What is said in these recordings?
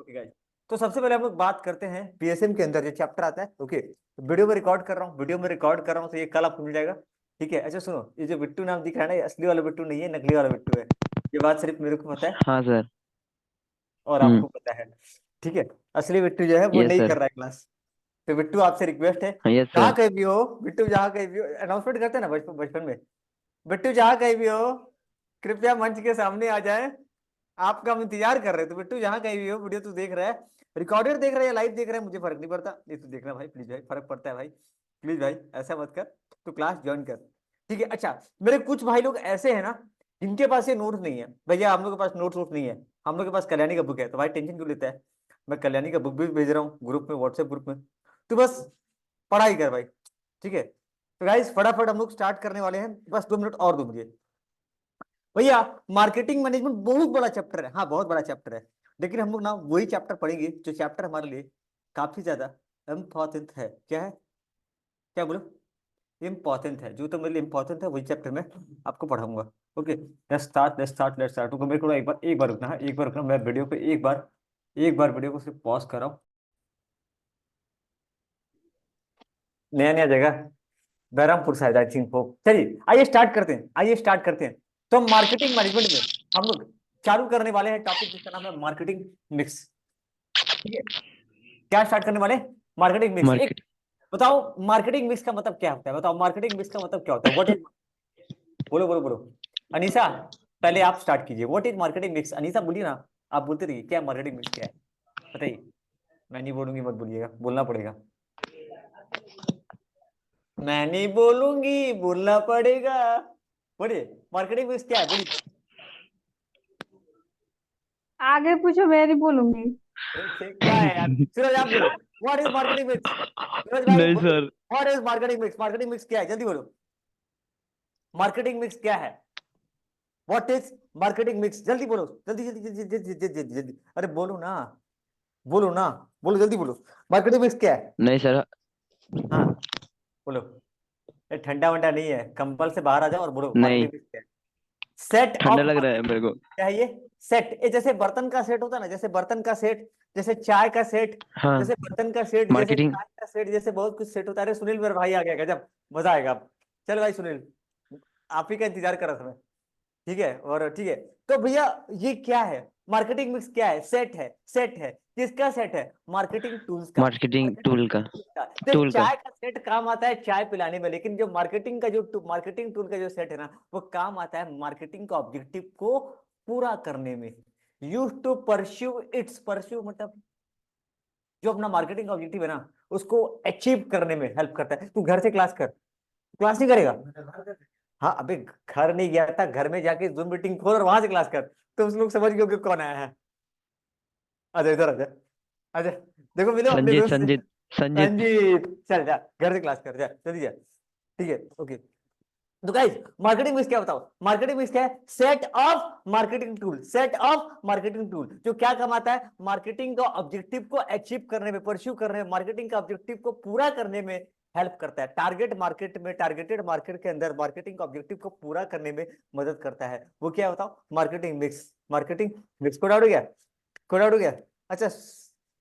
Okay guys, तो सबसे पहले हम लोग बात करते हैं पीएसएम के अंदर जो चैप्टर आता है। ओके, तो वीडियो में रिकॉर्ड कर रहा हूँ, वीडियो में रिकॉर्ड कर रहा हूँ, तो ये कल आपको मिल जाएगा। ठीक है, अच्छा सुनो, ये जो बिट्टू नाम दिख रहा है ना, ये असली वाला बिट्टू नहीं है, नकली वाला बिट्टू है। ये बात सिर्फ मेरे को पता है हाँ सर। और हम्म। आपको पता है। ठीक है, असली बिट्टू जो है वो यस नहीं कर सर। रहा है क्लास। तो बिट्टू आपसे रिक्वेस्ट है, हाँ यस जहाँ सर। कहीं भी हो बिट्टू, जहाँ कहीं भी हो, अनाउंसमेंट करते हैं ना बचपन बचपन में, बिट्टू जहाँ कहीं भी हो कृपया मंच के सामने आ जाए, आपका हम इंतजार कर रहे हैं। तो बिट्टू जहाँ कहीं भी हो, वीडियो तू देख रहा है, रिकॉर्डेड देख रहा है या लाइव देख रहा है, मुझे फर्क नहीं पड़ता, ये तो देखना भाई प्लीज, भाई फर्क पड़ता है भाई, प्लीज भाई ऐसा मत कर, तू क्लास ज्वाइन कर। ठीक है, अच्छा मेरे कुछ भाई लोग ऐसे हैं ना, जिनके पास ये नोट्स नहीं है। भैया हम लोग के पास नोट्स वोट्स नहीं है, हम लोग के पास कल्याणी का बुक है। तो भाई टेंशन क्यों लेता है, मैं कल्याणी का बुक भी भेज रहा हूँ ग्रुप में, व्हाट्सएप ग्रुप में, तू बस पढ़ाई कर भाई। ठीक है, तो गाइस फटाफट हम लोग स्टार्ट करने वाले हैं, बस 2 मिनट और दो मुझे। भैया मार्केटिंग मैनेजमेंट बहुत बड़ा चैप्टर है, हाँ बहुत बड़ा चैप्टर है, लेकिन हम लोग ना वही चैप्टर पढ़ेंगे जो चैप्टर हमारे लिए काफी ज्यादा इम्पोर्टेंट है। क्या है, क्या बोलो, इम्पोर्टेंट है, जो तो मेरे लिए इम्पोर्टेंट है वही चैप्टर में आपको पढ़ाऊंगा। Okay, let's start. रुको, मेरे को ना एक बार रुकना है, एक बार रुकना, मैं वीडियो को एक बार वीडियो को सिर्फ पॉज कर रहा हूँ। नया नया जगह, बहरामपुर शायद, आई थिंक वो। चलिए आइए स्टार्ट करते हैं, आइए स्टार्ट करते हैं। तो मार्केटिंग मैनेजमेंट में हम लोग चालू करने वाले हैं टॉपिक जिसका नाम है मार्केटिंग मिक्स। ठीक है, क्या स्टार्ट करने वाले, मार्केटिंग मिक्स। एक मार्केट। बताओ, मार्केटिंग मिक्स का मतलब क्या होता है, बताओ मार्केटिंग मिक्स का मतलब क्या होता है, व्हाट इज, बोलो बोलो बोलो। अनीसा, पहले आप स्टार्ट कीजिए, what is marketing mix, Anisa बोलिए ना, आप बोलते रहिए क्या मार्केटिंग मिक्स क्या है, बताइए। मैं नहीं बोलूंगी, मत बोलिएगा, बोलना पड़ेगा। मैं नहीं बोलूंगी, बोलना पड़ेगा। बोलिए मार्केटिंग मिक्स क्या है, बोलिए। आगे पूछो, मैं नहीं बोलूंगी। क्या है यार, सूरज आप बोलो, व्हाट इज मार्केटिंग मिक्स, सूरज भाई नहीं बोलो, sir. What is marketing mix, marketing mix क्या है, जल्दी बोलो, मार्केटिंग मिक्स क्या है, व्हाट इज मार्केटिंग मिक्स, जल्दी बोलो, जल्दी जल्दी जल्दी जल्दी जल्दी जल्दी जल्दी, अरे बोलो ना, बोलो ना, बोलो जल्दी बोलो, मार्केटिंग मिक्स क्या है। नहीं सर। हाँ बोलो, ये ठंडा वंडा नहीं है, कंबल से बाहर आ जाओ और बोलो नहीं, मार्केटिंग मिक्स क्या है। सेट ठंडा ऑफ लग रहा है मार्केट, मेरे को। क्या है ये, सेट, ये जैसे बर्तन का सेट होता है ना, जैसे बर्तन का सेट, जैसे चाय का सेट, हाँ। जैसे बर्तन का सेट, जैसे मार्केटिंग। चाय का सेट, जैसे बहुत कुछ सेट होता है। अरे सुनील मेरे भाई आ गया, गजब, मजा आएगा अब। चल भाई सुनील, आप ही का इंतजार कर रहा था मैं। ठीक है, और ठीक है, तो भैया ये क्या है, मार्केटिंग मिक्स क्या है, सेट है, सेट है, किसका सेट है, मार्केटिंग टूल्स का, मार्केटिंग मार्केटिंग टूल का। टूल्स का। तो टूल का। चाय का सेट काम आता है चाय पिलाने में, लेकिन जो मार्केटिंग का जो मार्केटिंग टूल का जो सेट है ना, वो काम आता है मार्केटिंग का ऑब्जेक्टिव को पूरा करने में। Use to pursue its, pursue मतलब जो अपना मार्केटिंग का ऑब्जेक्टिव है ना, उसको अचीव करने में हेल्प करता है। तू घर से क्लास कर, क्लास नहीं करेगा, हाँ अबे घर नहीं गया था, घर में जाके जूम मीटिंग खोल और वहां से क्लास कर, तो उस लोग समझ गए कि कौन आया है। अच्छा इधर आजा, अच्छा, देखो मिलो अपने संजीत दोस्त से। संजीत संजीत। संजीत चल जा घर से क्लास कर, जा जल्दी जा। ठीक है, ओके, तो गाइस मार्केटिंग मिक्स क्या, बताओ मार्केटिंग मिक्स क्या है, set of marketing tool, set of marketing tool जो क्या कमाता है, मार्केटिंग का ऑब्जेक्टिव को अचीव करने में, परस्यू करने में, मार्केटिंग का ऑब्जेक्टिव को पूरा करने में हेल्प करता है। टारगेट मार्केट में, टारगेटेड मार्केट के अंदर मार्केटिंग का ऑब्जेक्टिव को पूरा करने में मदद करता है। वो क्या है बताओ, marketing mix, marketing mix, code out हो गया, कोड आउट हो गया। अच्छा,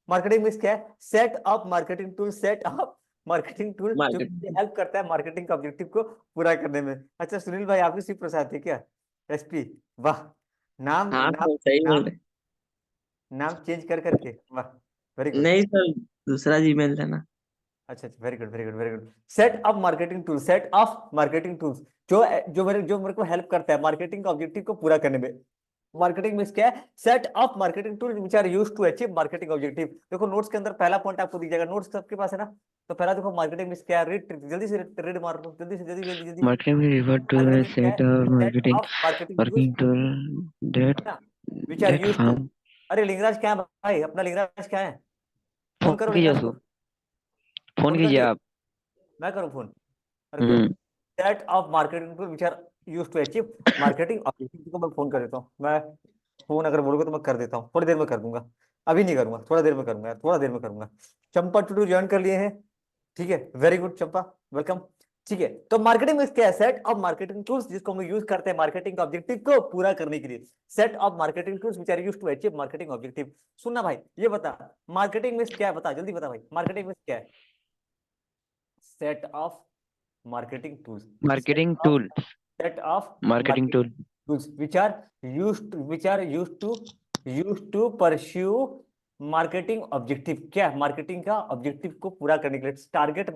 मार्केटिंग मिक्स क्या है, set of marketing tool, set of marketing tool जो मार्केट। हेल्प करता है मार्केटिंग का ऑब्जेक्टिव को पूरा करने में। अच्छा सुनील भाई, आप भी शिव प्रसाद थे क्या, एसपी, वाह, नाम हाँ नाम सर, सही बोल नाम रहे। नाम चेंज कर करके, वाह, वेरी गुड। नहीं सर, दूसरा जीमेल था ना। अच्छा अच्छा, very good very good very good. Set of marketing tool, set of marketing tools जो जो मेरे को हेल्प करता है मार्केटिंग का ऑब्जेक्टिव को पूरा करने में। मार्केटिंग में क्या है, set of marketing tool which are used to achieve marketing objective. देखो नोट्स के अंदर पहला पॉइंट आपको दिख जाएगा, नोट्स सबके पास है ना, तो पहला देखो मार्केटिंग में क्या है, रीड जल्दी से, रीड मार लो जल्दी से, जल्दी जल्दी जल्दी। मार्केटिंग रिफर टू मार्केटिंग ए में क्या है, set of set marketing of marketing tools working tool that ना, which are that used to. Form. अरे लिंगराज क्या है भाई, अपना लिंगराज क्या है, फोन फोन करो कीजिए लिंगराज उसको। को, फोन फोन कर कीजिए दिए, आप। मैं करूँ फोन, अरे क्यों, हम्म। Set of marketing tool which are used to achieve marketing objective को मैं फोन कर देता हूँ, मैं फोन अगर बोलोगे तो मैं कर देता हूँ, थोड़ी देर में कर दूंगा, अभी नहीं करूंगा, थोड़ा देर में करूंगा यार, थोड़ा देर में करूंगा। चंपा टूटू ज्वाइन कर लिए हैं, ठीक है, वेरी गुड चंपा, वेलकम। ठीक है। तो मार्केटिंग में क्या है? सेट ऑफ मार्केटिंग टूल्स जिसको हम यूज करते हैं मार्केटिंग का ऑब्जेक्टिव को पूरा करने के लिए। Set of marketing tools which are used to achieve marketing objective. सुनना भाई, ये बता मार्केटिंग में क्या है, बता जल्दी बता भाई, मार्केटिंग में क्या है? Set of marketing tools. Marketing tool. Set of Marketing tool. tools which are used to pursue marketing objective. क्या है? मार्केटिंग का ऑब्जेक्टिव को पूरा करने के लिए। टारगेट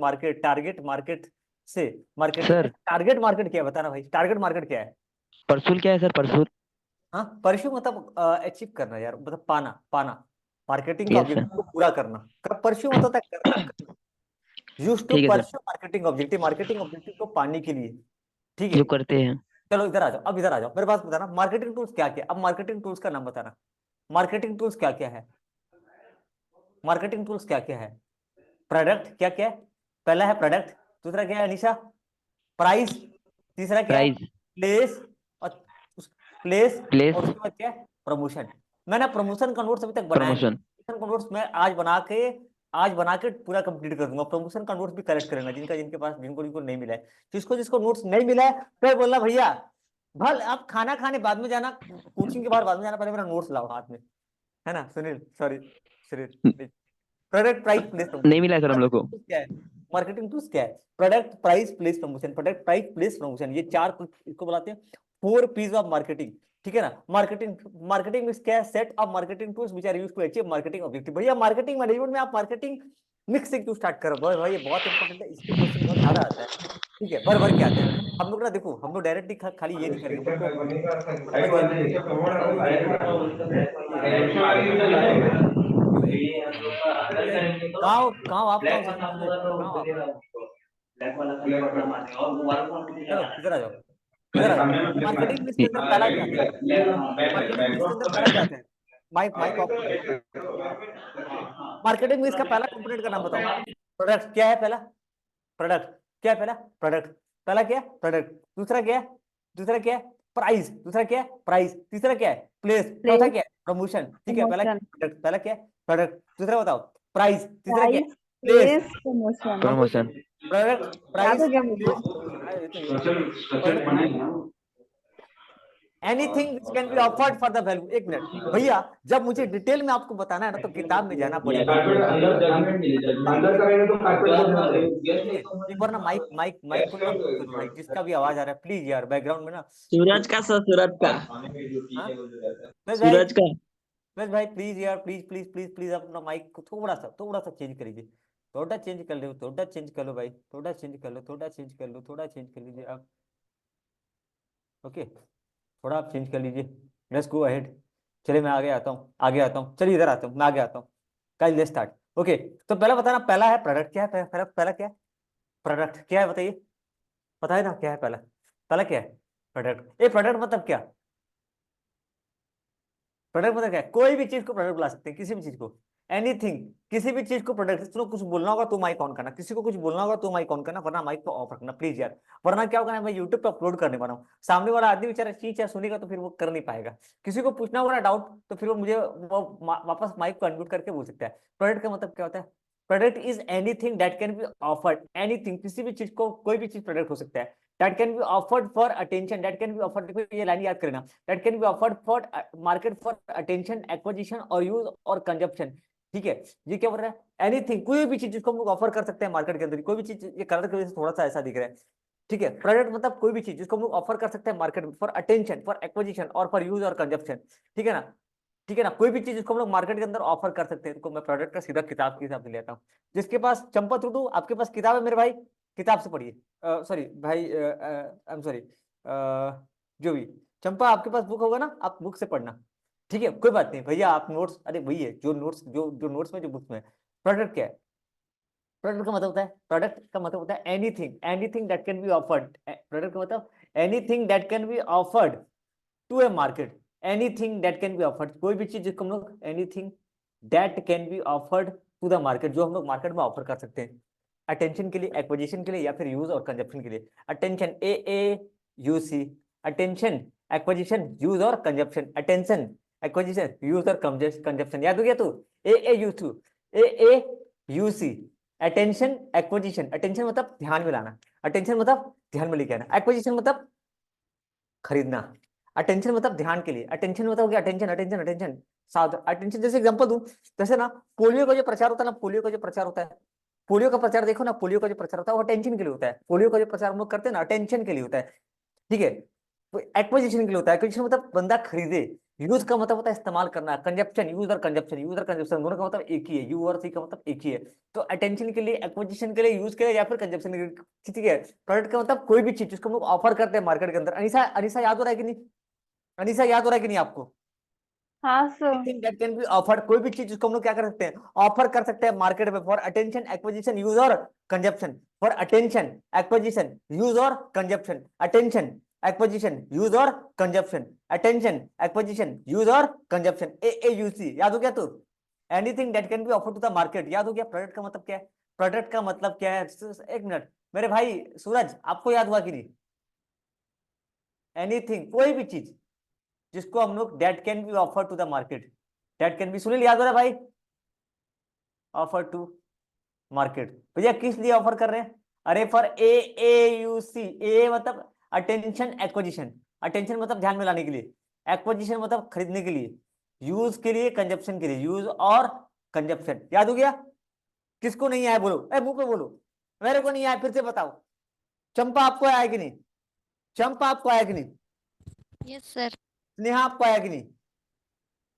मार्केट से मार्केटिंग सर टारगेट मार्केट क्या है बताना भाई, टारगेट मार्केट क्या है? परसूल क्या है सर? परसूल। हाँ, परस्यू मतलब अचीव करना यार, मतलब पाना मार्केटिंग का यस सर। ऑब्जेक्टिव को पूरा करना। परस्यू मतलब होता है करना। यूज टू ठीक है सर, परस्यू मार्केटिंग ऑब्जेक्टिव को पाने के लिए। ठीक है। जो करते हैं। चलो इधर आ जाओ, अब इधर आ जाओ, मेरे पास बताना मार्केटिंग टूल्स क्या क्या। अब मार्केटिंग टूल्स का नाम बताना। मार्केटिंग टूल्स क्या क्या है? मार्केटिंग टूल्स क्या क्या है? प्रोडक्ट क्या क्या है? पहला है प्रोडक्ट, दूसरा क्या है अनिशा? प्राइस, तीसरा क्या है? प्राइस, प्लेस, और प्लेस, प्लेस, और उसके बाद क्या है? प्रमोशन। मैंने प्रमोशन का नोट्स अभी तक बनाया नहीं। प्रमोशन। प्रमोशन का नोट्स मैं आज बना के पूरा कंप्लीट कर दूंगा। प्रमोशन का नोट्स भी कलेक्ट करेंगे जिनके पास जिनको नहीं मिला है। जिसको जिसको नोट्स नहीं मिला है फिर बोलना भैया भल आप खाना खाने बाद में जाना, कोचिंग के बाद में जाना, पहले मेरा नोट्स लाओ हाथ में, है ना Sunil? Sorry Sunil. Product price place नहीं मिला है सर हम लोग को। क्या है? मार्केटिंग टूल्स क्या है? Product price place promotion, product price place promotion, ये चार इसको बुलाते हैं 4 P's ऑफ मार्केटिंग। ठीक है ना? मार्केटिंग में क्या है? Set of marketing tools which are used to achieve marketing objective. भैया मार्केटिंग मैनेजमेंट में आप मार्केटिंग मिक्स से क्यों स्टार्ट करो भाई? ये बहुत इंपॉर्टेंट है, इसके क्वेश्चन बहुत ज्यादा आता है। ठीक है, भर भर के आते हैं। हम लोग ना देखो, हम लोग डायरेक्टली खाली ये नहीं करेंगे, हम लोग को भर भर के नहीं कहाँ आप कहाँ हो सचिन सुनील? कहाँ हो आप? चलो इधर आ जाओ, इधर आ जाओ। मार्केटिंग में इसके अंदर पहला क्या आता है? मार्केटिंग में इसके अंदर पहला क्या आता है? माइक माइक ऑफ कर दो। मार्केटिंग में इसका पहला कंपोनेंट का नाम बताओ। प्रोडक्ट क्या है पहला? प्रोडक्ट क्या है पहला? प्रोडक्ट। पहला क्या है? प्रोडक्ट। दूसरा क्या है? दूसरा क्या है? प्राइस। दूसरा क्या है? प्राइस। तीसरा क्या है? प्लेस। चौथा क्या है? प्रमोशन। ठीक है, पहला क्या है? प्रमोशन। प्रोडक्ट। पहला क्या है? प्रोडक्ट। दूसरा बताओ प्राइस। तीसरा क्या है? Price place. Place promotion. Promotion. Product याद प्राइस हो गया मुझे। Place promotion. Product anything which can be offered for the value. एक मिनट भैया, जब मुझे डिटेल में आपको बताना है ना तो किताब में जाना पड़ेगा। ठीक है, एक बार ना माइक माइक माइक को ना म्यूट करो भाई, जिसका भी आवाज आ रहा है प्लीज यार बैकग्राउंड में ना। सूरज का सर, सूरज का। हाँ बस भाई, सूरज का। बस भाई प्लीज यार, प्लीज प्लीज प्लीज प्लीज अपना माइक को थोड़ा सा चेंज कर लीजिए। थोड़ा चेंज कर लो, थोड़ा चेंज कर लो भाई, थोड़ा चेंज कर लो, थोड़ा चेंज कर लो, थोड़ा चेंज कर लीजिए आप। ओके, थोड़ा आप चेंज कर लीजिए। Let's go ahead. चलिए मैं आगे आता हूँ, आगे आता हूँ, चलिए इधर आता हूँ, मैं आगे आता हूँ। Guys let's start. ओके, तो पहला बताना, पहला है प्रोडक्ट। क्या है पहला? पहला क्या है? प्रोडक्ट क्या है बताइए, बताइए ना क्या है पहला? पहला क्या है? प्रोडक्ट। ये प्रोडक्ट मतलब क्या? प्रोडक्ट मतलब क्या है? कोई भी चीज को प्रोडक्ट बुला सकते हैं, किसी भी चीज को, एनीथिंग, किसी भी चीज को प्रोडक्ट। सुनो, कुछ बोलना होगा तो माइक ऑन करना, किसी को कुछ बोलना होगा तो माइक ऑन करना, वरना माइक को ऑफ रखना प्लीज यार। वरना क्या होगा ना, मैं यूट्यूब पे अपलोड करने वाला हूँ, सामने वाला आदमी बेचारा चीज या सुनेगा तो फिर वो कर नहीं पाएगा। किसी को पूछना होगा ना डाउट तो फिर वो मुझे वापस माइक को अनम्यूट करके बोल सकता है। प्रोडक्ट का मतलब क्या होता है? Product is anything that can be offered. Anything, किसी भी चीज को, कोई भी चीज प्रोडक्ट हो सकता है। That can be offered for attention, that can be offered, देखो ये लाइन याद करना। That can be offered for market for attention, acquisition और यूज और कंजप्शन। ठीक है, ये क्या बोल रहा है? एनीथिंग, कोई भी चीज जिसको हम लोग ऑफर कर सकते हैं मार्केट के अंदर, कोई भी चीज। ये कलर की वजह से थोड़ा सा ऐसा दिख रहा है। ठीक है, प्रोडक्ट मतलब कोई भी चीज जिसको हम लोग ऑफर कर सकते हैं मार्केट में, फॉर अटेंशन, फॉर एक्विजिशन और फॉर यूज और कंजप्शन। ठीक है ना? ठीक है ना? कोई भी चीज जिसको हम लोग मार्केट के अंदर ऑफर कर सकते हैं, तो मैं प्रोडक्ट का सीधा किताब के हिसाब से लेता हूँ। जिसके पास, चंपा टूटू आपके पास किताब है मेरे भाई? किताब से पढ़िए। सॉरी भाई, आई एम सॉरी, जो भी, चंपा आपके पास बुक होगा ना, आप बुक से पढ़ना। ठीक है, कोई बात नहीं भैया, आप नोट्स, अरे वही है जो नोट्स, जो नोट्स में, जो बुक में। प्रोडक्ट क्या है? प्रोडक्ट का मतलब होता है, प्रोडक्ट का मतलब होता है anything, anything that can be offered. Product का मतलब anything that can be offered to a market. Anything that can be offered, कोई भी चीज जिसको हम लोग, anything that can be offered to the market, जो हम लोग मार्केट में ऑफर कर सकते हैं अटेंशन के लिए, एक्विजिशन के लिए, या फिर यूज और कंजप्शन के लिए। Attention, AAUC, attention, acquisition, use और कंजप्शन, अटेंशन, एक्विजिशन, यूज और कंजप्शन। याद हो गया तू? AAUC, attention, acquisition. अटेंशन मतलब ध्यान में लाना, अटेंशन मतलब ध्यान में लेके आना, एक्विजिशन मतलब खरीदना, अटेंशन मतलब ध्यान के लिए, अटेंशन मतलब हो गया अटेंशन अटेंशन अटेंशन साथ अटेंशन। जैसे एग्जांपल दूं, जैसे ना पोलियो का जो प्रचार होता है ना, पोलियो का जो प्रचार होता है, पोलियो का प्रचार देखो ना, पोलियो का जो प्रचार होता है वो अटेंशन के लिए होता है। पोलियो का जो प्रचार हम लोग करते हैं ना, अटेंशन के लिए होता है, ठीक है। एक्विजिशन के लिए होता है, एक्विजिशन मतलब बंदा खरीदे। यूज का मतलब होता है इस्तेमाल करना, कंजप्शन, यूज और कंजप्शन, यूज और कंजप्शन दोनों का मतलब एक ही है, यू और सी का मतलब एक ही है। तो अटेंशन के लिए, एक्विजिशन के लिए, यूज के लिए या फिर कंजप्शन के लिए, ठीक है। प्रोडक्ट का मतलब कोई भी चीज जिसको हम लोग ऑफर करते हैं मार्केट के अंदर। अनिशा, अनिशा याद हो रहा है कि नहीं? अनिशा याद हो रहा है कि नहीं आपको? हाँ sir. Anything that can be offered, कोई भी चीज जिसको हम लोग क्या कर सकते हैं, ऑफर कर सकते हैं मार्केट में, फॉर अटेंशन, एक्विजिशन, यूज और consumption, for attention, acquisition, use और कंजप्शन, अटेंशन, एक्विजिशन, यूज और कंजप्शन, अटेंशन, एक्विजिशन, यूज और कंजप्शन, AAUC। याद हो गया? तो anything that can be offer to the market, याद हो गया? प्रोडक्ट का मतलब क्या है? प्रोडक्ट का मतलब क्या है? एक मिनट मेरे भाई सूरज, आपको याद हुआ कि नहीं? एनीथिंग, कोई भी चीज जिसको हम लोग that can be offer to the market, that can be, Sunil याद हो रहा है भाई? ऑफर टू मार्केट, भैया किस लिए ऑफर कर रहे हैं? अरे फॉर AAUC। ए मतलब अटेंशन एक्विजिशन, अटेंशन मतलब ध्यान में लाने के लिए, एक्विजिशन मतलब खरीदने के लिए, यूज के लिए, कंजप्शन के लिए, यूज और कंजप्शन। याद हो गया? किसको नहीं आया बोलो, ए मुंह पे बोलो। मेरे को नहीं आया, फिर से बताओ। चंपा आपको आया कि नहीं? चंपा आपको आया कि नहीं? Yes sir. स्नेहा आपको आया कि नहीं?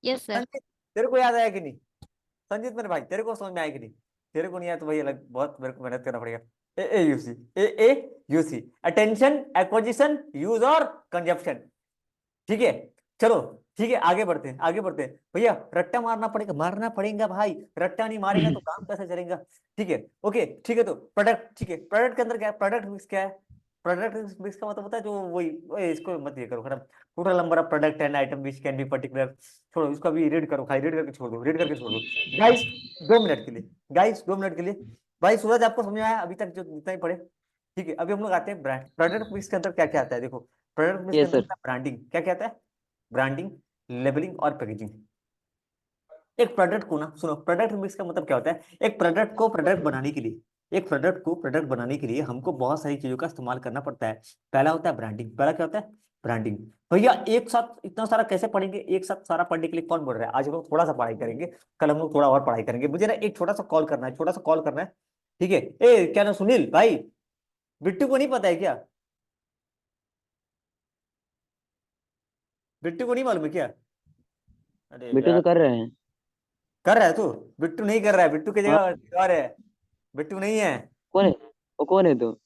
Yes sir. संजीत तेरे को याद आया कि नहीं? संजीत मेरे भाई तेरे को समझ में आया कि नहीं? तेरे को नहीं आया तो भाई अलग, बहुत मेरे को मेहनत करना पड़ेगा। AAUC, AAUC, attention, acquisition, use और कंजप्शन, ठीक है। चलो ठीक है, आगे बढ़ते हैं, आगे बढ़ते हैं भैया। रट्टा मारना पड़ेगा, मारना पड़ेगा भाई, रट्टा नहीं मारेगा तो काम कैसे चलेगा? ठीक है, ओके ठीक है। तो प्रोडक्ट, ठीक है, प्रोडक्ट के अंदर क्या है? प्रोडक्ट मिक्स क्या है? प्रोडक्ट मिक्स का मतलब होता है जो वही इसको मत ये करो खत्म, total number of product and item which can be particular. छोड़ो इसको, अभी रीड करो, खाली रीड करके छोड़ दो, रीड करके छोड़ दो गाइस, 2 मिनट के लिए, गाइस 2 मिनट के लिए। भाई सूरज आपको समझ में आया अभी तक जो जितना ही पढ़े? ठीक है, अभी हम लोग आते हैं ब्रांड, प्रोडक्ट मिक्स के अंदर क्या क्या आता है? देखो प्रोडक्ट मिक्स के यस अंदर सर। ब्रांडिंग, क्या क्या आता है? ब्रांडिंग, लेबलिंग और पैकेजिंग। एक प्रोडक्ट को ना, सुनो, प्रोडक्ट मिक्स का मतलब क्या होता है? एक प्रोडक्ट को प्रोडक्ट बनाने के लिए, एक प्रोडक्ट को प्रोडक्ट बनाने के लिए हमको बहुत सारी चीजों का इस्तेमाल करना पड़ता है। पहला होता है ब्रांडिंग, पहला क्या होता है? ब्रांडिंग। भैया एक साथ इतना सारा कैसे पढ़ेंगे? एक साथ सारा पढ़ने के लिए कौन बोल रहा है? आज हम लोग थोड़ा सा पढ़ाई करेंगे, कल हम लोग थोड़ा और पढ़ाई करेंगे। मुझे ना एक छोटा सा कॉल करना है, छोटा सा कॉल करना है, ठीक है। ए क्या ना सुनील भाई, बिट्टू को नहीं पता है क्या? बिट्टू को नहीं मालूम है क्या? अरे बिट्टू यार, तो कर रहे हैं। कर रहा है तू? बिट्टू नहीं कर रहा है, बिट्टू की जगह और है, बिट्टू नहीं है। कौन है? वो कौन है तो?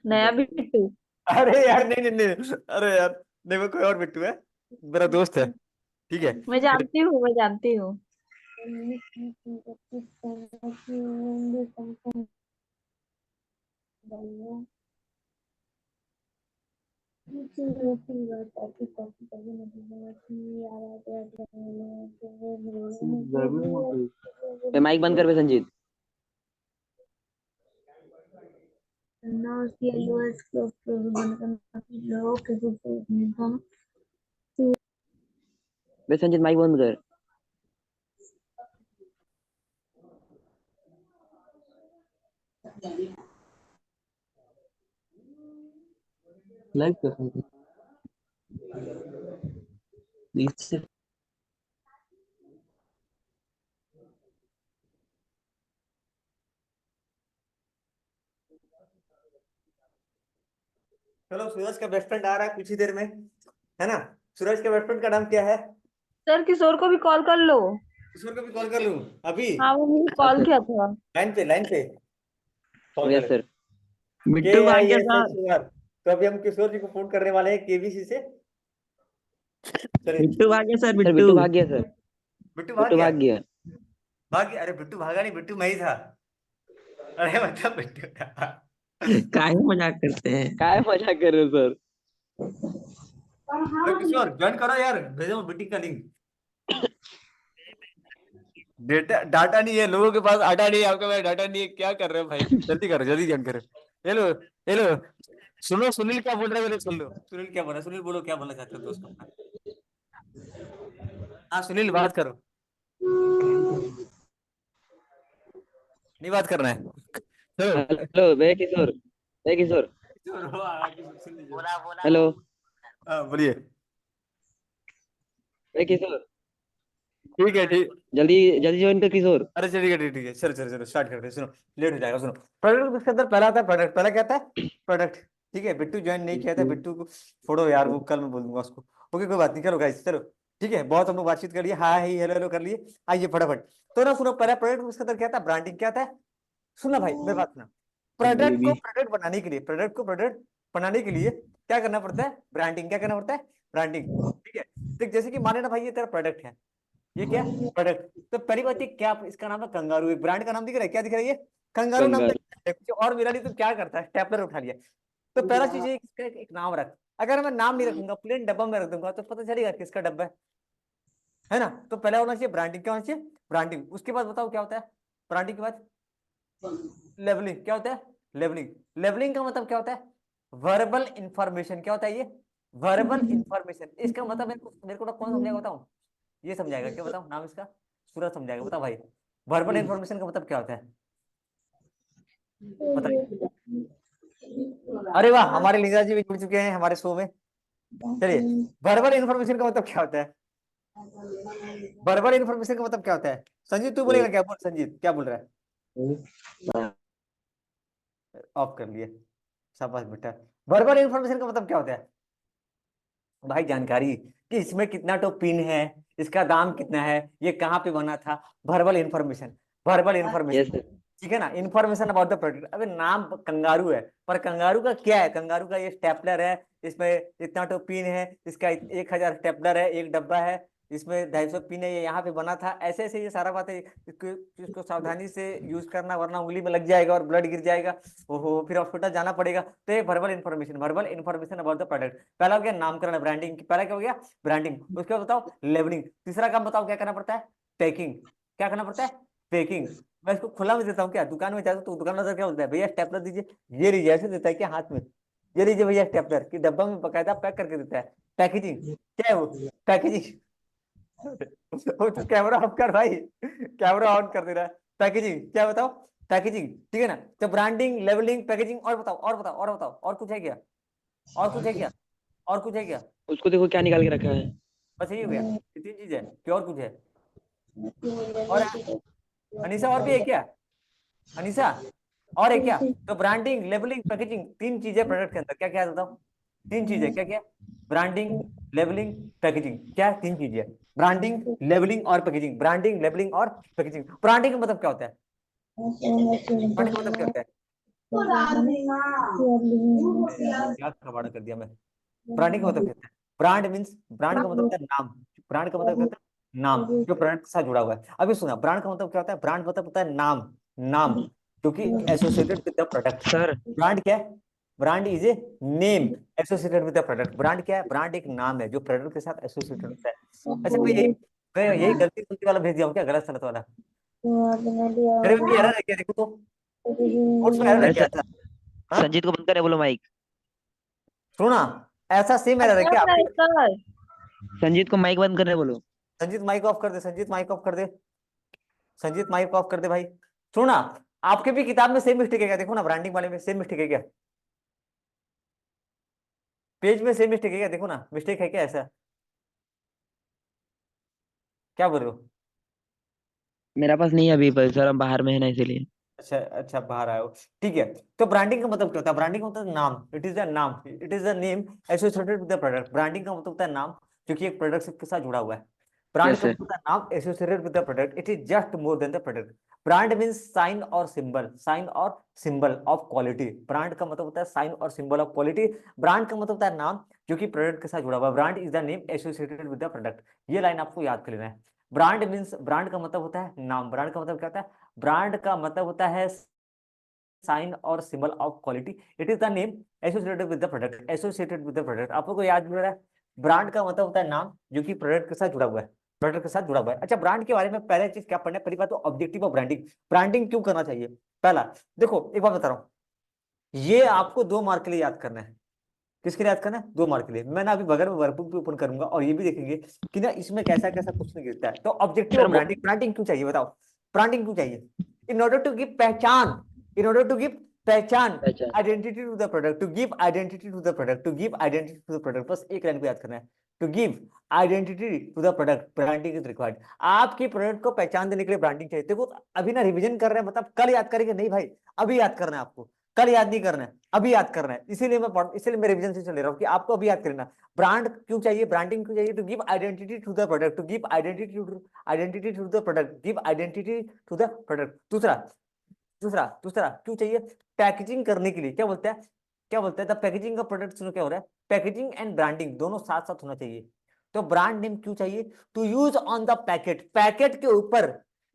नया बिट्टू। अरे यार नहीं नहीं नहीं, अरे यार नहीं, वो कोई और बिट्टू है, मेरा दोस्त है, ठीक है। मैं जानती हूँ, मैं जानती हूँ। बे माइक बंद कर बे संजीत। बे संजीत माइक बंद कर। लाइव कर संजीत। इससे चलो सूरज का बेस्ट फ्रेंड आ रहा है कुछ ही देर में, है ना? सूरज के बेस्ट फ्रेंड का नाम क्या है? सर किशोर को भी कॉल कर लो। किशोर को भी कॉल कर लूं अभी? हाँ, वो मुझे हाँ कॉल सर। किया था। लाइन पे, लाइन पे कॉल कर यस ले। सर। के बिट्टू भाग आई गया एस सर। एच ओ आर तो अभी हम किशोर जी को फोन करने वाले हैं KBC से। चलिए। बिट्टू भाग गया सर, सर बिट्टू। बिट्टू भाग गया सर। बिट्टू भाग बिट्टू गया? भाग गया। भाग गया? अरे बिट्टू भागा नहीं, बिट्टू मैं ही था। अरे मतलब बिट्टू था। काहे मजाक करते हैं। काय मजाक कर रहे हो सर? अरे किशोर ज्वाइन करो यार, भेजो मीटिंग का लिंक। डेटा डाटा नहीं है लोगों के पास, आटा नहीं है, आपके पास डाटा नहीं है, क्या कर रहे हो भाई? जल्दी करो, जल्दी ज्वाइन करो। हेलो, हेलो, सुनो सुनील क्या बोल रहा है मेरे, सुन लो सुनील क्या बोल रहा है। सुनील बोलो क्या बोलना चाहते हो दोस्त अपना। हाँ सुनील बात करो। नहीं बात करना है, चलो। हेलो बे किशोर। ए किशोर हेलो बोलिए। ए किशोर ठीक है, ठीक। जल्दी जल्दी ज्वाइन कर किशोर। अरे चलिए, ठीक है, ठीक है, चलो चलो चलो स्टार्ट करते हैं। सुनो, लेट हो जाएगा। सुनो, प्रोडक्ट इसके अंदर पहला आता है प्रोडक्ट। पहला क्या आता है? प्रोडक्ट। ठीक है, बिट्टू ज्वाइन नहीं किया था, बिट्टू को छोड़ो यार, वो कल मैं बोल दूंगा उसको। ओके, कोई बात नहीं, चलो गाइस, चलो ठीक है, बहुत हम लोग बातचीत कर लिए, हाय ही हेलो हेलो कर लिए। आइए फटाफट। तो ना सुनो, पहला प्रोडक्ट उसके अंदर क्या था? ब्रांडिंग। क्या था? सुनना भाई, मेरी बात सुना। प्रोडक्ट को बेबी प्रोडक्ट बनाने के लिए, प्रोडक्ट को प्रोडक्ट बनाने के लिए क्या करना पड़ता है? ब्रांडिंग। क्या करना पड़ता है? ब्रांडिंग। ठीक है, देख जैसे कि माने ना भाई, ये तेरा प्रोडक्ट है, ये क्या प्रोडक्ट। तो पहली बात, ये क्या, इसका नाम है कंगारू। एक ब्रांड का नाम दिख रहा है, क्या दिख रहा है? ये कंगारू नाम कंगारू का। कुछ और मिला नहीं तो क्या करता है? स्टेपलर उठा लिया। तो पहला चीज ये, इसका एक नाम रख। अगर मैं नाम नहीं रखूंगा, प्लेन डब्बा में रख दूंगा, तो पता चलेगा किसका डब्बा है ना। तो पहला होना चाहिए ब्रांडिंग। क्या होना चाहिए? ब्रांडिंग। उसके बाद बताओ क्या होता है ब्रांडिंग के बाद? लेबलिंग। क्या होता है? लेबलिंग। लेबलिंग का मतलब क्या होता है? Verbal information. क्या होता है ये? Verbal information. इसका मतलब मेरे को ना कौन समझाएगा बताओ? ये समझाएगा क्या? बताओ नाम इसका। सूरज समझाएगा, बताओ भाई। वर्बल इंफॉर्मेशन का मतलब क्या होता है? बताइए। अरे वाह, हमारे लीजा जी भी जुड़ चुके हैं हमारे शो में। चलिए, वर्बल इंफॉर्मेशन का मतलब क्या होता है? वर्बल इंफॉर्मेशन का मतलब क्या होता है? संजीत तू बोलेगा क्या? बोल संजीत, क्या बोल रहा है? ऑफ कर लिए। शाबाश बेटा। वर्बल इंफॉर्मेशन का मतलब क्या होता है भाई? जानकारी, कि इसमें कितना तो पिन है, इसका दाम कितना है, ये कहाँ पे बना था। Verbal information. Verbal information. Yes sir ठीक है ना, इन्फॉर्मेशन अबाउट द प्रोडक्ट। अबे नाम कंगारू है, पर कंगारू का क्या है? कंगारू का ये स्टेपलर है, इसमें इतना तो पिन है, इसका 1,000 स्टेपलर है, एक डब्बा है, इसमें 250 पिन है, ये यहाँ पे बना था, ऐसे ऐसे ये सारा बात है। इसको सावधानी से यूज करना, वरना उंगली में लग जाएगा और ब्लड गिर जाएगा। ओहो, फिर हॉस्पिटल जाना पड़ेगा। तो ये verbal information, verbal information about the product. पहला हो गया नामकरण, ब्रांडिंग। पहला क्या हो गया? ब्रांडिंग। उसके बाद बताओ लेबलिंग। तीसरा काम बताओ क्या करना पड़ता है? पैकिंग। क्या करना पड़ता है? पैकिंग। मैं इसको खुला में देता हूँ क्या? दुकान में जाता तो दुकानदार क्या बोलता है? भैया स्टेपलर दीजिए। ये लीजिए, ऐसे देता है क्या हाथ में? ये लीजिए भैया स्टेपलर, कि डब्बा में बकायदा पैक करके देता है। पैकेजिंग। क्या है वो? पैकेजिंग। वो तो कैमरा ऑफ कर भाई, कैमरा ऑन कर दे रहा है। पैकेजिंग। क्या बताओ? पैकेजिंग। ठीक है ना। तो ब्रांडिंग, लेवलिंग, पैकेजिंग। और बताओ, और बताओ, और बताओ, और कुछ है क्या? और कुछ है क्या? और कुछ है क्या? उसको देखो क्या निकाल के रखा है। बस यही हो गया, ये तीन चीज है क्या? और कुछ है? और है? अनीसा, और भी है क्या? अनीसा, और है क्या? तो ब्रांडिंग, लेबलिंग, पैकेजिंग, तीन चीजें प्रोडक्ट के अंदर। क्या क्या है बताओ? तीन चीजें क्या क्या? Branding, labelling, packaging. क्या है? तीन चीजें। ब्रांडिंग, लेबलिंग और पैकेजिंग। ब्रांडिंग, लेबलिंग और पैकेजिंग। ब्रांडिंग का मतलब क्या होता है? ब्रांडिंग का मतलब क्या होता है? क्या कबाड़ा कर दिया मैं। ब्रांडिंग का मतलब क्या होता है? ब्रांड मीन्स, ब्रांड का मतलब होता है नाम। ब्रांड का मतलब क्या होता है? नाम, जो ब्रांड के साथ जुड़ा हुआ है। अभी सुना, ब्रांड का मतलब क्या होता है? ब्रांड मतलब होता है नाम। नाम जो कि associated with the product. Sir brand क्या है? Brand is a name associated with the product. Brand क्या है? ब्रांड एक नाम है जो प्रोडक्ट के साथ एसोसिएटेड होता है। अच्छा, मैं यही गलती गलती वाला भेज दिया हूँ क्या? गलत सलत वाला। मेरे में भी एरर है क्या? देखो तो, नोट्स में एरर है अरे क्या ऐसा? हाँ, संजीत को बंद करे बोलो माइक। सुनो ना, ऐसा सेम एरर है क्या क्या है आपके? सर? संजीत को माइक बंद करने बोलो। संजीत माइक ऑफ कर दे, संजीत माइक ऑफ कर दे, संजीत माइक ऑफ कर दे भाई। सुनो ना, आपके भी किताब में सेम मिस्टेक है क्या? देखो ना, ब्रांडिंग वाले में सेम मिस्टेक है क्या? पेज में सेम मिस्टेक है क्या? देखो ना, मिस्टेक है क्या ऐसा? क्या बोल रहे हो? मेरा पास नहीं है अभी पर सर हम बाहर में है ना इसीलिए। अच्छा अच्छा, बाहर आए हो, ठीक है। तो ब्रांडिंग का मतलब क्या होता है? ब्रांडिंग का मतलब नाम, इट इज द नाम, it is the name associated with the product. Branding का मतलब होता है नाम जो कि एक प्रोडक्ट के साथ जुड़ा हुआ है। ब्रांड यस का सर मतलब होता है नाम associated with the product, it is just more than the product. Brand means sign or symbol, sign or symbol of quality. Brand का मतलब होता है sign or symbol of quality. Brand का मतलब होता है नाम जो कि प्रोडक्ट के साथ जुड़ा हुआ है। Brand is the name associated with the product. ये लाइन आपको याद कर लेना है। ब्रांड मीन्स, ब्रांड का मतलब होता है नाम। ब्रांड का मतलब क्या होता है? ब्रांड का मतलब होता है sign or symbol of quality. It is the name associated with the product, associated with the product. आप लोगों को याद मिल रहा है? ब्रांड का मतलब होता है नाम जो कि प्रोडक्ट के साथ जुड़ा हुआ है, प्रोडक्ट के साथ जुड़ा हुआ है। अच्छा, ब्रांड के बारे में पहले चीज क्या पढ़ना है? पहली बात तो ऑब्जेक्टिव ऑफ ब्रांडिंग। ब्रांडिंग क्यों करना चाहिए? पहला, देखो एक बात बता रहा हूँ, ये आपको 2 मार्क के लिए याद करना है। किसके लिए याद करना है? 2 मार्क के लिए। मैं ना अभी बगल में वर्कबुक भी ओपन करूंगा और ये भी देखेंगे कि ना इसमें कैसा कैसा क्वेश्चन गिरता है। तो objective sir of branding, branding क्यों चाहिए बताओ? ब्रांडिंग क्यों चाहिए? इन ऑर्डर टू गिव पहचान, इन ऑर्डर टू गिव पहचान, पहचान। Identity to the product, to give identity to the product, to give identity to the product, बस एक लाइन को याद करना है, to give identity to the product, branding is required. आपकी प्रोडक्ट को पहचान देने के लिए ब्रांडिंग चाहिए। देखो अभी ना रिवीजन कर रहे हैं, मतलब कल याद करेंगे नहीं भाई, अभी याद करना है आपको, कल याद नहीं करना है, अभी याद करना है। इसीलिए मैं रिवीजन से चल रहा हूँ कि आपको अभी याद करना। ब्रांड क्यों चाहिए, ब्रांडिंग क्यों चाहिए, to give identity to the product, to give identity to the product, give identity to the product. दूसरा दूसरा दूसरा क्यों चाहिए, पैकेजिंग करने के लिए। क्या बोलता है, क्या बोलता है, द पैकेजिंग का प्रोडक्ट, सुनो क्या हो रहा है, पैकेजिंग एंड ब्रांडिंग दोनों साथ साथ होना चाहिए। तो ब्रांड नेम क्यों चाहिए, to use on the packet, packet के ऊपर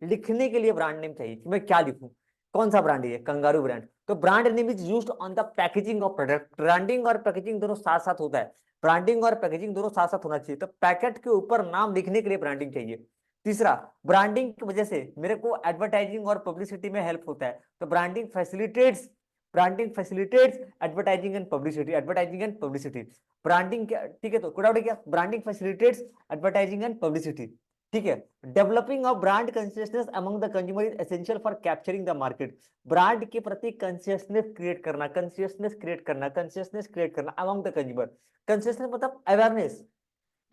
लिखने के लिए ब्रांड नेम चाहिए कि मैं क्या लिखूं, कौन सा ब्रांड है, कंगारू ब्रांड। तो brand name is used on the packaging of product. Branding और पैकेजिंग दोनों साथ साथ होता है, ब्रांडिंग और पैकेजिंग दोनों साथ साथ होना चाहिए। तो पैकेट के ऊपर नाम लिखने के लिए ब्रांडिंग चाहिए। तीसरा, ब्रांडिंग की वजह से मेरे को एडवर्टाइजिंग और पब्लिसिटी में हेल्प होता है। तो branding facilitates advertising and publicity, advertising and publicity. Branding क्या, ठीक है, तो कोड आउट क्या, branding facilitates advertising and publicity, ठीक है। Developing of brand consciousness among the consumer is essential for capturing the market. Brand के प्रति कॉन्शियसनेस क्रिएट करना, कॉन्शियसनेस क्रिएट करना अमंग द कंज्यूमर। कॉन्शियसनेस मतलब अवेयरनेस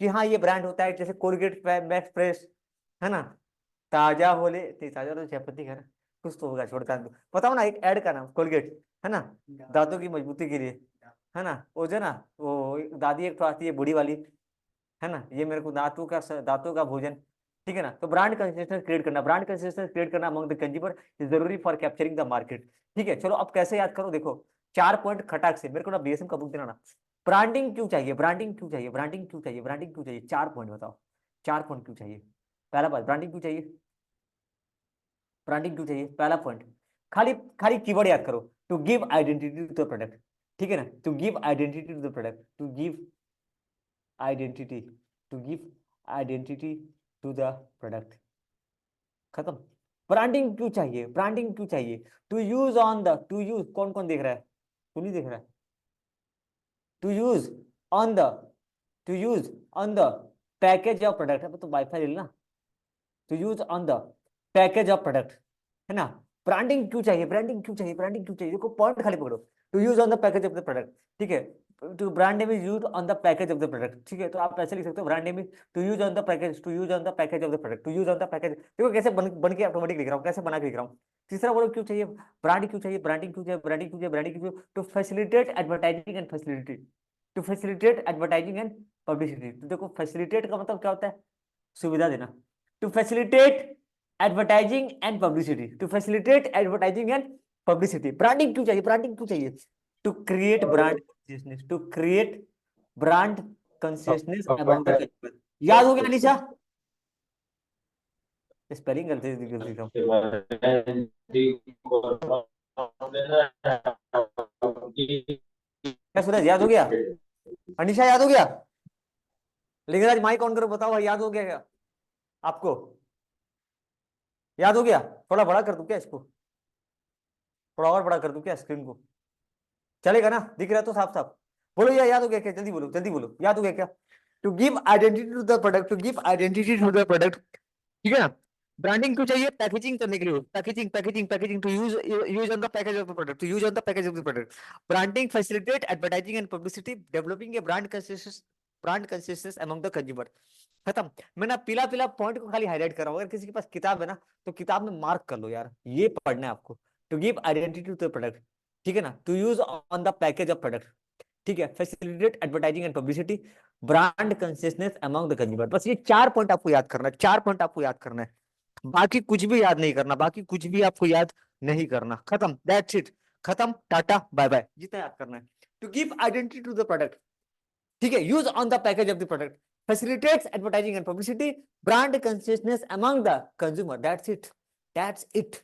कि हाँ ये ब्रांड होता है, जैसे कोलगेट मैक्स फ्रेश है ना, ताजा होले, ताजा तो चायपत्ती का ना, कुछ तो होगा, छोड़ता दो, बताओ ना एक ऐड का नाम, कोलगेट है ना, दांतों की मजबूती के लिए है ना, वो जो ना वो दादी एक तो आती है बूढ़ी वाली है ना, ये मेरे को दांतों का भोजन, ठीक है ना। तो ब्रांड कंसिस्टेंस क्रिएट करना, ब्रांड कंसिस्टेंस क्रिएट करना अमंग द कंज्यूमर इज जरूरी फॉर कैप्चरिंग द मार्केट, ठीक है। चलो अब कैसे याद करो, देखो 4 पॉइंट खटाक से, मेरे को ना बीएसएम का बुक देना ना। ब्रांडिंग क्यों चाहिए, ब्रांडिंग क्यों चाहिए, ब्रांडिंग क्यों चाहिए, ब्रांडिंग क्यों चाहिए, 4 पॉइंट बताओ, 4 पॉइंट क्यों चाहिए। पहला बात, ब्रांडिंग क्यों चाहिए, ब्रांडिंग क्यों चाहिए, पहला पॉइंट, खाली खाली कीवर्ड याद करो, to give identity to the product, ठीक है ना, to give identity to the product, to give identity, to give identity to the product, खत्म। ब्रांडिंग क्यों चाहिए, ब्रांडिंग क्यों चाहिए, to use on the, to use, कौन कौन देख रहा है, तू नहीं देख रहा है, to use on the, to use on the package of product, अब तो वाईफाई ले ना, to use on the package of product है ना। ब्रांडिंग क्यों चाहिए, ब्रांडिंग क्यों चाहिए, ब्रांडिंग क्यों चाहिए, देखो पॉइंट खाली पकड़ो, to use on the package of the product, ठीक है, to brand name is used on the package of the product, ठीक है। तो आप ऐसे लिख सकते हो, brand name is to use on the package, to use on the package of the product, to use on the package, देखो कैसे बन के ऑटोमेटिक लिख रहा हूँ, कैसे बना के लिख रहा हूँ। तीसरा बोलो क्यों चाहिए, ब्रांड क्यों चाहिए, ब्रांडिंग क्यों चाहिए, ब्रांडिंग क्यों चाहिए, ब्रांडिंग क्यों चाहिए, to facilitate advertising and facility, to facilitate advertising and publicity. तो देखो फैसिलिटेट का मतलब क्या होता है, सुविधा देना, to facilitate advertising and publicity, to facilitate advertising and publicity. Branding क्यों चाहिए, ब्रांडिंग क्यों चाहिए, to create brand consciousness, to create brand consciousness among the consumer. याद हो गया अनिशा, स्पेलिंग गलती गलती था, क्या सूरज याद हो गया, अनिशा याद हो गया, लिंगराज माइक ऑन करो, बताओ भाई याद हो गया क्या आपको, याद हो गया, थोड़ा बड़ा कर दूं क्या इसको, थोड़ा और बड़ा कर दूं क्या स्क्रीन को, चलेगा ना, दिख रहा है तो साफ साफ, बोलो यार याद हो गया क्या, जल्दी बोलो याद हो गया क्या, to give identity to the product, to give identity to the product, ठीक है ना। ब्रांडिंग क्यों चाहिए, पैकेजिंग करने के लिए, packaging to use use on the package of the product, to use on the package of the product. Branding facilitate advertising and publicity, developing a brand consistence among the consumer, खत्म। मैं ना पीला पीला point को खाली highlight कर रहा हूँ, अगर किसी के पास किताब है ना तो किताब में मार्क कर लो यार, ये पढ़ना है आपको, to give identity to the product, ठीक है ना, to use on the package of product, ठीक है, facilitate advertising and publicity, brand consistence among the consumer. बस ये 4 पॉइंट आपको याद करना है, 4 पॉइंट आपको याद करना है, बाकी कुछ भी याद नहीं करना, बाकी कुछ भी आपको याद नहीं करना, खत्म, दैट्स इट, खत्म, टाटा बाय बाय, जितना याद करना है। To give identity to the product, ठीक है, use on the package of the product, facilitates advertising and publicity, brand consistence among the consumer, that's it,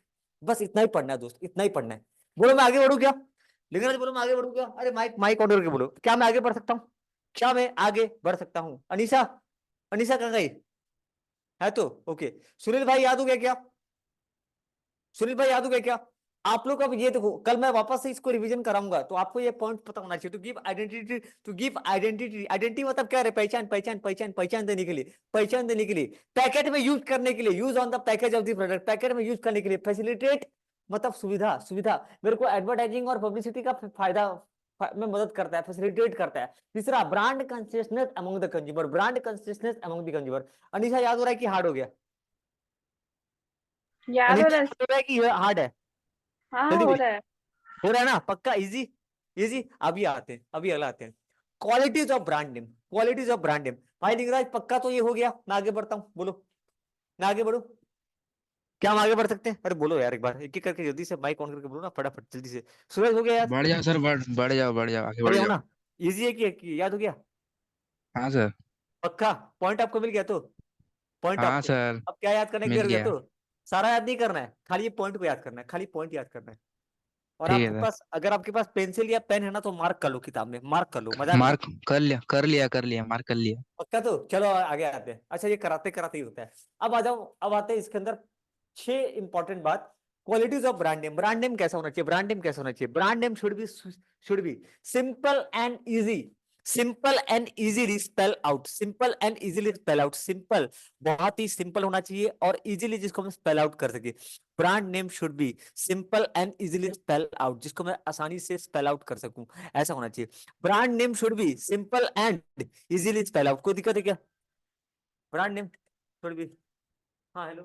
बस इतना ही पढ़ना है दोस्त, इतना ही पढ़ना है। बोलो मैं आगे बढ़ू क्या, लिंगराज बोलो मैं आगे बढ़ू क्या, अरे माइक माइक ऑन करके बोलो, क्या मैं आगे बढ़ सकता हूँ, क्या मैं आगे बढ़ सकता हूँ, अनीशा, अनीशा कहाँ गई है, तो ओके, सुनील भाई याद हो गया क्या, सुनील भाई याद हो गया क्या, आप लोग अब ये देखो, कल मैं वापस से इसको रिवीजन कराऊंगा, तो आपको ये पॉइंट पता होना चाहिए, to give identity, to give identity, identity मतलब क्या है, पहचान पहचान पहचान पहचान देने के लिए, पहचान देने के लिए, पैकेट में यूज करने के लिए, use on the package of the product, packet में यूज करने के लिए, फैसिलिटेट मतलब सुविधा, सुविधा मेरे को एडवर्टाइजिंग और पब्लिसिटी का फायदा में मदद करता है, फैसिलिटेट करता है। तीसरा brand consciousness among the consumer, brand consciousness among the consumer. Anisha याद हो रहा है कि हार्ड हो गया? याद हो अनिशा रहा है। याद हो रहा है कि हार्ड है? हाँ जल्दी हो बोलिए। रहा है। हो रहा है ना? पक्का इजी, इजी। अभी आते हैं, अभी अगला आते हैं, qualities of brand name, qualities of brand name. भाई लिंगराज पक्का तो ये हो गया, मैं आगे बढ़ता हूँ, बोलो मैं आगे बढ़ू, क्या हम आगे बढ़ सकते हैं? अरे बोलो यार, एक बार एक एक करके जल्दी से माइक ऑन करके बोलो ना, फटाफट जल्दी से। सूरज हो गया यार? बढ़ जाओ सर, बढ़ जाओ, बढ़ जाओ, आगे बढ़ बढ़िया हो जाओ। ना? इजी है कि याद हो गया? हाँ सर। पक्का पॉइंट आपको मिल गया तो? पॉइंट हाँ आपको सर, अब क्या याद करने मिल क्लियर हो गया गया। तो? सारा याद नहीं करना है, खाली ये पॉइंट को याद करना है, खाली पॉइंट याद करना है। और ठीक है आपके सर। पास, अगर आपके पास पेंसिल या पेन है ना, तो मार्क कर लो किताब में, मार्क कर लो, मजाक नहीं। मार्क कर लिया, कर लिया, कर लिया, मार्क कर लिया। पक्का तो चलो आगे आते हैं। अच्छा ये कराते कराते ही होता है। अब आ जाओ, अब आते हैं इसके अंदर 6 इंपॉर्टेंट बात। Qualities of brand name, brand name कैसा होना चाहिए, ब्रांड नेम कैसा होना चाहिए? Brand name should B simple and easy, simple and easily spell out, simple and easily spell out. Simple, बहुत ही सिंपल होना चाहिए और इजीली जिसको हम स्पेल आउट कर सके। Brand name should B simple and easily spell out, जिसको मैं आसानी से स्पेल आउट कर सकूं, ऐसा होना चाहिए। Brand name should B simple and easily spell out. कोई दिक्कत है क्या? ब्रांड नेम शुड बी, हाँ हेलो,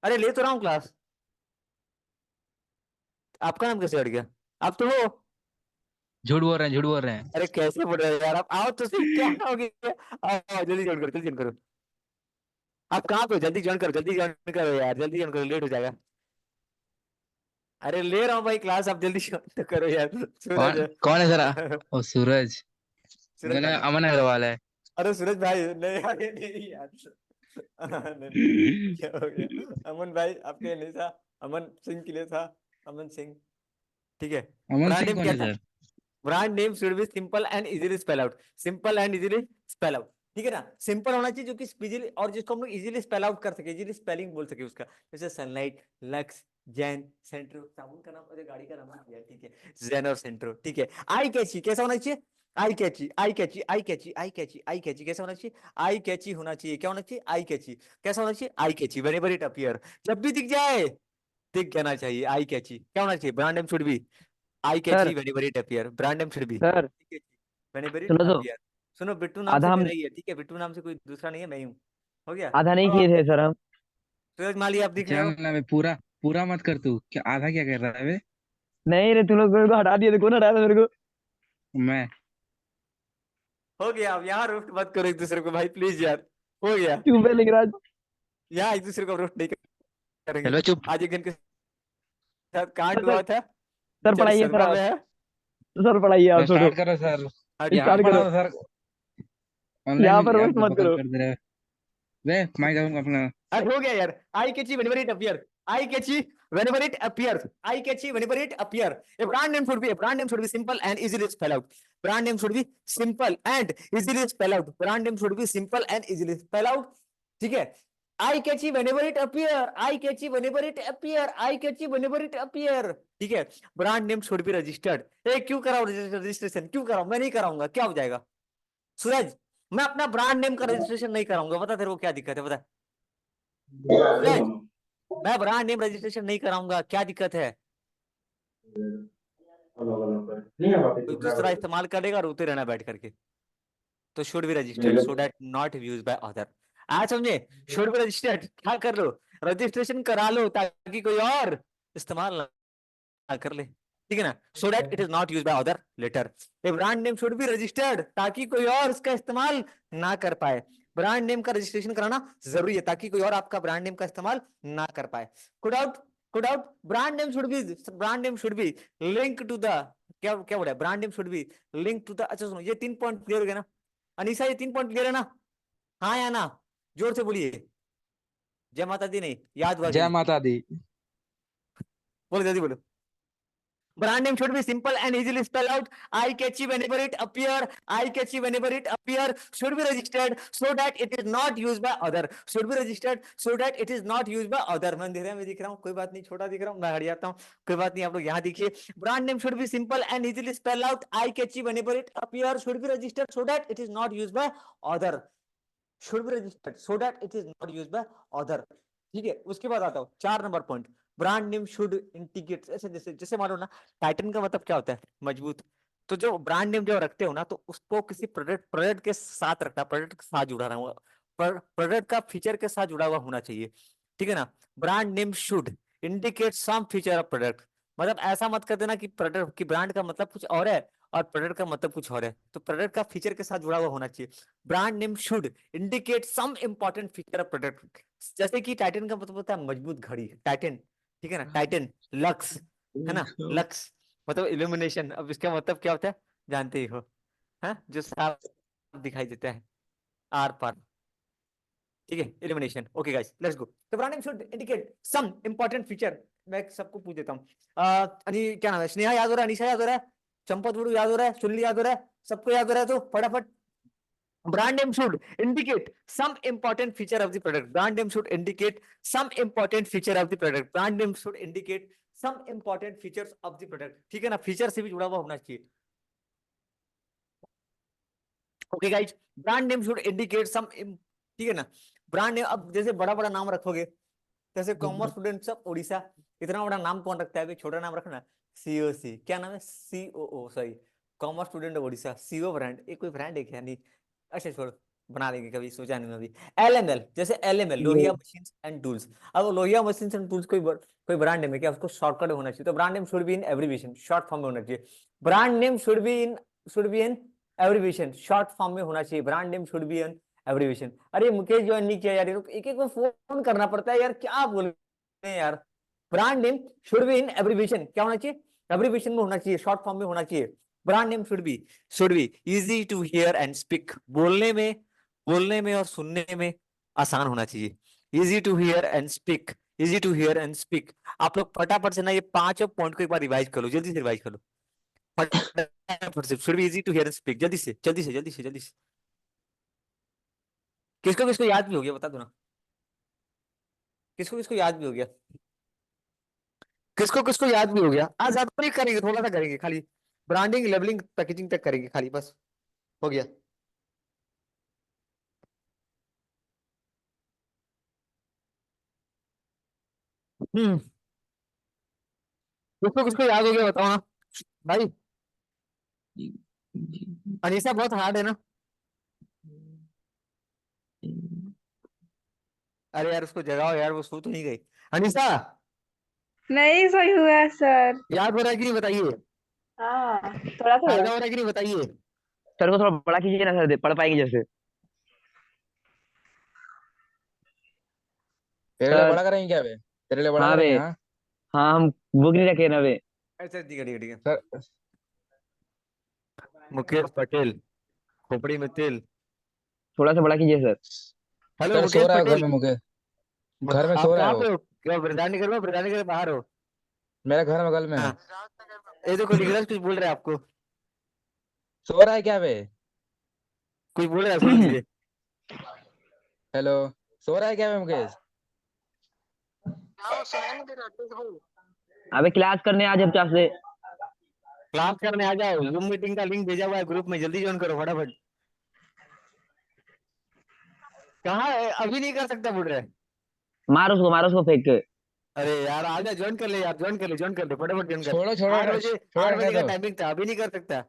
अरे ले तो रहा हूँ क्लास। आपका नाम कैसे हट गया? आप तो हो। झूठ बोल रहे हैं, झूठ बोल रहे हैं। अरे कैसे बोल रहे हो यार आप? आओ तो सही, क्या हो गया? आओ जल्दी ज्वाइन करो, जल्दी ज्वाइन करो। आप कहाँ पे हो? जल्दी ज्वाइन करो, जल्दी ज्वाइन करो यार, जल्दी ज्वाइन करो, लेट हो जाएगा। अरे ले रहा हूँ भाई क्लास, आप जल्दी ज्वाइन तो करो यार। सूरज कौन कौन है सर? है। ओ सूरज। सूरज मेरा नाम है। अमन अग्रवाल है। अरे सूरज भाई नहीं, अरे नहीं यार। नहीं, नहीं, क्या हो गया? अमन भाई आपके लिए था, अमन सिंह के लिए था, अमन सिंह। ठीक है। अमन ब्रांड सिंह नेम कौन क्या है था? Sir? Brand name should B simple and easily spell out, simple and easily spell out. ठीक है ना? सिंपल होना चाहिए, जो कि इजीली, और जिसको हम लोग इजीली स्पेल आउट कर सके, इजीली स्पेलिंग बोल सके उसका। जैसे सनलाइट, लक्स, जैन, सेंट्रो, साबुन का नाम, अरे गाड़ी का नाम दिया, ठीक है, जैन और सेंट्रो। ठीक है। आई कैची कैसा होना चाहिए? आई कैची, आई कैची, आई कैची, आई कैची, आई कैची कैसा होना चाहिए? आई कैची होना चाहिए। क्या होना चाहिए? आई कैची। कैसा होना चाहिए? आई कैची, व्हेनेवर इट अपीयर, जब भी दिख जाए, दिख जाना चाहिए। आई कैची क्या होना चाहिए? Brand name should be eye sir catchy whenever it appear, brand name should be sir whenever it सुनो तो, अपीयर। सुनो, बिट्टू नाम से आधा हम मेरा ही है, ठीक है, बिट्टू नाम से कोई दूसरा नहीं है, मैं ही हूँ। हो गया। आधा नहीं अब किए आप थे सर हम। सूरज माली आप दिख रहे हो? जानना मैं पूरा, पूरा मत कर तू, क्या आधा क्या कर रहा है बे? नहीं रे, तुम लोग मेरे को हटा दिए थे, कौन हटाया था मेरे को? मैं। हो गया। अब यहाँ रोस्ट मत करो एक दूसरे को भाई, प्लीज यार। हो गया। चुप है लिंगराज। यहाँ एक दूसरे को रोस्ट नहीं करेंगे। चलो चुप। आज एक जन के साथ कांड सर हुआ था, सर बेचारी पढ़ाइए सर सदमा आप। में है। सर पढ़ाइए आप, छोड़ो। स्टार्ट करो सर। हाँ, यहाँ स्टार्ट करो। पढ़ाओ सर। ऑनलाइन यहाँ में पर यार बस मत बकल करो। कर दे रहे हैं। वे माइक अपना। अरे हो गया यार। I catchy whenever it appear, I catchy whenever it appears, eye catchy whenever it appear. A brand name should be, a brand name should be simple and easily spell out. Brand name should be simple and easily spell out. Brand name should be simple and easily spell out. ठीक है। eye catchy whenever it appear, eye catchy whenever it appear, eye catchy whenever it appear. ठीक है। brand name should be registered. ए क्यों कराओ registration? क्यों कराओ? मैं नहीं कराऊंगा, क्या हो जाएगा? सूरज, मैं अपना ब्रांड नेम का रजिस्ट्रेशन नहीं कराऊंगा, बता तेरे को क्या दिक्कत है, बता सूरज। मैं ब्रांड नेम रजिस्ट्रेशन नहीं कराऊंगा, क्या दिक्कत है? कोई दूसरा इस्तेमाल करेगा, रोते रहना बैठ करके। तो should be registered so that not used by other. आज समझे? शुड बी रजिस्टर्ड, क्या कर लो? रजिस्ट्रेशन करा लो, ताकि कोई और इस्तेमाल ना कर ले। ठीक है ना? So that it is not used by other letter. A brand name should be registered, ताकि कोई और इसका इस्तेमाल ना कर पाए। ब्रांड नेम का रजिस्ट्रेशन कराना जरूरी है, ताकि कोई और आपका ब्रांड नेम का इस्तेमाल ना कर पाए। Could out brand name should be, brand name should be link to the, क्या क्या बोला? Brand name should be link to the. अच्छा सुनो, ये 3 पॉइंट क्लियर हो गया ना? अनीसा ये 3 पॉइंट क्लियर है ना? हाँ या ना? जोर से बोलिए। जय माता दी नहीं, याद हुआ कि जय नहीं? माता दी। बोलो जल्दी बोलो। Brand name should be simple and easily spelled out. Eye catchy whenever it appear. Eye catchy whenever it appear. Should be registered so that it is not used by other. Should be registered so that it is not used by other. मैं अंधेरे में दिख रहा हूँ, कोई बात नहीं, छोटा दिख रहा हूँ, मैं हट जाता हूँ, कोई बात नहीं, आप लोग यहाँ देखिए। Brand name should be simple and easily spelled out. Eye catchy whenever it appear. Should be registered so that it is not used by other. Should be registered so that it is not used by other. ठीक है। उसके बाद आता हूँ 4 number point. Brand name should indicate, ऐसे जैसे जैसे मानो ना टाइटन का मतलब क्या होता है, मजबूत। तो जो ब्रांड नेम जो रखते हो ना, तो उसको किसी प्रोडक्ट प्रोडक्ट के साथ रखना, प्रोडक्ट के साथ जुड़ा रहा प्रोडक्ट का फीचर के साथ जुड़ा हुआ होना चाहिए, ठीक है ना। Brand name should indicate some feature of product, मतलब ऐसा मत कर देना कि प्रोडक्ट की ब्रांड का मतलब कुछ और है और प्रोडक्ट का मतलब कुछ और है, तो प्रोडक्ट का फीचर के साथ जुड़ा हुआ होना चाहिए। Brand name should indicate some important feature of product, जैसे कि टाइटन का मतलब होता है मजबूत घड़ी, टाइटन, ठीक है ना, टाइटन, लक्स, है ना, लक्स मतलब इल्यूमिनेशन। अब इसका मतलब क्या होता है जानते ही हो, है जो साफ दिखाई देता है आर पार, ठीक है, illumination. Okay guys, let's go. The brand name should indicate some important feature. मैं सबको पूछ देता हूँ, क्या नाम है, स्नेहा याद हो रहा है, निशा याद हो रहा है, चंपत गुरु याद हो रहा है, सुनील याद हो रहा है, सबको याद हो रहा है, तो फटाफट। Brand name should indicate some important feature of the product. Brand name should indicate some important feature of the product. Brand name should indicate some important features of the product. ठीक है ना, फीचर से भी जुड़ा हुआ होना चाहिए। Okay guys, brand name should indicate some, ठीक है ना। ब्रांड नेम, अब जैसे बड़ा बड़ा नाम रखोगे, जैसे कॉमर्स स्टूडेंट सब उड़ीसा, इतना बड़ा नाम कौन रखता है, अभी छोटा नाम रखना, सीओसी, क्या नाम है, COO, sorry, commerce student Orissa, CO brand, ये कोई ब्रांड है क्या, नहीं, अच्छा छोड़ो, बना लेंगे कभी, सोचा नहीं मैं अभी। एलएमएल, जैसे LML, Lohia machines and tools, अब वो लोहिया मशीन्स एंड टूल्स कोई ब्रांड नेम है क्या, उसको शॉर्टकट होना चाहिए, तो brand name should be in abbreviation, short form में होना चाहिए। Brand name should be in abbreviation, short form में होना चाहिए। Brand name should be in abbreviation. अरे मुकेश ज्वाइन नहीं किया यार, एक एक को फोन करना पड़ता है यार, क्या बोल रहे हैं यार। Brand name should be in abbreviation, क्या होना चाहिए, एब्रीविएशन में होना चाहिए, शॉर्ट फॉर्म में होना चाहिए। Brand name should be easy to hear and speak, बोलने में और सुनने में आसान होना चाहिए। Easy to hear and speak, easy to hear and speak. आप लोग फटाफट से ना ये पांचों पॉइंट को एक बार रिवाइज कर लो, जल्दी से रिवाइज कर लो, फटाफट से। Should be easy to hear and speak, जल्दी से जल्दी से जल्दी से जल्दी से। किसको किसको याद भी हो गया बता दो ना, किसको किसको याद भी हो गया, किसको किसको याद भी हो गया। आज ज्यादा नहीं करेंगे, थोड़ा सा करेंगे खाली, ब्रांडिंग लेबलिंग पैकेजिंग तक करेंगे खाली, बस हो गया। हम्म, किसको किसको याद हो गया बताओ ना भाई। अनीसा बहुत हार्ड है ना, अरे यार उसको जगाओ यार, वो सो तो नहीं गई। अनीसा, नहीं सही हुआ सर। याद हो रहा है कि नहीं बताइए, हाँ थोड़ा थोड़ा। फायदा हो रहा है कि नहीं बताइए। सर को थोड़ा बड़ा कीजिए ना सर, पढ़ पाएंगे जैसे। तेरे लिए सर। बड़ा करेंगे क्या बे? तेरे लिए बड़ा हाँ बे। करेंगे, हाँ हाँ हम बुक नहीं रखे ना बे। अच्छा ठीक है ठीक है ठीक है। सर। मुकेश पटेल, खोपड़ी में तेल। थोड़ा सा बड़ा कीजिए sir. Hello sir so Mukesh रहा है घर पटेल, में मुके, घर में आप सो रहा है कहाँ वो। पे हो, क्या बिरदानी घर में, बिरदानी घर बाहर हो। मेरा घर बगल में है। हाँ, ये देखो निकलस कुछ बोल रहा है आपको, सो रहा है क्या बे? कुछ बोल रहा है, सुन लीजिए। हेलो, सो रहा है क्या बे मुकेश? अबे क्लास करने आज हम क्लास से। क्लास करने आ जाओ, जूम मीटिंग का लिंक भेजा हुआ है ग्रुप में, जल्दी ज्वाइन करो फटाफट। कहाँ है, अभी नहीं कर सकता बोल रहा है। मारो उसको फेंक के। अरे यार आ जा, ज्वाइन कर ले यार, ज्वाइन कर ले फटाफट ज्वाइन कर। छोड़ो छोड़ो 8 बजे, छोड़ो, आठ रहने बजे का दो। टाइमिंग था, अभी नहीं कर सकता।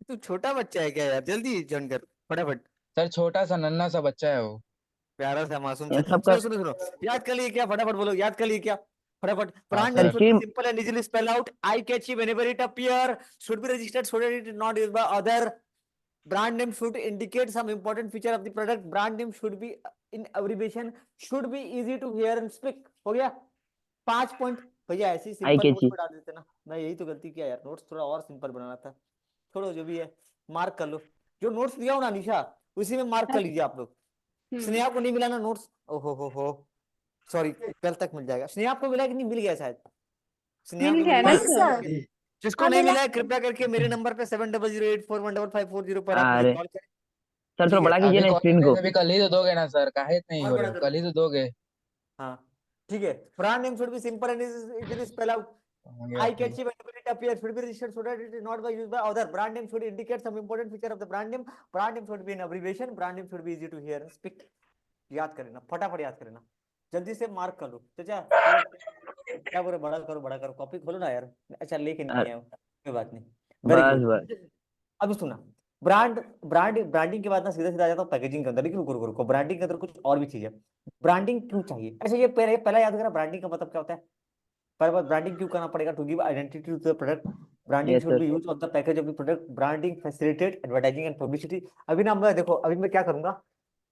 तू छोटा बच्चा है क्या यार, जल्दी ज्वाइन कर फटाफट। सर छोटा सा नन्हा सा बच्चा है वो। प्यारा सा मासूम सा, इन सब का। सुनो सुनो सुनो, याद कर लिए क्या, फटाफट बोलो, याद कर लिए क्या, फटाफट। हाँ brand name sir sir. Should be stream. Simple and easily spell out, eye catchy whenever it appear, should be registered so that it is not used by other. Brand name should indicate some important feature of the product. Brand name should be in abbreviation, should be easy to hear and speak. हो गया 5 point. भैया ऐसे ही I simple notes कैची। पे डाल देते ना, मैं यही तो गलती किया यार, नोट्स थोड़ा और सिंपल बनाना था। छोड़ो जो भी है, मार्क कर लो, जो नोट्स दिया हो ना निशा, उसी में मार्क कर लीजिए आप लोग। स्नेहा को नहीं मिला ना नोट्स, ओहो हो, सॉरी, कल तक मिल जाएगा। स्नेहा को मिला कि नहीं, मिल गया शायद, स्नेहा मिल को गया मिल ना गया। सर। जिसको नहीं मिला है कृपया करके मेरे नंबर पे 7008411540 पर आप मुझे अरे कॉल करें, सर थोड़ा ठीक है। बड़ा कीजिए अभी ना कॉल स्क्रीन करें को। तो अभी कल ही तो दोगे ना सर, काहे इतने ही और हो रहे बड़ा हो, करो, कल ही तो दोगे। हाँ ठीक है। Brand name should B simple and easily spell out, हो गया eye अभी। catchy when it appears, should be registered so that it is not by used by other. Brand name should indicate some important feature of the brand name. Brand name should be an abbreviation. Brand name should be easy to hear and speak. याद करना, फटाफट याद करना, जल्दी से mark कर लो। चाचा क्या बोले, बड़ा करो, कॉपी खोलो ना यार। अच्छा लेके नहीं अ- आया हूँ, कोई बात नहीं। वेरी बस गुड। बस। अब सुना, ब्रांडिंग के बाद ना सीधा सीधा आ जाता हूँ पैकेजिंग के अंदर, लेकिन रुको रुको रुको, ब्रांडिंग के अंदर कुछ और भी चीज है। ब्रांडिंग क्यों चाहिए? अच्छा ये पहले पहला याद करा, ब्रांडिंग का मतलब क्या होता है? पहले बात, ब्रांडिंग क्यों करना पड़ेगा? To give identity to the product, branding yes should sir. Be use on the package of the product, branding facilitate advertising and publicity. अभी ना मैं देखो, अभी मैं क्या करूंगा,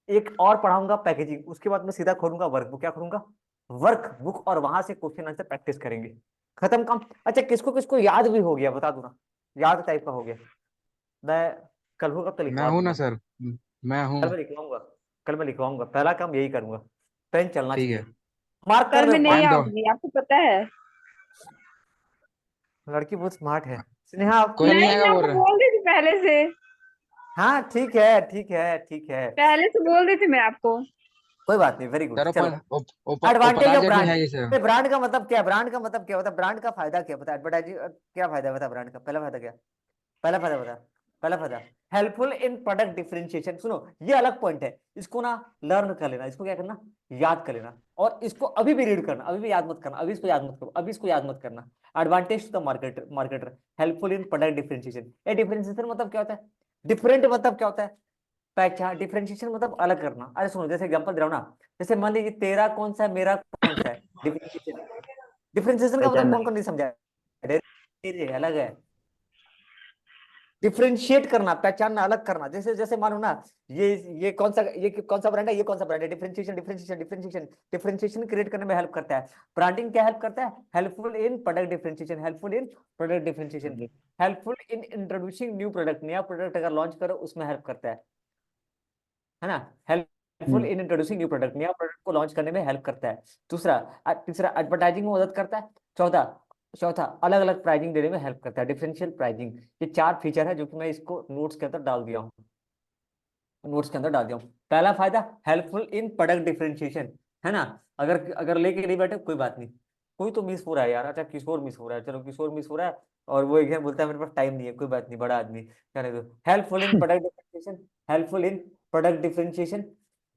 एक और पढ़ाऊंगा पैकेजिंग, उसके बाद मैं सीधा खोलूंगा वर्क बुक। क्या करूंगा? वर्क बुक, और वहां से क्वेश्चन आंसर प्रैक्टिस करेंगे। खत्म काम। अच्छा किसको किसको याद भी हो गया बता दो ना, याद टाइप का हो गया? मैं कल होगा तो मैं लिखवा हूँ ना दूंगा। सर, मैं कल हूँ। मैं लिखवाऊंगा, कल मैं लिखवाऊंगा, पहला काम यही करूंगा। पेन चलना ठीक चाहिए। है, मार्क कर सर दो, मैं नहीं पेन दो। आऊंगी, आपको पता है। लड़की बहुत स्मार्ट है। स्नेहा आप कोई कल नहीं नहीं, आएगा मैं बोल आपको रहे। बोल रही थी पहले से। हाँ ठीक है ठीक है ठीक है, पहले से बोल रही थी मैं आपको। कोई बात नहीं, वेरी गुड। सर चलो, वो एडवांटेज पता ऑफ भी ब्रांड। है ये सर। ब्रांड का मतलब क्या है? ब्रांड का मतलब क्या होता है? ब्रांड का फायदा क्या होता है? एडवर्टाइजिंग क्या फायदा होता है ब्रांड का? पहला फायदा क्या? पहला फायदा बता, पहला फायदा, हेल्पफुल इन प्रोडक्ट डिफरेंशिएशन। सुनो, ये अलग पॉइंट है, इसको ना लर्न कर लेना, इसको क्या करना, याद कर लेना, और इसको अभी भी रीड करना, अभी भी याद मत करना, अभी इसको याद मत करो, अभी इसको याद मत करना। Advantage to the marketer, helpful in product differentiation. ये डिफरेंशिएशन मतलब क्या होता है? डिफरेंट मतलब क्या होता है? पहचान। डिफरेंशिएशन मतलब अलग करना। अरे सुनो, जैसे एग्जांपल दे रहा हूं ना, जैसे मान लीजिए तेरा कौन सा है, मेरा कौन सा है। डिफरेंशिएशन, डिफरेंशिएशन का मतलब पहचानना। कौन कौन नहीं समझा? अलग है। डिफरेंशिएट करना, पहचानना, अलग करना। जैसे जैसे मानो ना, ये कौन सा ब्रांड है, ये कौन सा ब्रांड है। डिफरेंशिएशन क्रिएट करने में हेल्प करता है। ब्रांडिंग क्या हेल्प करता है? Helpful in product differentiation, helpful in product differentiation, helpful in introducing new product, नया प्रोडक्ट अगर लॉन्च करो उसमें हेल्प करता है ना। हेल्पफुल हम्म। इन इंट्रोड्यूसिंग न्यू प्रोडक्ट, नया प्रोडक्ट को लॉन्च करने में हेल्प करता है। दूसरा, तीसरा एडवर्टाइजिंग में मदद करता है। चौथा, चौथा अलग अलग प्राइसिंग देने में हेल्प करता है, डिफरेंशियल प्राइसिंग। ये चार फीचर है जो कि मैं इसको नोट्स के अंदर डाल दिया हूँ, नोट्स के अंदर डाल दिया हूँ। पहला फायदा, हेल्पफुल इन प्रोडक्ट डिफरेंशिएशन, है ना। अगर अगर लेके नहीं बैठे कोई बात नहीं, कोई तो मिस हो रहा है यार। अच्छा किशोर मिस हो रहा है, चलो किशोर मिस हो रहा है, और वो एक बोलता है मेरे पास टाइम नहीं है, कोई बात नहीं, बड़ा आदमी कहने दो। Helpful in product differentiation, helpful in product differentiation,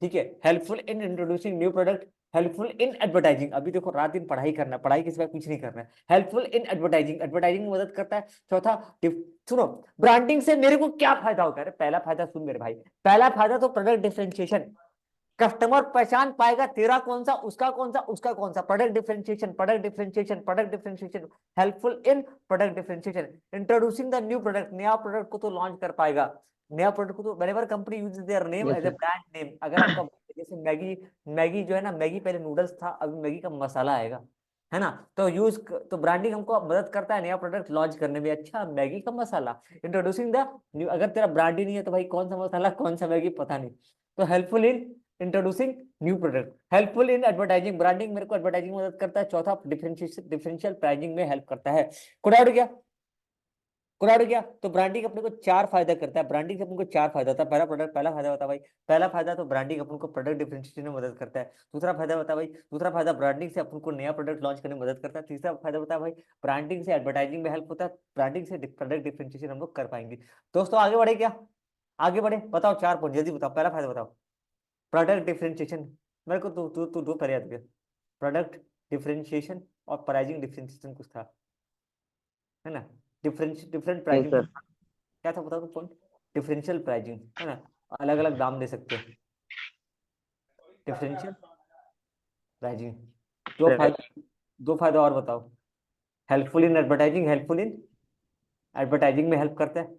ठीक है। Helpful in introducing new product, helpful in advertising. अभी देखो रात दिन पढ़ाई करना है, पढ़ाई के सिवा कुछ नहीं करना है। हेल्पफुल इन एडवर्टाइजिंग, एडवर्टाइजिंग में मदद करता है। चौथा, सुनो, ब्रांडिंग से मेरे को क्या फायदा होता है? पहला फायदा सुन मेरे भाई, पहला फायदा तो प्रोडक्ट डिफरेंशिएशन, कस्टमर पहचान पाएगा तेरा कौन सा, उसका कौन सा, उसका कौन सा। Product differentiation, product differentiation, product differentiation, helpful in product differentiation. Introducing the new product, नया प्रोडक्ट को तो लॉन्च कर पाएगा, नया प्रोडक्ट को तो whenever company uses their name yes as a sir. Brand name. अगर आपका जैसे मैगी, मैगी जो है ना, मैगी पहले नूडल्स था, अभी मैगी का मसाला आएगा, है ना। तो तो ब्रांडिंग हमको मदद करता है नया प्रोडक्ट लॉन्च करने में। अच्छा मैगी का मसाला, इंट्रोड्यूसिंग द न्यू। अगर तेरा ब्रांड ही नहीं है तो भाई कौन सा मसाला कौन सा मैगी पता नहीं। तो helpful in introducing new product, helpful in advertising, branding मेरे को एडवर्टाइजिंग में मदद करता है। चौथा, डिफरेंशियल प्राइसिंग में हेल्प करता है। कोडाउट गया, कोडाउट गया। तो ब्रांडिंग अपने को चार फायदा करता है, ब्रांडिंग से अपने को चार फायदा होता है। पहला प्रोडक्ट, पहला फायदा होता है भाई, पहला फायदा तो ब्रांडिंग अपन को प्रोडक्ट डिफरेंशिएशन में मदद करता है। दूसरा फायदा होता है भाई, दूसरा फायदा ब्रांडिंग से अपन को नया प्रोडक्ट लॉन्च करने में मदद करता है। तीसरा फायदा होता है भाई, ब्रांडिंग से एडवर्टाइजिंग में हेल्प होता है, ब्रांडिंग से प्रोडक्ट डिफरेंशिएशन हम लोग कर पाएंगे। दोस्तों आगे बढ़े क्या? आगे बढ़े, बताओ चार पॉइंट जल्दी बताओ। पहला फायदा बताओ, प्रोडक्ट डिफरेंशिएशन। मेरे को तू तू तू दो पहले याद कर, प्रोडक्ट डिफरेंशिएशन और प्राइसिंग डिफरेंशिएशन कुछ था, है ना। Different yes pricing sir. कुछ था। क्या था बताओ तो पॉइंट? डिफरेंशियल प्राइसिंग, है ना, अलग अलग दाम दे सकते हैं, डिफरेंशियल प्राइसिंग। दो फायदा, दो फायदा और बताओ। Helpful in advertising, helpful in advertising में हेल्प करता है,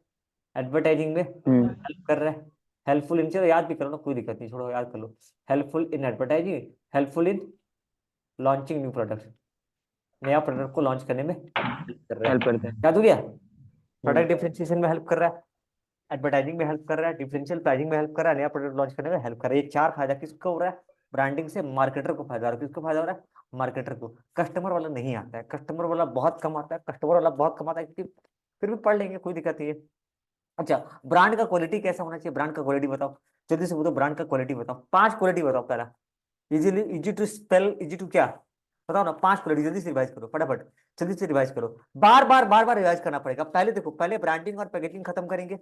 एडवर्टाइजिंग में हम्म। हेल्प कर रहा है। हेल्पफुल इन, चलो याद भी करो ना, कोई दिक्कत नहीं, छोड़ो याद कर लो। Helpful in advertising, helpful in launching new product, नया प्रोडक्ट को लॉन्च करने में हेल्प कर रहा हेल्प है। करते हैं। याद हो गया? हम्म। प्रोडक्ट डिफरेंशिएशन में हेल्प कर रहा है, एडवर्टाइजिंग में हेल्प कर रहा है, डिफरेंशियल प्राइसिंग में हेल्प कर रहा है, नया प्रोडक्ट लॉन्च करने में हेल्प कर रहा है। ये चार फायदा किसको हो रहा है? ब्रांडिंग से मार्केटर को फायदा हो रहा है। किसको फायदा हो रहा है? मार्केटर को। कस्टमर वाला नहीं आता है, कस्टमर वाला बहुत कम आता है, कस्टमर वाला बहुत कम आता है, क्योंकि फिर भी पढ़ लेंगे, कोई दिक्कत नहीं है। अच्छा, ब्रांड का क्वालिटी कैसा होना चाहिए? ब्रांड का क्वालिटी बताओ, जल्दी से बताओ, ब्रांड का क्वालिटी बताओ, पांच क्वालिटी बताओ। पहला, easily, easy to spell, easy to क्या, बताओ ना, पांच क्वालिटी। जल्दी से रिवाइज करो फटाफट, जल्दी से रिवाइज करो। बार बार रिवाइज करना पड़ेगा। पहले देखो, पहले ब्रांडिंग और पैकेजिंग खत्म करेंगे।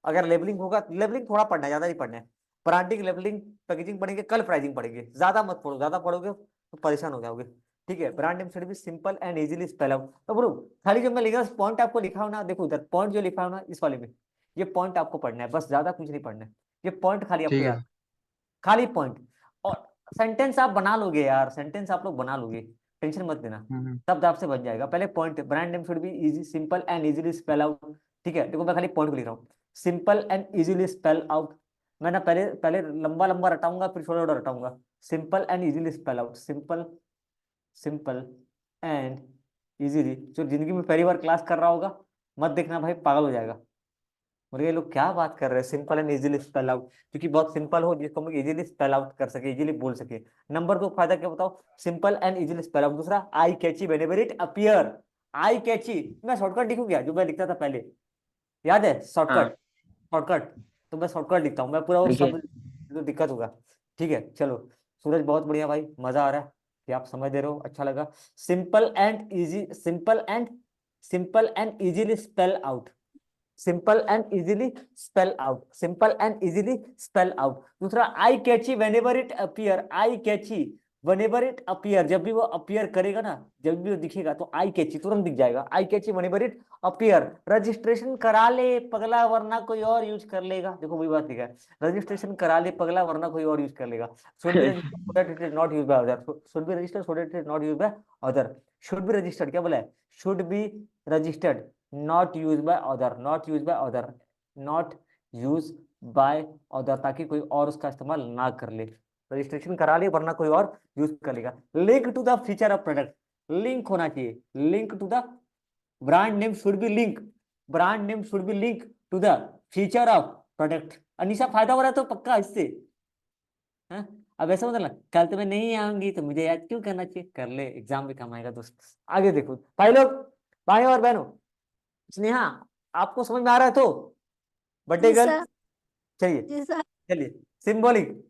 अगर लेबलिंग होगा, लेबलिंग थोड़ा पढ़ना है, ज्यादा नहीं पढ़ना है। ब्रांडिंग, लेबलिंग, पैकेजिंग पढ़ेंगे, कल प्राइसिंग पढ़ेंगे। ज्यादा मत पढ़ो, ज्यादा पढ़ोगे तो परेशान हो जाओगे। ठीक है, brand name should B simple and easily spell out. तो ब्रो खाली जो मैं लिखा पॉइंट आपको लिखा हो ना, देखो उधर पॉइंट जो लिखा हो ना इस वाले में, ये पॉइंट आपको पढ़ना है, बस ज्यादा कुछ नहीं पढ़ना है, ये पॉइंट खाली आपको ठीक है याद, खाली पॉइंट। और सेंटेंस आप बना लोगे यार, सेंटेंस आप लोग बना लोगे, टेंशन मत लेना, शब्द आपसे बन जाएगा। पहले point, brand name should be easy simple and easily spell out. ठीक है, देखो मैं खाली पॉइंट को लिख रहा हूँ, simple and easily spell out. मैं ना पहले पहले लंबा लंबा रटाऊंगा फिर छोटा छोटा रटाऊंगा। Simple and easily spell out, simple simple and easily. जो जिंदगी में पहली बार क्लास कर रहा होगा मत देखना भाई, पागल हो जाएगा, बोले ये लोग क्या बात कर रहे हैं, simple and easily spell out, क्योंकि बहुत सिंपल हो जिसको हम इजीली स्पेल आउट कर सके, इजीली बोल सके। नंबर 2 फायदा क्या बताओ, simple and easily spell out. दूसरा I catchy whenever it appear, आई कैची। मैं शॉर्टकट लिखूं क्या, जो मैं लिखता था पहले, याद है शॉर्टकट, शॉर्टकट तो मैं शॉर्टकट लिखता हूँ, मैं पूरा वो लिखिए। सब तो दिक्कत होगा। ठीक है चलो, सूरज बहुत बढ़िया भाई, मजा आ रहा है कि आप समझ दे रहे हो, अच्छा लगा। Simple and easy, simple and easily spell out, simple and easily spell out, simple and easily spell out. दूसरा I catchy whenever it appear, I catchy whenever it appear, जब भी वो अपीयर करेगा ना, जब भी वो दिखेगा तो आई कैची तुरंत दिख जाएगा, आई catchy whenever it appear. Registration करा ले पगला वरना कोई और यूज कर लेगा, देखो वही बात लिखा है, रजिस्ट्रेशन करा ले पगला वरना कोई और यूज कर लेगा। Should be registered so that it is not used by other, should be registered so that it is not used by other. Should be registered क्या बोला है, should be registered not use by other, not use by other, not use by other, ताकि कोई और उसका इस्तेमाल ना कर ले। रजिस्ट्रेशन करा ले वरना कोई और यूज कर लेगा। Link to the feature of product, link होना चाहिए, link to the brand name should be link, brand name should be link to the feature of product. Anisha फायदा हो रहा है तो पक्का इससे, हाँ? अब ऐसा मतलब कल तो मैं नहीं आऊंगी तो मुझे याद क्यों करना चाहिए, कर ले, एग्जाम में काम आएगा दोस्त। आगे देखो भाई लोग, भाई और बहनों, स्नेहा आपको समझ में आ रहा है तो, बर्थडे जी गर्ल सर, चलिए जी सर। चलिए, सिंबॉलिक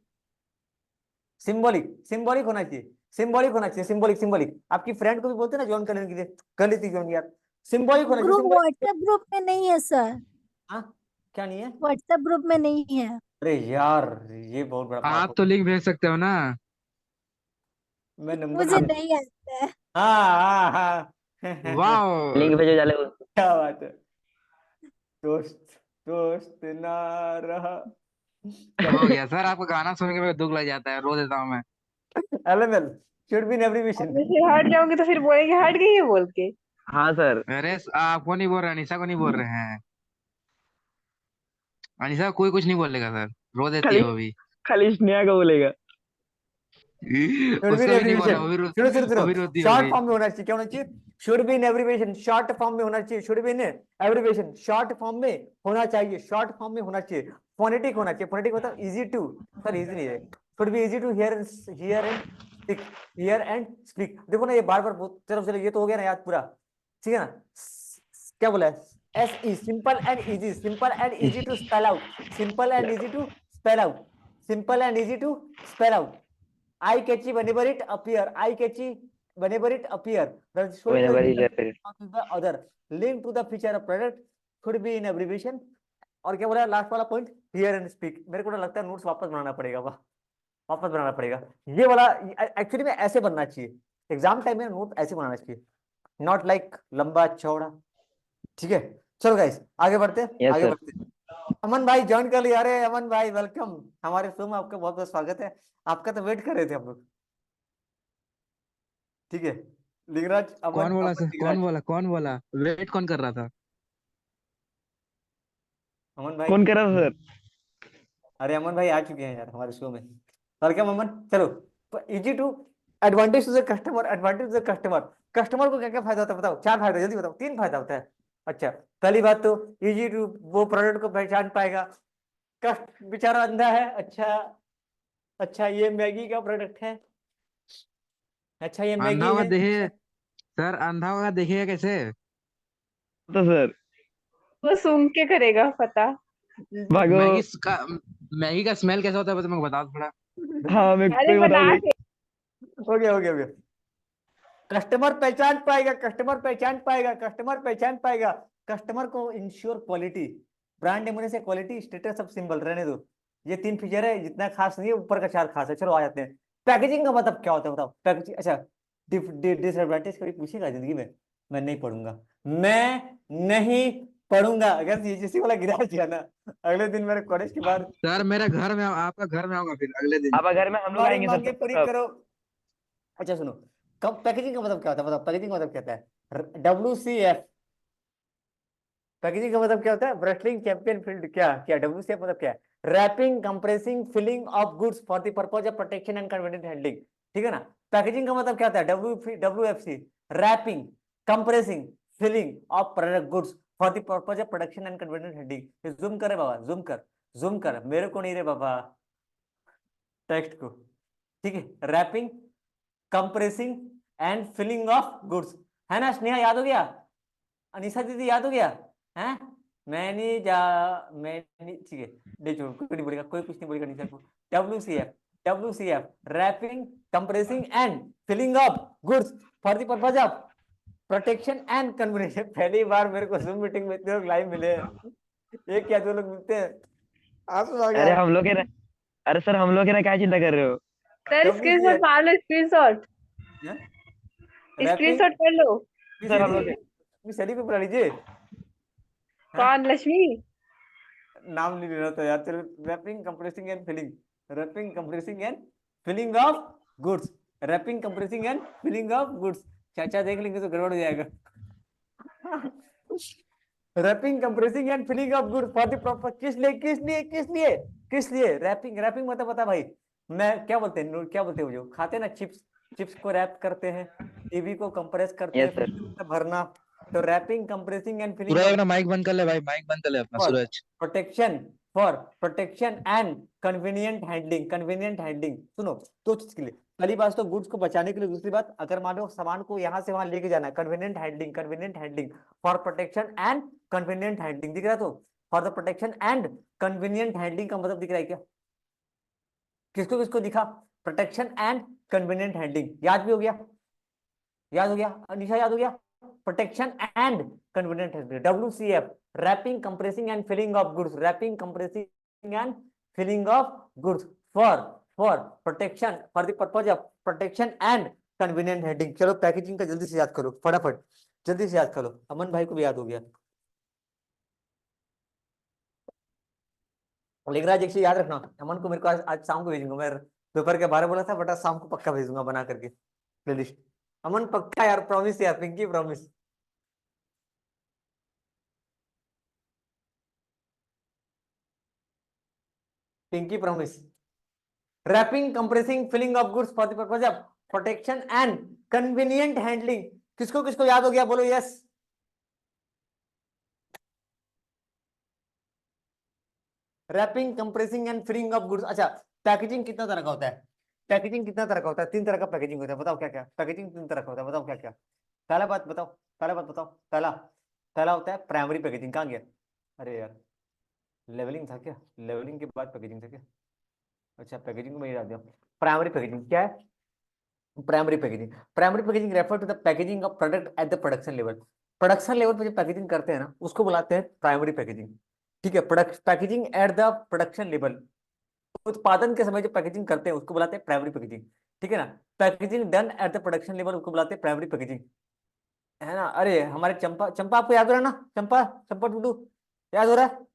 सिंबॉलिक सिंबॉलिक होना चाहिए, सिंबॉलिक होना चाहिए, सिंबॉलिक सिंबॉलिक। आपकी फ्रेंड को भी बोलते ना ज्वाइन करने के लिए, कर लेती ज्वाइन यार, सिंबॉलिक होना चाहिए, ग्रुप सिंबॉलिक। व्हाट्सएप ग्रुप में नहीं है सर, हाँ क्या नहीं है, व्हाट्सएप ग्रुप में नहीं है। अरे यार ये बहुत बड़ा पाप आप तो लिंक भेज सकते हो ना। मैं नंबर मुझे नहीं आता है। हाँ हाँ हाँ वाह लिंक भेजो जाले। क्या बात है, दोस्त दोस्त ना रहा, हो गया सर, आपका गाना सुन के मेरे को दुख लग जाता है, रो देता हूँ मैं। LML should be in और abbreviation। मैं फिर हट जाऊंगी तो फिर बोलेंगे हट गई है बोल के। हाँ सर। अरे आपको नहीं बोल रहे, अनिशा को नहीं बोल रहे हैं। अनिशा कोई कुछ नहीं बोलेगा सर, रो देती खाली है वो भी। खाली स्नेहा का बोलेगा। should be in उसको भी नहीं बोला, abbreviation, सुनो वो भी रोती शॉर्ट होगी। फॉर्म में होना चाहिए, क्या होना चाहिए, should be in abbreviation, short form में होना चाहिए, should be in abbreviation, short form में होना चाहिए, शॉर्ट फॉर्म में होना चाहिए। फोनेटिक होना चाहिए, फोनेटिक मतलब इजी टू, सर इजी नहीं है, should be easy to hear and speak, hear and speak। देखो ना ये बार बार चलो चलो, ये तो हो गया ना याद पूरा, ठीक है ना। क्या बोला है, SE simple and easy, simple and easy to spell out, simple and easy to spell out, simple and easy to spell out. Eye catchy whenever it appear, I catchy whenever it appear, Whenever he appears. Other, link to the feature of product should be in abbreviation. और क्या बोला last वाला point, here and speak. मेरे को ना लगता है notes वापस बनाना पड़ेगा, वापस बनाना पड़ेगा ये वाला, एक्चुअली में ऐसे बनना चाहिए, एग्जाम टाइम में नोट ऐसे बनाना चाहिए, नॉट लाइक लंबा चौड़ा। ठीक है चलो गाइस आगे बढ़ते हैं, Yes, आगे sir. बढ़ते हैं। अमन भाई ज्वाइन कर लिया, अरे अमन भाई वेलकम हमारे शो में, आपका बहुत बहुत स्वागत है, आपका तो वेट कर रहे थे हम लोग। ठीक है लिंगराज, अमन कौन बोला अमन सर, लिंगराज, कौन बोला, वेट कौन कर रहा था। अमन भाई, कौन कर रहा था सर? अरे अमन भाई आ चुके हैं यार हमारे शो में, वेलकम अमन। चलो easy to, advantage to the customer, advantage to the customer, customer को क्या क्या फायदा होता है बताओ, 4 फायदा जल्दी बताओ, 3 फायदा होता है। अच्छा पहली बात तो इजी टू, वो प्रोडक्ट को पहचान पाएगा, कस्ट बेचारा अंधा है, अच्छा अच्छा ये मैगी का प्रोडक्ट है, अच्छा ये अंधा मैगी होगा है, देखे, सर अंधा होगा देखेगा कैसे। तो सर वो सूंघ के करेगा पता। भागो। मैगी का मैगी का स्मेल कैसा होता है मेरे को बता दो थोड़ा। हाँ मेरे को अरे ही बना बताओगे। के। हो गया, कस्टमर पहचान पाएगा, कस्टमर पहचान पाएगा, कस्टमर पहचान पाएगा, कस्टमर को इंश्योर क्वालिटी, ब्रांड नेम होने से क्वालिटी स्टेटस सब सिंबल रहने दो, ये 3 फीचर है, जितना खास नहीं है, ऊपर का 4 खास है। चलो आ जाते हैं, पैकेजिंग का मतलब क्या होता है बताओ, पैकेजिंग अच्छा डिसएडवांटेज कभी पूछेगा जिंदगी में? मैं नहीं पढ़ूंगा, मैं नहीं पढ़ूंगा। अगर यूजीसी वाला गिरा दिया ना, अगले दिन मेरे कॉलेज के बाद सर मेरा घर में आपका घर में आऊंगा फिर अगले दिन। अब अगर में हम लोग हमारी आएंगे सर मांगे पूरी सब। करो। अच्छा सुनो, कब पैकेजिंग का मतलब क्या होता है बताओ? पैकेजिंग का मतलब क्या होता है? WCF। पैकेजिंग का मतलब क्या होता है? Wrestling champion field. क्या क्या WCF मतलब क्या है? Wrapping, compressing, filling of goods for the purpose of protection and convenient handling. ठीक है ना? पैकेजिंग का मतलब क्या होता है? WFC, wrapping, compressing, filling of product goods for the purpose of protection and convenient handling. Zoom करे बाबा, जूम कर, जूम कर, मेरे को नहीं रे बाबा, टेक्स्ट को। ठीक है, wrapping, compressing and filling of goods. है ना स्नेहा, याद हो गया? अनिशा दीदी याद हो गया? हैं? मैंने जा, मैंने, ठीक है, नहीं छोड़, कोई नहीं बोलेगा, कोई कुछ नहीं बोलेगा अनिशा को। WCF, wrapping, compressing and filling of goods for the purpose of protection and convenience. पहली बार मेरे को जूम मीटिंग में इतने लोग लाइव मिले हैं। एक क्या दो लोग मिलते हैं, आंसू आ अरे गया। हम लोग के ना, अरे सर हम लोग के ना, क्या चिंता कर रहे हो? सर स्क्रीनशॉट WCF, मार लो, स्क्रीनशॉट रैपिंग, स्क्रीनशॉट कर लो। सर हम लोग सैली पे बुला लीजिए। हाँ? कौन, लक्ष्मी? नाम नहीं लेना था यार, चलो। Wrapping, compressing and filling, wrapping, compressing and filling of goods, wrapping, compressing and filling of goods. चाचा देख लेंगे तो गड़बड़ हो जाएगा। Wrapping, compressing and filling of goods for the proper, किस लिए, किस लिए, किस लिए, किस लिए? रैपिंग, रैपिंग मतलब बता भाई, मैं क्या बोलते हैं, क्या बोलते हैं वो जो खाते हैं ना चिप्स, चिप्स को रैप करते हैं, टीवी को कंप्रेस करते हैं, यस फिर सर। उसमें भरना। तो wrapping, compressing and filling Suraj off अपना माइक बंद कर ले भाई, माइक बंद कर ले अपना for Suraj. Protection, for protection and convenient handling, convenient handling. सुनो, दो चीज के लिए। पहली बात तो गुड्स को बचाने के लिए, दूसरी बात अगर मान लो सामान को यहाँ से वहां लेके जाना है, convenient handling, convenient handling for protection and convenient handling. दिख रहा है? तो for the protection and convenient handling का मतलब दिख रहा है क्या? किसको किसको दिखा? Protection and convenient handling. याद भी हो गया? याद हो गया अनिशा, याद हो गया? Protection and convenient handling, WCF, wrapping, compressing and filling of goods, wrapping, compressing and filling of goods for protection, for the purpose of protection and convenient handling. चलो पैकेजिंग का जल्दी से याद करो, फटाफट जल्दी से याद करो। अमन भाई को भी याद हो गया। लिंगराज एक चीज याद रखना, अमन को मेरे को आज शाम को भेजूंगा मैं। दोपहर के 12 बोला था, बट आज शाम को पक्का भेजूंगा बना करके प्लेलिस्ट। अमन पक्का यार, प्रॉमिस यार, pinky promise. Pinky promise. Wrapping, compressing, filling of goods for the purpose of protection and convenient handling. किसको किसको याद हो गया? बोलो yes. Wrapping, compressing and filling of goods. अच्छा, पैकेजिंग कितना तरह का होता है? पैकेजिंग कितना तरह का होता है? 3 तरह का पैकेजिंग होता है। बताओ क्या क्या पैकेजिंग 3 तरह का होता है? बताओ क्या क्या? पहला बात बताओ, पहला बात बताओ। पहला पहला होता है प्राइमरी पैकेजिंग। कहाँ गया? अरे यार, लेवलिंग था क्या? लेवलिंग के बाद पैकेजिंग था क्या? अच्छा, पैकेजिंग को मैं याद दिया। प्राइमरी पैकेजिंग क्या है? Primary packaging, primary packaging refer to the packaging of product at the production level. Production level पे जो पैकेजिंग करते हैं ना, उसको बुलाते हैं प्राइमरी पैकेजिंग। ठीक है, packaging at the production level, उत्पादन के समय जो पैकेजिंग करते हैं उसको बुलाते हैं प्राइमरी पैकेजिंग। ठीक है ना? Packaging done at the production level उसको बुलाते हैं प्राइमरी पैकेजिंग। है ना? अरे हमारे चंपा, चंपा आपको याद हो रहा है ना? चंपा, चंपा टूडू, याद हो रहा है?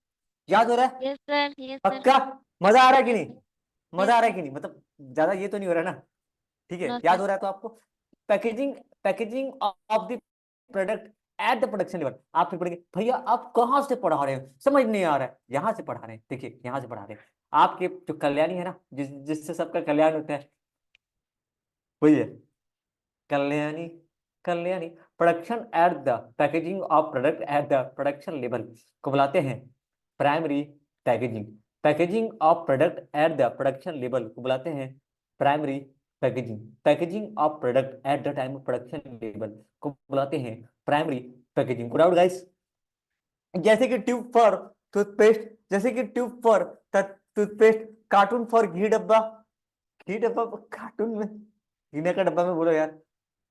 याद हो रहा है? यस सर, यस सर, पक्का? मजा आ रहा है कि नहीं? मजा आ यस रहा है कि नहीं? मतलब ज्यादा ये तो नहीं हो रहा है ना? ठीक है, नो याद सर। हो रहा है तो आपको। Packaging, packaging of the product at the production level. आप फिर पढ़ेंगे भैया आप कहाँ से पढ़ा रहे हो, समझ नहीं आ रहा है। यहाँ से पढ़ा रहे हैं, देखिए यहाँ से पढ़ा रहे हैं। आपके जो कल्याणी है ना, जिससे सबका कल्याण होता है, वही है Kalyani. Kalyani production at the packaging of product at the production level को बुलाते हैं primary packaging. Packaging of product at the production level को बुलाते हैं primary packaging. Packaging of product at the time of production level को बुलाते हैं primary packaging. Good out guys. जैसे कि ट्यूब फॉर टूथपेस्ट, जैसे कि tube for toothpaste, cartoon for घी डब्बा, घी डब्बा कार्टून में, घी का डब्बा में बोलो यार,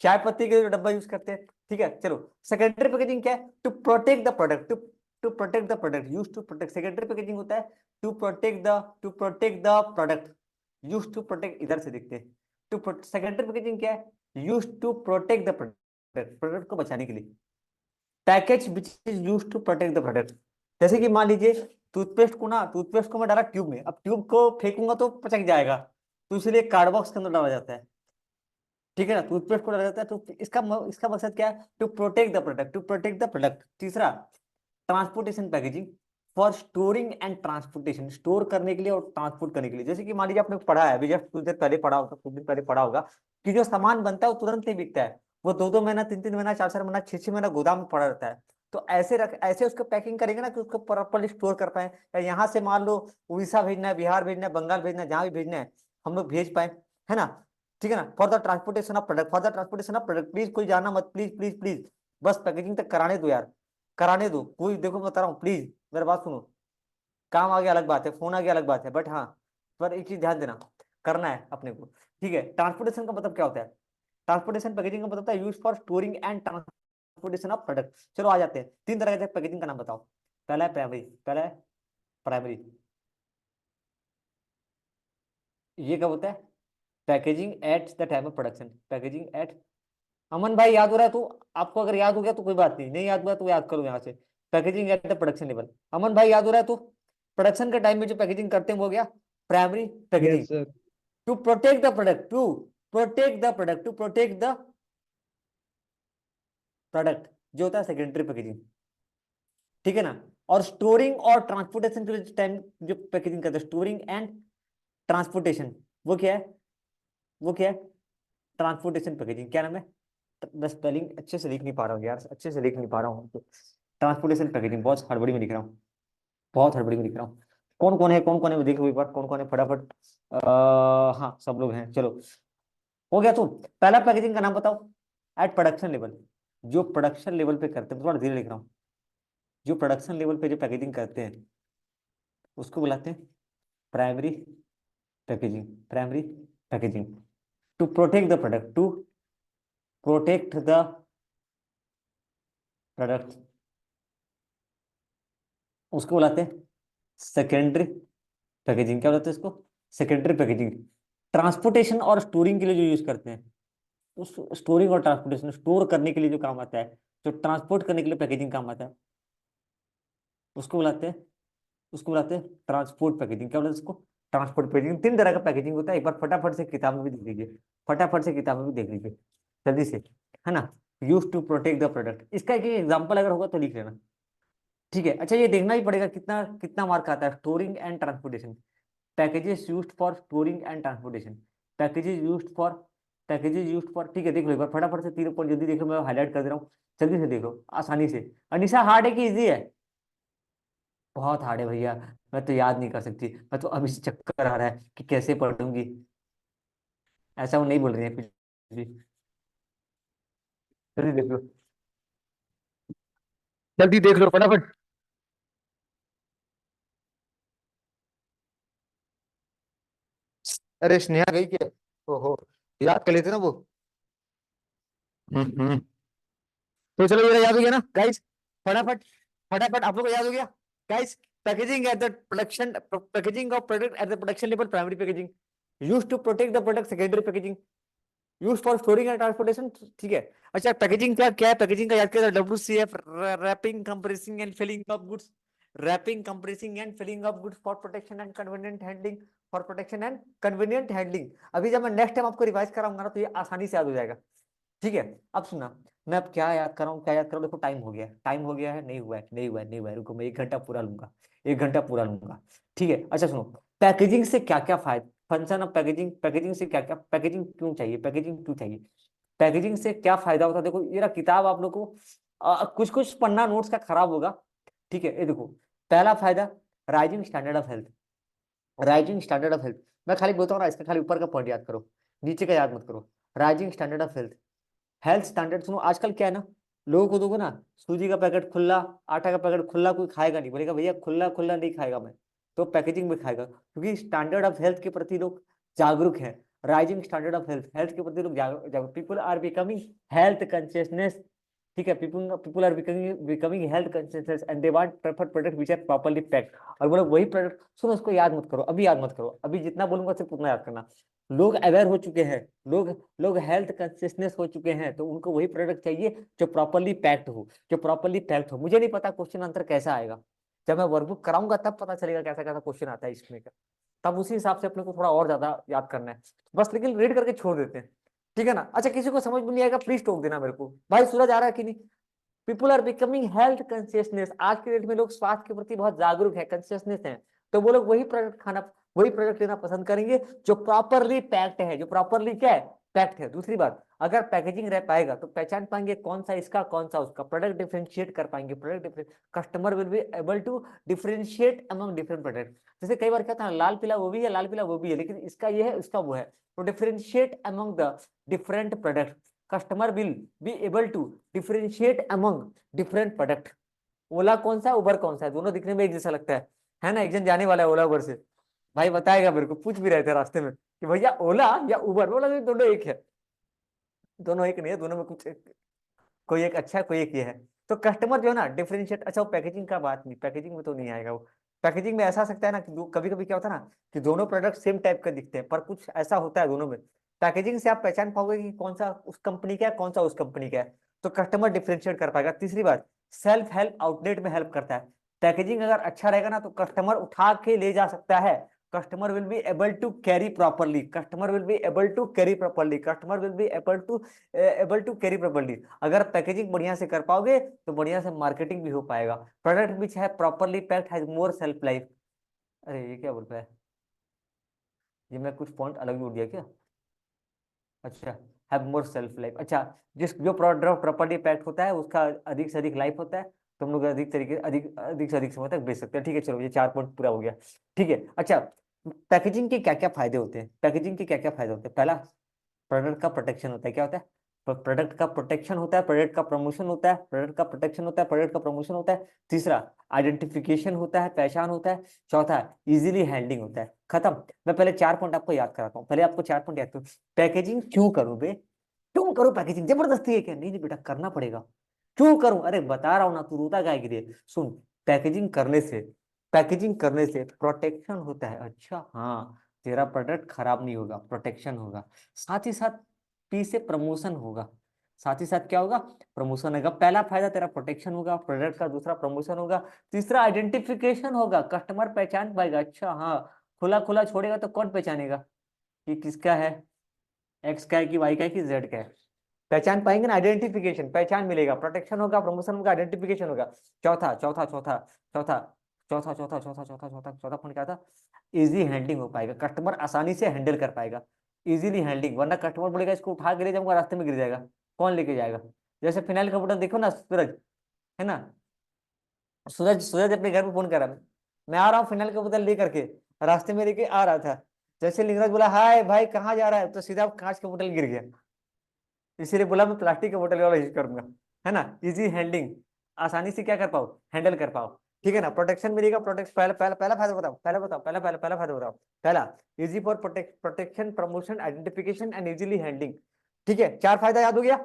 चाय पत्ती के जो डब्बा यूज करते हैं। ठीक है, चलो सेकेंडरी पैकेजिंग क्या है? To protect the product, to protect the product, use to protect. Secondary packaging होता है to protect the product, use to protect. इधर से देखते हैं, टू सेकेंडरी पैकेजिंग क्या है? Used to protect the product, product को बचाने के लिए। Package which is used to protect the product, जैसे कि मान लीजिए टूथपेस्ट को मैं डाला ट्यूब में, अब ट्यूब को फेंकूंगा तो पचक जाएगा, तो इसलिए कार्ड बॉक्स के अंदर डाला जाता है, ठीक है ना, टूथपेस्ट को डाला जाता है। तो इसका मकसद क्या है? To protect the product, to protect the product. तीसरा, transportation packaging for storing and transportation, store करने के लिए और ट्रांसपोर्ट करने के लिए। जैसे कि मान लीजिए आपने पढ़ा है अभी जस्ट कुछ देर पहले पढ़ा होगा, कुछ दिन पहले पढ़ा होगा कि जो सामान बनता है वो तुरंत नहीं बिकता है, वो 2-2 महीना, 3-3 महीना, 4-4 महीना, 6-6 महीना गोदाम में पड़ा रहता है। तो ऐसे उसको पैकिंग करेंगे ना कि उसको प्रॉपरली स्टोर कर पाए, या यहाँ से मान लो उड़ीसा भेजना है, बिहार भेजना है, बंगाल भेजना है, जहाँ भी भेजना है हम लोग भेज पाए, है ना, ठीक है ना। For the transportation of product, for the transportation of product, please कोई जाना मत, प्लीज प्लीज प्लीज, बस पैकेजिंग तक कराने दो यार, कराने दो। कोई देखो मैं बता रहा हूँ, प्लीज मेरी बात सुनो। काम आ गया अलग बात है, फोन आ गया अलग बात है, बट हाँ, पर एक चीज ध्यान देना, करना है अपने को, ठीक है। ट्रांसपोर्टेशन का मतलब क्या होता है? ट्रांसपोर्टेशन पैकेजिंग का मतलब होता है use for storing and transportation of product. चलो आ जाते हैं, 3 तरह के पैकेजिंग का नाम बताओ। पहला है प्राइमरी, पहला है प्राइमरी, ये कब होता है? Packaging at the time of production, packaging at, Aman भाई याद हो रहा है तो, आपको अगर याद हो गया तो कोई बात नहीं, नहीं याद हुआ तो याद करो यहाँ से। Packaging at the production level, Aman भाई याद हो रहा है तो, प्रोडक्शन के टाइम में जो पैकेजिंग करते हैं वो हो गया primary packaging. Yes sir. To protect the product, to protect the product, to protect the product जो होता है सेकेंडरी पैकेजिंग, ठीक है ना। और स्टोरिंग और ट्रांसपोर्टेशन के टाइम जो पैकेजिंग करते हैं, स्टोरिंग एंड ट्रांसपोर्टेशन, वो क्या है? वो क्या है? Transportation packaging. क्या नाम है? बस स्पेलिंग अच्छे से लिख नहीं पा रहा हूँ यार, अच्छे से लिख नहीं पा रहा हूँ तो। ट्रांसपोर्टेशन पैकेजिंग, बहुत हड़बड़ी में लिख रहा हूँ, बहुत हड़बड़ी में लिख रहा हूँ। कौन कौन है देखो एक बार, कौन कौन है फटाफट। हाँ सब लोग हैं, चलो हो गया। तो पहला पैकेजिंग का नाम बताओ, एट प्रोडक्शन लेवल, जो प्रोडक्शन लेवल पे करते हैं, थोड़ा धीरे लिख रहा हूँ, जो प्रोडक्शन लेवल पे जो पैकेजिंग करते हैं उसको बुलाते हैं primary packaging, primary packaging. To protect the product, to protect the product, उसको बुलाते हैं सेकेंडरी पैकेजिंग। क्या बोलते हैं इसको? Secondary packaging. ट्रांसपोर्टेशन और स्टोरिंग के लिए जो यूज करते हैं, उस स्टोरिंग और ट्रांसपोर्टेशन, स्टोर करने के लिए जो काम आता है, जो ट्रांसपोर्ट करने के लिए पैकेजिंग काम आता है, उसको बुलाते हैं, उसको बुलाते हैं ट्रांसपोर्ट पैकेजिंग। क्या बोलते हैं इसको? Transport packaging. 3 तरह का पैकेजिंग होता है, एक बार फटाफट से किताब में भी देख लीजिए, फटाफट से किताब में भी देख लीजिए जल्दी से, है ना। Use to protect the product, इसका एक एग्जाम्पल अगर होगा तो लिख लेना, ठीक है। अच्छा ये देखना ही पड़ेगा कितना कितना मार्क आता है। Storing and transportation, packages used for storing and transportation, packages used for, packages used for, ठीक है। देख लो एक बार फटाफट से, 3 पॉइंट जल्दी देख लो, मैं हाईलाइट कर दे रहा हूँ, जल्दी से देख लो आसानी से। अनिशा हार्ड है कि इजी है? बहुत हार्ड है भैया, मैं तो याद नहीं कर सकती, मैं तो अभी से चक्कर आ रहा है कि कैसे पढ़ूंगी। ऐसा वो नहीं बोल रही है कुछ भी, जल्दी देख लो, जल्दी देख लो फटाफट। अरे स्नेहा गई क्या? ओहो, याद कर लेते ना वो। हम्म। तो चलो ये याद हो गया ना गाइस, फटाफट, फटाफट आप लोग को याद हो गया guys. Packaging at the production, packaging of product at the production level primary packaging, use to protect the product secondary packaging, use for storing and transportation, ठीक है। अच्छा पैकेजिंग क्या क्या है? पैकेजिंग का याद किया, WCF, wrapping compressing and filling of goods, wrapping compressing and filling of goods for protection and convenient handling, for protection and convenient handling. अभी जब मैं नेक्स्ट टाइम आपको रिवाइज कराऊंगा ना तो ये आसानी से याद हो जाएगा, ठीक है। अब सुना, मैं अब क्या याद कर रहा हूँ, क्या याद कर रहा हूँ, देखो टाइम हो गया, टाइम हो गया है, नहीं हुआ है, नहीं हुआ है, नहीं हुआ है, रुको मैं 1 घंटा पूरा लूंगा, 1 घंटा पूरा लूंगा, ठीक है। अच्छा सुनो, पैकेजिंग से क्या क्या फायदा, फंक्शन ऑफ पैकेजिंग, पैकेजिंग से क्या क्या, पैकेजिंग क्यों चाहिए, पैकेजिंग क्यों चाहिए, पैकेजिंग से क्या फायदा होता है। देखो ये रहा किताब, आप लोग को कुछ कुछ पन्ना नोट्स का खराब होगा, ठीक है। ये देखो पहला फायदा, rising standard of health, rising standard of health, मैं खाली बोलता हूँ ना, इसका खाली ऊपर का पॉइंट याद करो, नीचे का याद मत करो। Rising standard of health, health standard, सुनो आजकल क्या है ना, लोगों को दोगे ना सूजी का पैकेट खुला, आटा का पैकेट खुला, कोई खाएगा नहीं, बोलेगा भैया खुला खुला नहीं खाएगा मैं, तो पैकेजिंग में खाएगा, क्योंकि स्टैंडर्ड ऑफ हेल्थ के प्रति लोग जागरूक हैं। Rising standard of health, health के प्रति लोग जागरूक, people are becoming health consciousness, ठीक है, people are becoming health conscious and they want prefer product which are properly packed. और वो लोग वही प्रोडक्ट, सुनो उसको याद मत करो, अभी याद मत करो, अभी जितना बोलूंगा सिर्फ उतना याद करना। लोग अवेयर हो चुके हैं, लोग लोग हेल्थ कॉन्शियसनेस हो चुके हैं, तो उनको वही प्रोडक्ट चाहिए जो प्रॉपर्ली पैक्ड हो, जो प्रॉपर्ली पैक्ड हो। मुझे नहीं पता क्वेश्चन आंसर कैसा आएगा, जब मैं वर्कबुक कराऊंगा तब पता चलेगा कैसा कैसा क्वेश्चन आता है इसमें का, तब उसी हिसाब से अपने को थोड़ा और ज्यादा याद करना है बस, लेकिन रीड करके छोड़ देते हैं, ठीक है ना। अच्छा, किसी को समझ में नहीं आएगा प्लीज टोक देना मेरे को, भाई सूरज आ रहा है कि नहीं। People are becoming health consciousness, आज के डेट में लोग स्वास्थ्य के प्रति बहुत जागरूक है, कॉन्शियसनेस है, तो वो लोग वही प्रोडक्ट खाना, वही प्रोडक्ट लेना पसंद करेंगे जो प्रॉपरली पैक्ड है, जो प्रॉपरली क्या है, पैक्ड है। दूसरी बात, अगर पैकेजिंग रह पाएगा तो पहचान पाएंगे कौन सा इसका कौन सा उसका, प्रोडक्ट डिफरेंशिएट कर पाएंगे, customer will be able to differentiate among different product. जैसे कई बार क्या था, लाल पीला वो भी है, लाल पीला वो भी है, लेकिन इसका ये है, इसका वो है, तो differentiate among the different product, customer will be able to differentiate among different product. ओला कौन सा है, उबर कौन सा है, दोनों दिखने में एक जैसा लगता है ना। एक जन जाने वाला है ओला उबर से, भाई बताएगा मेरे को, पूछ भी रहे थे रास्ते में कि भैया ओला या उबर, बोला दोनों एक है, दोनों एक नहीं है, दोनों में कुछ कोई एक अच्छा है, कोई एक ये है। तो कस्टमर जो है ना डिफरेंशिएट, अच्छा वो पैकेजिंग का बात नहीं, पैकेजिंग में तो नहीं आएगा वो। पैकेजिंग में ऐसा सकता है ना कि कभी कभी क्या होता है ना कि दोनों प्रोडक्ट सेम टाइप का दिखते हैं, पर कुछ ऐसा होता है दोनों में, पैकेजिंग से आप पहचान पाओगे कि कौन सा उस कंपनी का है, कौन सा उस कंपनी का है, तो कस्टमर डिफरेंशिएट कर पाएगा। तीसरी बात, सेल्फ हेल्प आउटलेट में हेल्प करता है, पैकेजिंग अगर अच्छा रहेगा ना तो कस्टमर उठा के ले जा सकता है, customer will be able to carry properly, customer will be able to carry properly, customer will be able to carry properly। अगर पैकेजिंग बढ़िया से कर पाओगे तो बढ़िया से मार्केटिंग भी हो पाएगा। प्रोडक्ट विच है properly packed has more self life, अरे ये क्या बोल रहा है, ये मैं कुछ पॉइंट अलग जोड़ दिया क्या, अच्छा, हैव मोर सेल्फ लाइफ, अच्छा, जिस जो प्रोडक्ट प्रॉपर्टी पैक्ड होता है उसका अधिक से अधिक लाइफ होता है, तो हम लोग अधिक तरीके अधिक से अधिक समय तक बेच सकते हैं। ठीक है, चलो ये 4 पॉइंट पूरा हो गया। ठीक है, अच्छा, पैकेजिंग के क्या क्या फायदे होते हैं, पैकेजिंग के क्या क्या फायदे होते हैं। पहला, प्रोडक्ट का प्रोटेक्शन होता है, क्या होता है, प्रोडक्ट का प्रोटेक्शन होता है, प्रोडक्ट का प्रमोशन होता है, प्रोडक्ट का प्रोटेक्शन होता है, प्रोडक्ट का प्रमोशन होता है। तीसरा, आइडेंटिफिकेशन होता है, पहचान होता है। चौथा, इजीली हैंडलिंग होता है। खत्म। मैं पहले 4 पॉइंट आपको याद कराता हूँ, पहले आपको 4 पॉइंट याद करो। पैकेजिंग क्यों करूँ बे, क्यों करूँ पैकेजिंग, जबरदस्ती है क्या, नहीं नहीं बेटा करना पड़ेगा। क्यों करूं, अरे बता रहा हूं ना, तू रोता काहे के लिए, सुन, पैकेजिंग करने से, पैकेजिंग करने से प्रोटेक्शन होता है। अच्छा हाँ, तेरा प्रोडक्ट खराब नहीं होगा, प्रोटेक्शन होगा, साथ ही साथ पी से प्रमोशन होगा, साथ ही साथ क्या होगा, प्रमोशन होगा। पहला फायदा तेरा प्रोटेक्शन होगा प्रोडक्ट का, दूसरा प्रमोशन होगा, तीसरा आइडेंटिफिकेशन होगा, कस्टमर पहचान पाएगा। अच्छा हाँ, खुला खुला छोड़ेगा तो कौन पहचानेगा कि किसका है, एक्स का है कि वाई का है कि जेड का है, पहचान पाएंगे ना, आइडेंटिफिकेशन, पहचान मिलेगा, प्रोटेक्शन होगा, प्रमोशन होगा, आइडेंटिफिकेशन होगा। चौथा चौथा चौथा चौथा चौथा चौथा चौथा चौथा चौथा चौथा पॉइंट क्या था, इजी हैंडलिंग हो पाएगा, कस्टमर आसानी से हैंडल कर पाएगा, इजीली हैंडलिंग। वरना कस्टमर बोलेगा इसको उठा के ले जाऊंगा, रास्ते में गिर जाएगा, कौन लेके जाएगा। जैसे फिनाइल का बोतल देखो ना सूरज, है ना, सूरज सूरज अपने घर पे फोन कर रहा है, मैं आ रहा हूँ फिनाइल का बोतल लेकर के, रास्ते में लेके आ रहा था, जैसे लिंगराज बोला हाय भाई कहाँ जा रहा है, तो सीधा कांच का बोतल गिर गया, इसीलिए बोला मैं प्लास्टिक के बोतल वाला यूज करूंगा, है ना। इजी हैंडलिंग, आसानी से क्या कर पाओ, हैंडल कर पाओ, ठीक है ना। प्रोटेक्शन मिलेगा, प्रोटेक्ट पहला पहला पहला फायदा बताओ, पहला बताओ, पहला पहला पहला फायदा बताओ। पहला, easy for protection, promotion, identification and easily handling. ठीक है, 4 फायदा याद हो गया,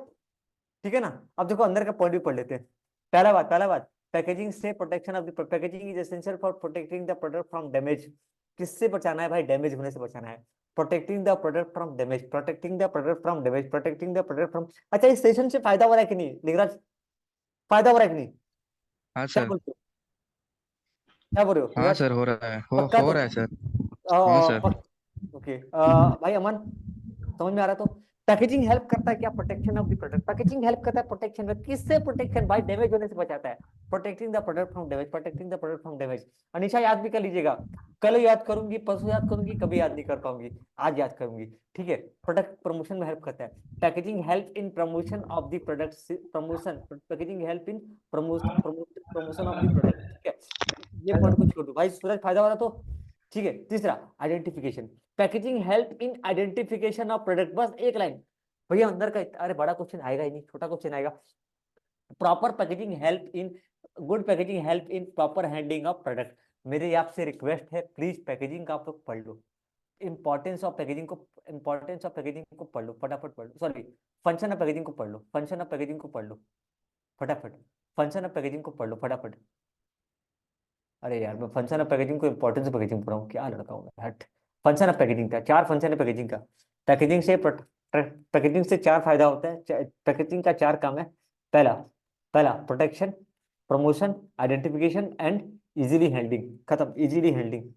ठीक है ना। अब देखो अंदर का पॉइंट भी पढ़ लेते हैं। पहला बात, पैकेजिंग से protection of the packaging is essential for protecting the product from damage. किससे बचाना है भाई, डैमेज होने से बचाना है। Protecting the product from damage, protecting the product from damage, protecting the product from. अच्छा, इस सेशन से फायदा हो रहा है कि नहीं लिंगराज, फायदा हो रहा है कि नहीं, हाँ क्या सर। बोलते हो, क्या बोल रहे हो हाँ लिंगराज, सर, हो रहा है, पक्का हो तो, रहा है सर। हाँ सर। ओके भाई अमन, समझ में आ रहा, तो पैकेजिंग हेल्प करता है क्या, protection of the product, packaging help करता है प्रोटेक्शन में, किससे प्रोटेक्शन भाई, डैमेज होने से बचाता है, protecting the product from damage, protecting the product from damage. Anisha याद भी कर लीजिएगा, कल याद करूंगी, परसों याद करूंगी, कभी याद नहीं कर पाऊंगी, आज याद करूंगी, ठीक है। प्रोडक्ट प्रमोशन में हेल्प करता है, packaging help in promotion of the product, promotion, packaging help in promotion of the product, ठीक है। ये पॉइंट को छोड़ दो भाई, सूरज फायदा हो रहा तो, ठीक है। तीसरा, identification, packaging help in identification of product, बस एक लाइन भैया अंदर का, अरे बड़ा क्वेश्चन आएगा ही नहीं, छोटा क्वेश्चन आएगा। Proper packaging help in, good packaging help in proper handling of product. मेरी आपसे रिक्वेस्ट है प्लीज पैकेजिंग का आप लोग पढ़ लो, इंपॉर्टेंस ऑफ पैकेजिंग को, इंपॉर्टेंस ऑफ पैकेजिंग को पढ़ लो, फटाफट पढ़ लो, सॉरी फंक्शन ऑफ पैकेजिंग को पढ़ लो, फंक्शन ऑफ पैकेजिंग को पढ़ लो, फटाफट फंक्शन ऑफ पैकेजिंग को पढ़ लो फटाफट। अरे यार मैं फंक्शन ऑफ पैकेजिंग को इंपॉर्टेंस ऑफ पैकेजिंग पढ़ा हूँ, क्या लड़का हूँ मैं, हट। फंक्शन ऑफ पैकेजिंग का 4 फंक्शन है पैकेजिंग का। पैकेजिंग से 4 फायदा होता है, पैकेजिंग का 4 काम है। पहला पहला protection, promotion, identification and easily handling. खत्म, इजीली हैंडलिंग।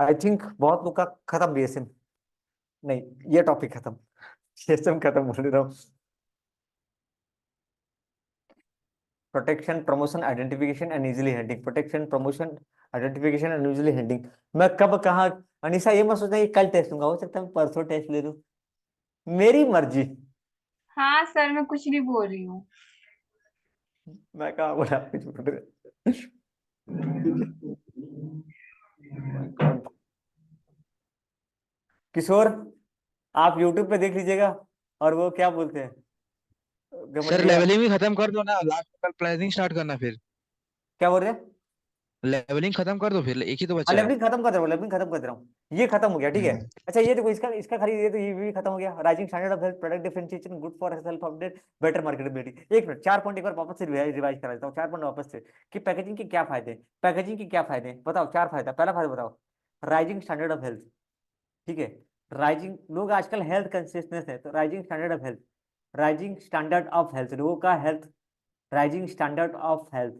आई थिंक बहुत लोग का खत्म बीएसएम, नहीं ये टॉपिक खत्म, बीएसएम खत्म बोल रहा हूँ। Protection, promotion, identification and easily handling. Protection, promotion, identification and easily handling. मैं कब कहाँ, अनिशा ये मत सोचना कि कल टेस्ट लूंगा, हो सकता है मैं परसों टेस्ट ले लूं, मेरी मर्जी। हाँ सर, मैं कुछ नहीं बोल रही हूँ। मैं कहा बोला कुछ बोल रहे। My God. किशोर आप YouTube पे देख लीजिएगा, और वो क्या बोलते हैं सर घमंडिया, लेवलिंग भी खत्म कर दो ना, लास्ट कल प्लानिंग स्टार्ट करना फिर। क्या बोल रहे हैं? लेवलिंग खत्म कर दो फिर, एक ही तो बचा है। लेवलिंग खत्म कर रहा हूँ, लेवलिंग खत्म कर रहा हूँ, ये खत्म हो गया ठीक है। हम्म। अच्छा ये देखो, इसका इसका खाली ये तो ये भी खत्म हो गया। Rising standard of health, product differentiation, good for self update, better marketability. एक मिनट, 4 पॉइंट एक बार वापस से रिवाइज करा देता हूँ, 4 पॉइंट वापस से, कि पैकेजिंग के क्या फायदे हैं। पैकेजिंग के क्या फायदे हैं बताओ, 4 फायदा। पहला फायदा बताओ, राइजिंग स्टैंडर्ड ऑफ हेल्थ, ठीक है। राइजिंग, लोग आजकल हेल्थ कॉन्शियसनेस है, तो rising standard of health, rising standard of health, लोगों का health, rising standard of health.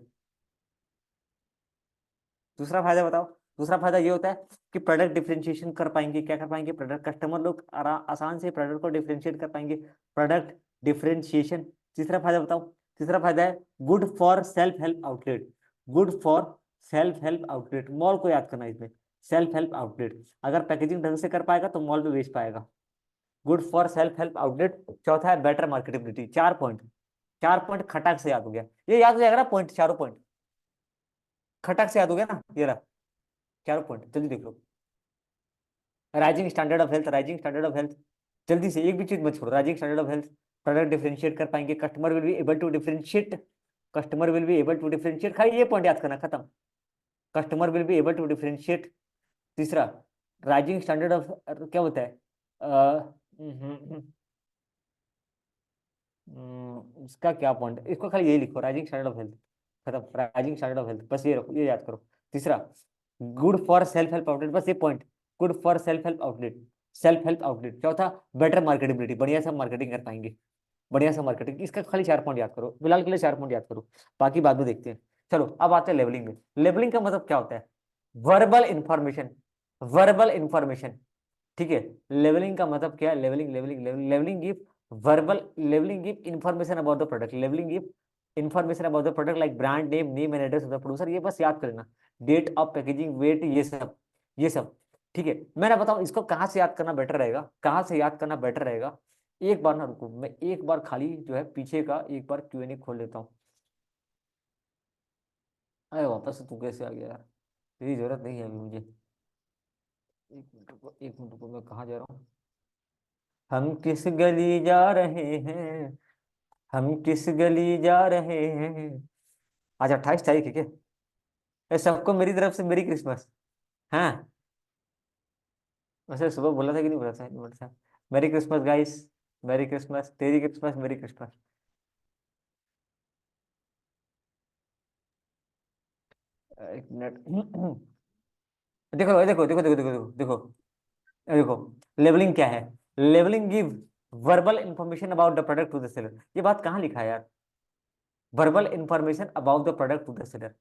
दूसरा फायदा बताओ, दूसरा फायदा ये होता है कि प्रोडक्ट डिफरेंशिएशन कर पाएंगे। क्या कर पाएंगे? प्रोडक्ट, कस्टमर लोग आसान से प्रोडक्ट को डिफरेंशिएट कर पाएंगे, प्रोडक्ट डिफरेंशिएशन। तीसरा फायदा बताओ, तीसरा फायदा है good for self help outlet, good for self help outlet. Mall को याद करना इसमें, सेल्फ हेल्प आउटलेट, अगर पैकेजिंग ढंग से कर पाएगा तो मॉल में बेच पाएगा। Good for self help outlet. चौथा है बेटर मार्केटेबिलिटी। 4 पॉइंट, 4 पॉइंट खटाक से याद हो गया, ये याद हो जाएगा ना पॉइंट, चारों पॉइंट खटाक से याद हो गया ना, ये रहा 4 पॉइंट, जल्दी देख लो। Rising standard of health, rising standard of health, जल्दी से एक भी चीज मत छोड़ो। Rising standard of health, product differentiate कर पाएंगे, customer will be able to differentiate, customer will be able to differentiate, खाली ये पॉइंट याद करना, खत्म। Customer will be able to differentiate. तीसरा, राइजिंग स्टैंडर्ड ऑफ, क्या होता है इसका क्या पॉइंट, इसको खाली यही लिखो, राइजिंग स्टैंडर्ड ऑफ हेल्थ, खत्म। राइजिंग स्टैंडर्ड ऑफ हेल्थ, बस ये रखो, ये याद करो। तीसरा, good for self help outlet, बस ये point, good for self help outlet, self help outlet. चौथा, बेटर मार्केटेबिलिटी, बढ़िया से मार्केटिंग कर पाएंगे, बढ़िया से मार्केटिंग। इसका खाली 4 पॉइंट याद करो, फिलहाल के लिए 4 पॉइंट याद करो, बाकी बाद में देखते हैं। चलो अब आते हैं लेवलिंग में। लेवलिंग का मतलब क्या होता है? वर्बल इंफॉर्मेशन, वर्बल इंफॉर्मेशन, ठीक है। लेवलिंग का मतलब क्या है? Labelling, labelling, labelling give verbal, leveling give information about the product, leveling give information about the product like brand name, name and address of the producer। ये बस याद कर लेना, डेट ऑफ पैकेजिंग, वेट, ये सब, ये सब, ठीक है। मैं ना बताऊं इसको कहाँ से याद करना बेटर रहेगा, कहाँ से याद करना बेटर रहेगा। एक बार ना रुको, मैं एक बार खाली जो है पीछे का एक बार Q&A खोल लेता हूँ। अरे वापस से तू कैसे आ गया यार, तेरी जरूरत नहीं है अभी मुझे। एक मिनट रुको, एक मिनट रुको, मैं कहाँ जा रहा हूँ? हम किस गली जा रहे हैं, हम किस गली जा रहे हैं। आज 28 तारीख है क्या? ये सबको मेरी तरफ से मेरी क्रिसमस। हाँ, वैसे सुबह बोला था कि नहीं बोला था? नहीं बोला था। मेरी क्रिसमस गाइस, मेरी क्रिसमस, तेरी क्रिसमस, मेरी क्रिसमस। एक मिनट देखो देखो देखो देखो देखो देखो देखो देखो, लेवलिंग क्या है? Labelling give verbal information about the product to the seller. ये बात कहाँ लिखा है यार? Verbal information about the product to the seller,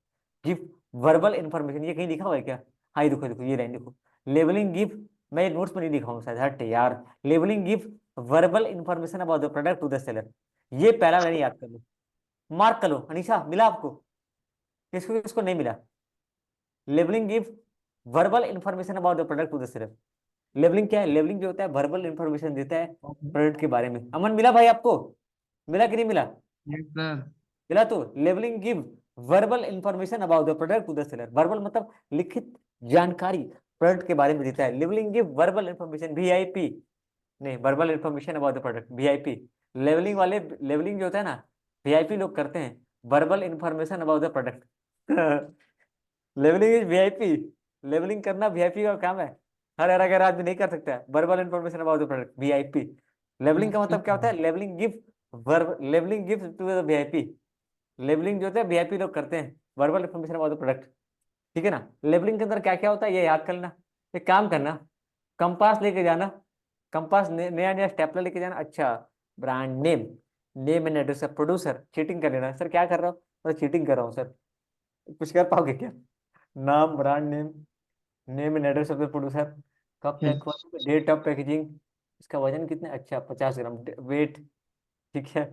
give verbal information, ये कहीं लिखा हुआ है क्या? हाँ ये देखो देखो, ये लाइन देखो, लेवलिंग गिव, मैं ये नोट्स में नहीं लिखा हूँ शायद, हट यार। Labelling give verbal information about the product to the seller, ये पहला लाइन याद कर लो, मार्क कर लो। अनीशा मिला आपको? किसको किसको नहीं मिला? Labelling give verbal information about the product to the seller. Labelling क्या है? लेवलिंग जो होता है वर्बल इंफॉर्मेशन देता है प्रोडक्ट के बारे में। अमन मिला भाई आपको? मिला कि नहीं मिला? Yes sir. मिला तो। Labelling give verbal information about the product to the seller, verbal मतलब लिखित जानकारी प्रोडक्ट के बारे में देता है। Labelling give verbal information, VIP नहीं, verbal information about the product, VIP. Labelling वाले, लेवलिंग जो होता है ना, वीआईपी लोग करते हैं, verbal information about the product. Labelling is VIP, labelling करना वीआईपी का काम है, हर अगर आदमी नहीं कर सकता है। Verbal information about the product, VIP. Labelling का मतलब क्या होता है? Labelling give verb labelling gives to the VIP, labelling जो होता है वीआईपी लोग करते हैं, verbal information about the product, ठीक है ना। लेबलिंग के अंदर क्या क्या होता है ये याद कर लेना। एक काम करना, कंपास लेके जाना, कंपास नया नया स्टेपलर लेके जाना। अच्छा, brand name, name and address of producer, cheating कर लेना। सर क्या कर रहा हूँ, मैं चीटिंग कर रहा हूँ सर, कुछ कर पाओगे क्या? नाम, brand name, name and address of the producer, कब पैक हुआ, डेट ऑफ पैकेजिंग, इसका वजन कितना, अच्छा 50 ग्राम, वेट, ठीक है।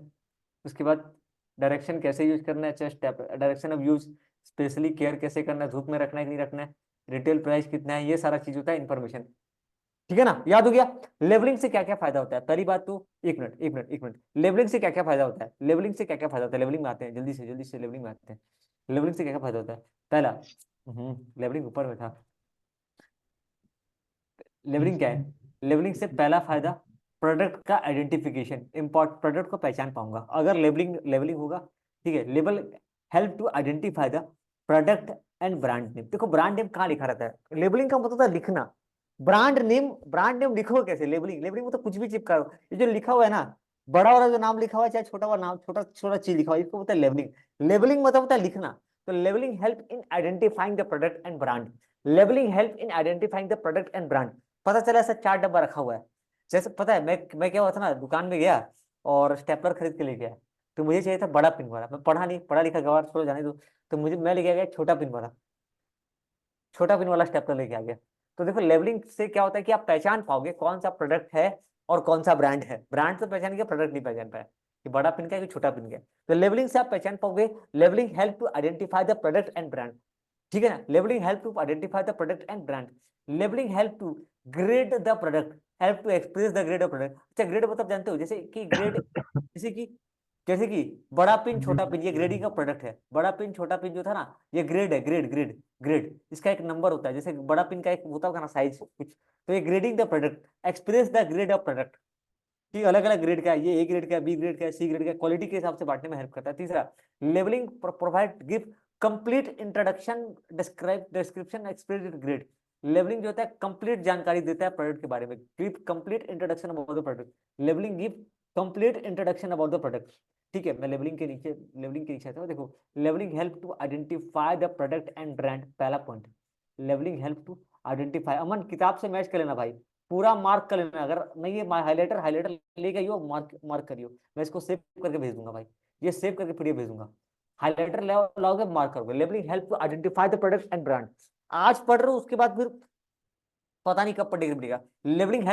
उसके बाद डायरेक्शन कैसे यूज करना है, अच्छा step direction of use, specially care कैसे करना है, धूप में रखना है कि नहीं रखना है, रिटेल प्राइस कितना है, ये सारा चीज होता है इन्फॉर्मेशन, ठीक है ना। याद हो गया। लेबलिंग से क्या क्या फायदा होता है, पहली बात तो एक मिनट, लेबलिंग से क्या क्या फायदा होता है, लेबलिंग से क्या क्या फायदा होता है, लेबलिंग में आते हैं, जल्दी से लेबलिंग में आते हैं। लेबलिंग से क्या क्या फायदा होता है, पहला, लेबलिंग ऊपर में था, लेबलिंग क्या है, लेबलिंग से पहला फायदा प्रोडक्ट का आइडेंटिफिकेशन, इम्पोर्ट प्रोडक्ट को पहचान पाऊंगा अगर लेबलिंग लेबलिंग होगा, ठीक है। Label help to identify the product and brand name. देखो ब्रांड नेम कहाँ लिखा रहता है, लेबलिंग का मतलब था लिखना, ब्रांड नेम लिखो कैसे, लेबलिंग, लेबलिंग में तो कुछ भी चिपका दो, ये जो लिखा हुआ है ना, बड़ा वाला जो नाम लिखा हुआ है चाहे छोटा वाला नाम, छोटा छोटा चीज लिखा हुआ है, इसको बोलता है लेबलिंग। लेबलिंग मतलब होता है लिखना। तो labelling help in identifying the product and brand, labelling help in identifying the product and brand. पता चला ऐसा 4 डब्बा रखा हुआ है, जैसे पता है मैं क्या हुआ था ना, दुकान में गया और स्टेपलर खरीद के ले गया, तो मुझे चाहिए था बड़ा पिन वाला, मैं पढ़ा नहीं, पढ़ा लिखा गवार छोड़ो जाने दो, तो मुझे मैं लेके आ गया छोटा पिन वाला, छोटा पिन वाला स्टेपलर लेके आ गया। तो देखो लेबलिंग से क्या होता है कि आप पहचान पाओगे कौन सा प्रोडक्ट है और कौन सा ब्रांड है, ब्रांड तो पहचान गया, प्रोडक्ट नहीं पहचान पाया कि बड़ा पिन का है कि छोटा पिन का है। तो लेबलिंग से आप पहचान पाओगे, labelling help to identify the product and brand, ठीक है ना। Labelling help to identify the product and brand, labelling help to grade the product, help to express the grade of product. अच्छा ग्रेड मतलब जानते हो, जैसे कि ग्रेड, जैसे कि बड़ा पिन छोटा पिन, ये ग्रेडिंग का प्रोडक्ट है, बड़ा पिन छोटा पिन जो था ना, ये ग्रेड है, ग्रेड इसका एक नंबर होता है, जैसे बड़ा पिन का एक होता होगा ना साइज कुछ, तो ये grading the product, express the grade of product, कि अलग अलग ग्रेड का है, ये ए ग्रेड का है, बी ग्रेड का है, सी ग्रेड का है, क्वालिटी के हिसाब से बांटने में हेल्प करता है। तीसरा, labelling provide give complete introduction, description, express grade. Labelling जो होता है कंप्लीट जानकारी देता है प्रोडक्ट के बारे में, give complete introduction about the product, labelling give complete introduction about the product, ठीक है। मैं लेबलिंग के नीचे आता हूँ, देखो labelling help to identify the product and brand, पहला point, labelling help to identify. Aman किताब से मैच कर लेना भाई, पूरा मार्क कर लेना, अगर नहीं है हाईलाइटर लेके आइयो, मार्क करियो, मैं इसको सेव करके भेज दूंगा भाई, ये सेव करके पीडीएफ भेज दूंगा, हाईलाइटर लाओगे मार्क करोगे। Labelling help to identify the product and brand, आज पढ़ रहे हो उसके बाद फिर पता नहीं कब पढ़ेगा। Labelling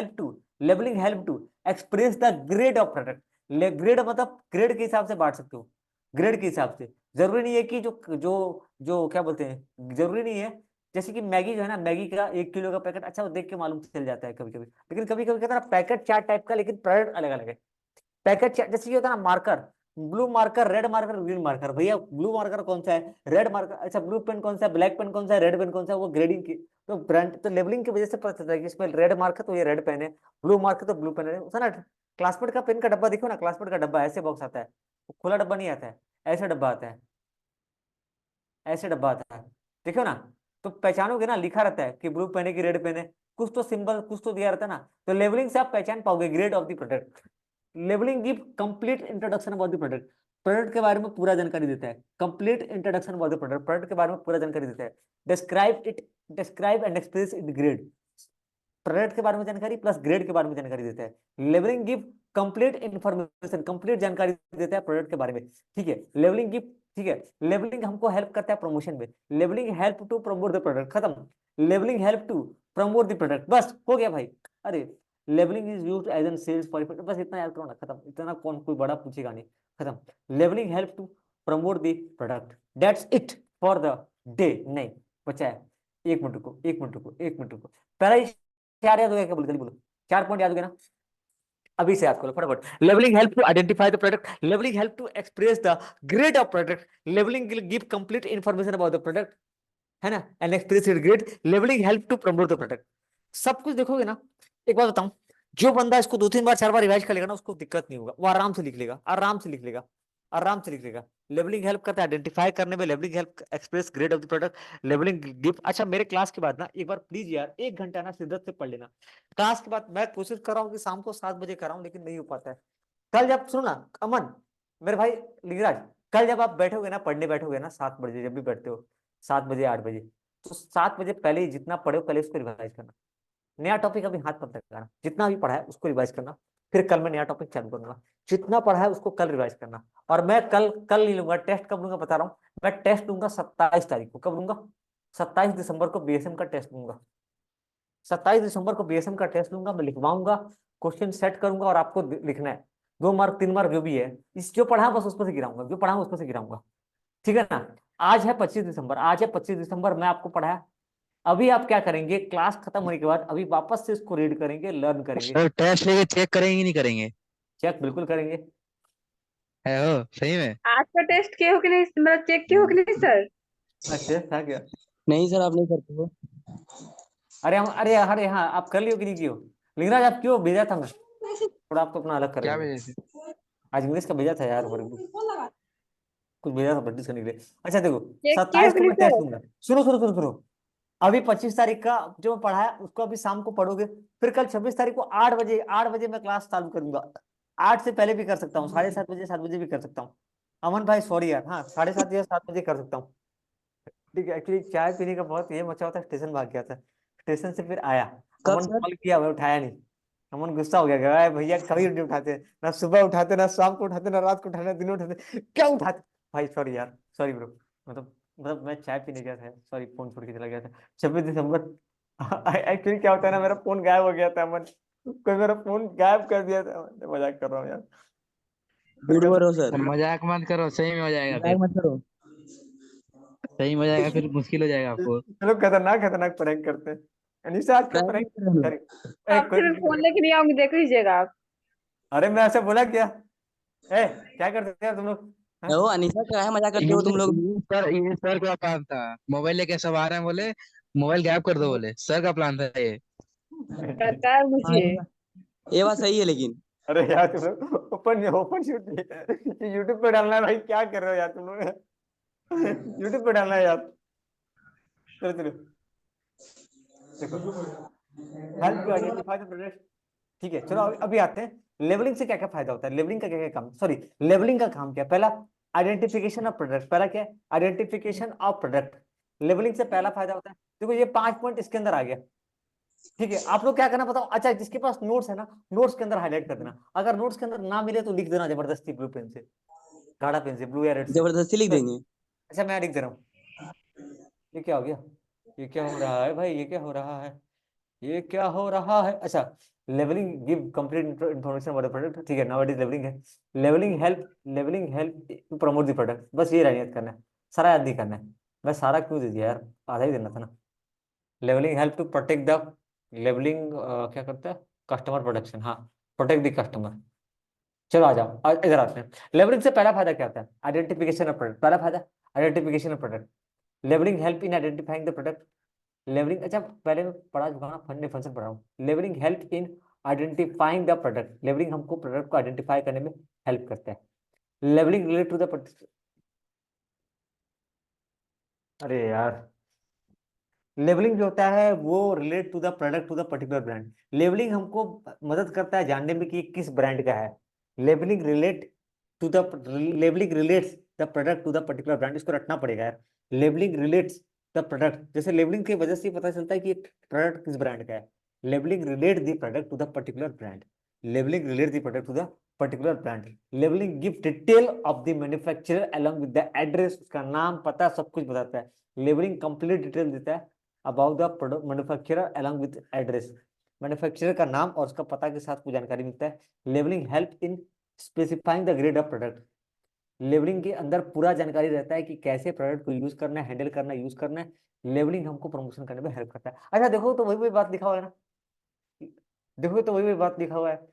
help to express the grade of product, grade मतलब ग्रेड के हिसाब से बांट सकते हो, ग्रेड के हिसाब से, जरूरी नहीं है कि जो जो जो क्या बोलते हैं, जरूरी नहीं है, जैसे कि मैगी जो है ना, मैगी का 1 किलो का पैकेट, अच्छा वो देख के मालूम चल जाता है कभी कभी, लेकिन कभी कभी कहता है ना पैकेट 4 टाइप का, लेकिन प्रोडक्ट अलग अलग है। पैकेट जैसे ये होता है ना, marker, blue marker, red marker, green marker, भैया ब्लू मार्कर कौन सा है, रेड मार्कर, अच्छा ब्लू पेन कौन सा है, ब्लैक पेन कौन सा है, रेड पेन कौन सा है, वो ग्रेडिंग की, तो ब्रांड तो लेबलिंग की वजह से पता चलता है कि इसमें रेड मार्कर तो ये रेड पेन है, ब्लू मार्कर तो ब्लू पेन है। उसका ना क्लासमेट का पेन का डब्बा देखो ना, क्लासमेट का डब्बा ऐसे बॉक्स आता है, वो खुला डब्बा नहीं आता है, ऐसा डब्बा आता है, ऐसे डब्बा आता है, देखो ना, तो पहचानोगे ना, लिखा रहता है कि ब्लू पेन है कि रेड पेन है, कुछ तो सिंबल कुछ तो दिया रहता है ना, तो लेबलिंग से आप पहचान पाओगे grade of the product. Labelling give complete introduction about the product, product के बारे में पूरा जानकारी देता है, complete introduction about the product, product के बारे में पूरा जानकारी देता है। Describe and express in grade, product के बारे में जानकारी प्लस ग्रेड के बारे में जानकारी देता है। Labelling give complete information, complete जानकारी देता है प्रोडक्ट के बारे में, ठीक है। लेबलिंग गिव, ठीक है, लेबलिंग हमको हेल्प करता है प्रमोशन में, labelling help to promote the product, खत्म। Labelling help to promote the product, बस हो गया भाई। अरे labelling is used as an sales for, बस इतना याद करो ना, खत्म, इतना कौन कोई बड़ा पूछेगा नहीं, खत्म। Labelling help to promote the product, that's it for the day. नहीं बचा है, एक मिनट रुको, पहला ही 4 याद हो गया क्या, बोलो जल्दी बोलो, 4 पॉइंट याद हो गया ना, अभी से याद करो फटाफट। Labelling help to identify the product, labelling help to express the grade of product, labelling give complete information about the product, है ना, and express it grade, labelling help to promote the product. सब कुछ देखोगे ना, एक बात बताऊं, जो बंदा इसको 2-3 बार 4 बार रिवाइज कर लेगा ना, उसको दिक्कत नहीं होगा, वो आराम से लिख लेगा, आराम से लिख लेगा, आराम से लिख लेगा। लेबलिंग हेल्प करता है आइडेंटिफाई करने में, labelling help express grade of the product, labelling give. अच्छा मेरे क्लास के बाद ना एक बार प्लीज यार 1 घंटा ना शिद्दत से पढ़ लेना, क्लास के बाद मैं कोशिश कर रहा हूँ कि शाम को 7 बजे कर रहा हूँ, लेकिन नहीं हो पाता है, कल जब सुनो ना अमन, मेरे भाई लिंगराज, कल जब आप बैठोगे ना, पढ़ने बैठोगे ना 7 बजे, जब भी बैठते हो 7 बजे 8 बजे, तो 7 बजे पहले ही जितना पढ़े हो पहले उसको रिवाइज करना। नया टॉपिक अभी हाथ मत लगाना, जितना भी पढ़ा है उसको रिवाइज करना। फिर कल मैं नया टॉपिक चालू करूंगा, जितना पढ़ा है उसको कल रिवाइज करना। और मैं कल कल नहीं लूंगा टेस्ट, कब लूंगा बता रहा हूँ, मैं टेस्ट लूंगा 27 तारीख को। कब लूंगा? 27 दिसंबर को बीएसएम का टेस्ट लूंगा। 27 दिसंबर को बीएसएम का टेस्ट लूंगा, मैं लिखवाऊंगा, क्वेश्चन सेट करूंगा और आपको लिखना है। 2 मार्क 3 मार्क जो भी है, इस जो पढ़ा बस उसको से गिराऊंगा, जो पढ़ा उसको से गिराऊंगा। ठीक है ना? आज है 25 दिसंबर, आज है 25 दिसंबर, मैं आपको पढ़ाया। अभी आप क्या करेंगे, क्लास खत्म होने के बाद अभी वापस से इसको रीड करेंगे, लर्न करेंगे। सर टेस्ट लेके चेक करेंगे कि नहीं करेंगे? चेक बिल्कुल करेंगे। है हो सही में? आज का टेस्ट किए हो कि नहीं, मतलब चेक किए हो कि नहीं सर? अच्छा था क्या? नहीं सर, आप नहीं करते हो। अरे हाँ, आप कर लियो कि नहीं कियो? लिंगराज आप क्यों भेजा था? मैं थोड़ा आपको अपना अलग क्या करेंगे। वजह से? आज इंग्लिश का भेजा था यार, कुछ भेजा था प्रैक्टिस करने के लिए। अच्छा देखो, चेक किए हो 27 कि को नहीं मैं टेस्ट सर? दूंगा। सुनो सुनो सुनो सुनो, अभी 25 तारीख का जो मैं पढ़ा है उसको अभी शाम को पढ़ोगे। फिर कल 26 तारीख को 8 बजे, 8 बजे मैं क्लास चालू करूंगा। 8 से पहले भी कर सकता हूँ, 7:30 बजे 7 बजे भी कर सकता हूँ। अमन भाई सॉरी यार, हाँ 7:30 या 7 बजे कर सकता हूँ। ठीक है, एक्चुअली चाय पीने का बहुत ये मचा होता है, स्टेशन भाग गया था। स्टेशन से फिर आया, कब अमन सर? कॉल किया, मैं उठाया नहीं। अमन गुस्सा हो गया, कहा, "अरे भैया कभी नहीं उठाते, ना सुबह उठाते, ना शाम को उठाते, ना रात को उठाते, ना दिन में उठाते, क्या उठाते?" भाई सॉरी यार, सॉरी ब्रो। मतलब मैं चाय पीने गया था, सॉरी फोन छोड़ के चला गया था। 26 दिसंबर एक्चुअली क्या होता है ना, मेरा फोन गायब हो गया था अमन, कोई मेरा फोन गायब कर दिया था। मैं मजाक कर रहा हूँ यार। फिर झूठ कल बोल रहे हो सर सर। मजाक मत करो, सही में हो जाएगा मजाक फिर। मत करो। सही में हो जाएगा फिर, मुश्किल हो जाएगा आपको। लोग खतरनाक खतरनाक प्रैंक करते हैं। अनिशा आज का प्रैंक प्रैंक, नहीं कर रहे हम लोग। सॉरी, ए आपसे कोई मैं किसी फोन प्रैंक, लेके नहीं आऊंगी, देख लीजिएगा आप। अरे मैं ऐसा बोला क्या? ए क्या करते हैं तुम लोग? हाँ? ओ अनीसा, क्या है मजाक करते ये हो तुम लोग? ये सर का प्लान था, मोबाइल लेके सब आ रहे हैं, बोले मोबाइल गायब कर दो, बोले सर का प्लान था ये। पता है हाँ, मुझे। ये बात सही है लेकिन। अरे यार तुम लोग ओपन ओपन शूट यूट्यूब पे डालना है भाई, क्या कर रहे हो यार तुम लोग? यूट्यूब पे डालना है यार। चलो चलो, देखो, help to identify the product. ठीक है, चलो अभी आते हैं लेवलिंग से क्या क्या फायदा होता है। लेवलिंग का क्या क्या काम, सॉरी, लेवलिंग का काम क्या है? पहला आइडेंटिफिकेशन ऑफ प्रोडक्ट, पहला क्या है? Identification of product. लेवलिंग से पहला फायदा होता है, देखो ये 5 पॉइंट इसके अंदर आ गया। ठीक है, आप लोग क्या करना बताओ, अच्छा जिसके पास नोट्स है ना, नोट्स के अंदर हाईलाइट कर देना। अगर नोट्स के अंदर ना मिले तो लिख देना जबरदस्ती ब्लू पेन से, गाढ़ा पेन से, ब्लू या रेड से। जबरदस्ती लिख देंगे। अच्छा मैं लिख दे रहा हूँ, ये क्या हो गया, ये क्या हो रहा है भाई, ये क्या हो रहा है, ये क्या हो रहा है? अच्छा, labelling give complete information about the product. ठीक है, नाउ इट इज लेवलिंग है। Labelling help to promote the product, बस ये याद करना है, सारा याद नहीं करना है। मैं सारा क्यों दे दिया यार, आधा ही देना था ना। Labelling help to protect the, labelling क्या करता है, कस्टमर प्रोटेक्शन, हाँ, प्रोटेक्ट द कस्टमर। चलो आ जाओ, इधर आते हैं। लेवलिंग से पहला फायदा क्या होता है? आइडेंटिफिकेशन ऑफ प्रोडक्ट, पहला फायदा identification of product. Labelling help in identifying the product. Labelling, अच्छा पहले मैं पढ़ा चुका ना, फंड फंक्शन पढ़ा हूँ। Labelling help in identifying the product, labelling हमको प्रोडक्ट को आइडेंटिफाई करने में हेल्प करता है। लेवलिंग रिलेट टू द, अरे यार, लेवलिंग जो होता है वो relate to the product to the particular brand. Labelling हमको मदद करता है जानने में कि ये किस ब्रांड का है। Labelling relate to the, labelling relates the product to the particular brand, इसको रटना पड़ेगा यार। लेवलिंग रिलेट्स द प्रोडक्ट, जैसे लेवलिंग की वजह से ही पता चलता है कि प्रोडक्ट किस ब्रांड का है। Labelling relate the product to the particular brand, labelling relate the product to the particular brand. Labelling give detail of the manufacturer along with the address, उसका नाम पता सब कुछ बताता है। लेवलिंग कंप्लीट डिटेल देता है about the product manufacturer along with address, manufacturer का नाम और उसका पता के साथ कुछ जानकारी मिलता है। Labelling help in specifying the grade of product, labelling के अंदर पूरा जानकारी रहता है कि कैसे प्रोडक्ट को यूज करना है, हैंडल करना है, यूज करना है। लेवलिंग हमको प्रमोशन करने में हेल्प करता है। अच्छा देखो तो वही वही बात लिखा हुआ है ना, देखो तो वही वही बात लिखा हुआ है,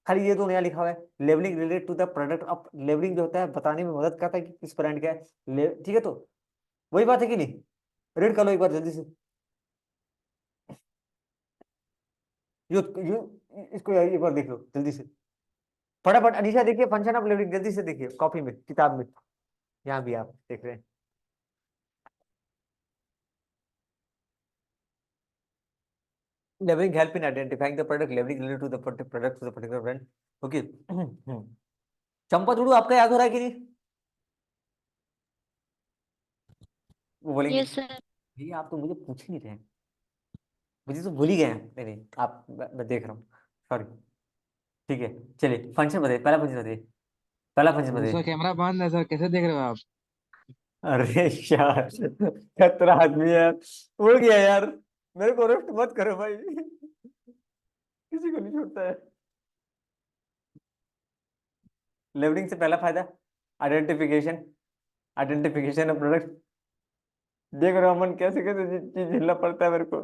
खाली ये दो नया लिखा हुआ है। Labelling relate to the product of, labelling जो होता है बताने में मदद करता है कि किस ब्रांड का है। ठीक है, तो वही बात है कि नहीं? रीड कर लो एक बार जल्दी से, यू इसको एक बार देख लो जल्दी से, फटाफट। अनीशा देखिए फंक्शन ऑफ लेवलिंग, जल्दी से देखिए कॉपी में, किताब में, यहाँ भी आप देख रहे हैं। Labelling help in identifying the product, labelling related to the product to the particular brand. Okay. Champa चूड़ू आपका याद हो रहा है कि नहीं? वो बोलेंगे यस सर। भैया आप तो मुझे पूछ ही नहीं रहे हैं, मुझे तो भूल ही गए हैं। नहीं नहीं आप, मैं देख रहा हूँ, सॉरी। ठीक है, चलिए फंक्शन बताइए, पहला फंक्शन बताइए, पहला फंक्शन दूसरा बताइए। कैमरा बंद है सर, कैसे देख रहे हो आप? अरे यार खतरा आदमी है यार, उड़ गया यार। मेरे को रोस्ट मत करो भाई, किसी को नहीं छोड़ता है। लेबलिंग से पहला फायदा आइडेंटिफिकेशन, आइडेंटिफिकेशन ऑफ प्रोडक्ट। देख रहे हो अमन कैसे कैसे चीज झेलना पड़ता है मेरे को।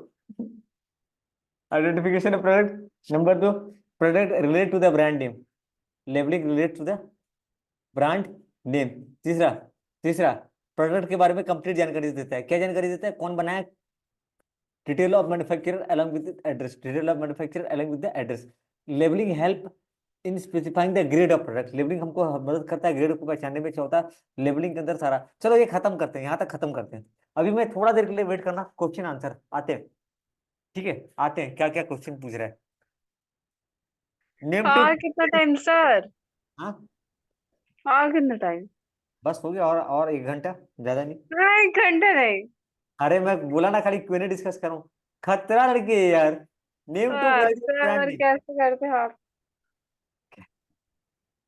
Identification of product. Number 2, product relate to the brand name, labelling relate to the brand name. तीसरा, तीसरा प्रोडक्ट के बारे में कंप्लीट जानकारी देता है। क्या जानकारी देता है? कौन बनाया, detail of manufacturer along with address, detail of manufacturer along with the address. Labelling help in specifying the grade of product, labelling हमको मदद करता है ग्रेड को पहचानने में। चौथा, लेबलिंग के अंदर सारा। चलो ये खत्म करते हैं, यहाँ तक खत्म करते हैं। अभी मैं थोड़ा देर के लिए वेट करना, क्वेश्चन आंसर आते हैं। ठीक है, आते हैं, क्या क्या क्वेश्चन पूछ रहा है। नेम टू, और कितना टाइम सर? हाँ और कितना टाइम? बस हो गया, और 1 घंटा, ज्यादा नहीं। हाँ, 1 घंटा नहीं। अरे मैं बोला ना खाली क्वेश्चन डिस्कस करूं। खतरा लड़के है यार। Name to sir quality brand sir name, कैसे करते हो आप?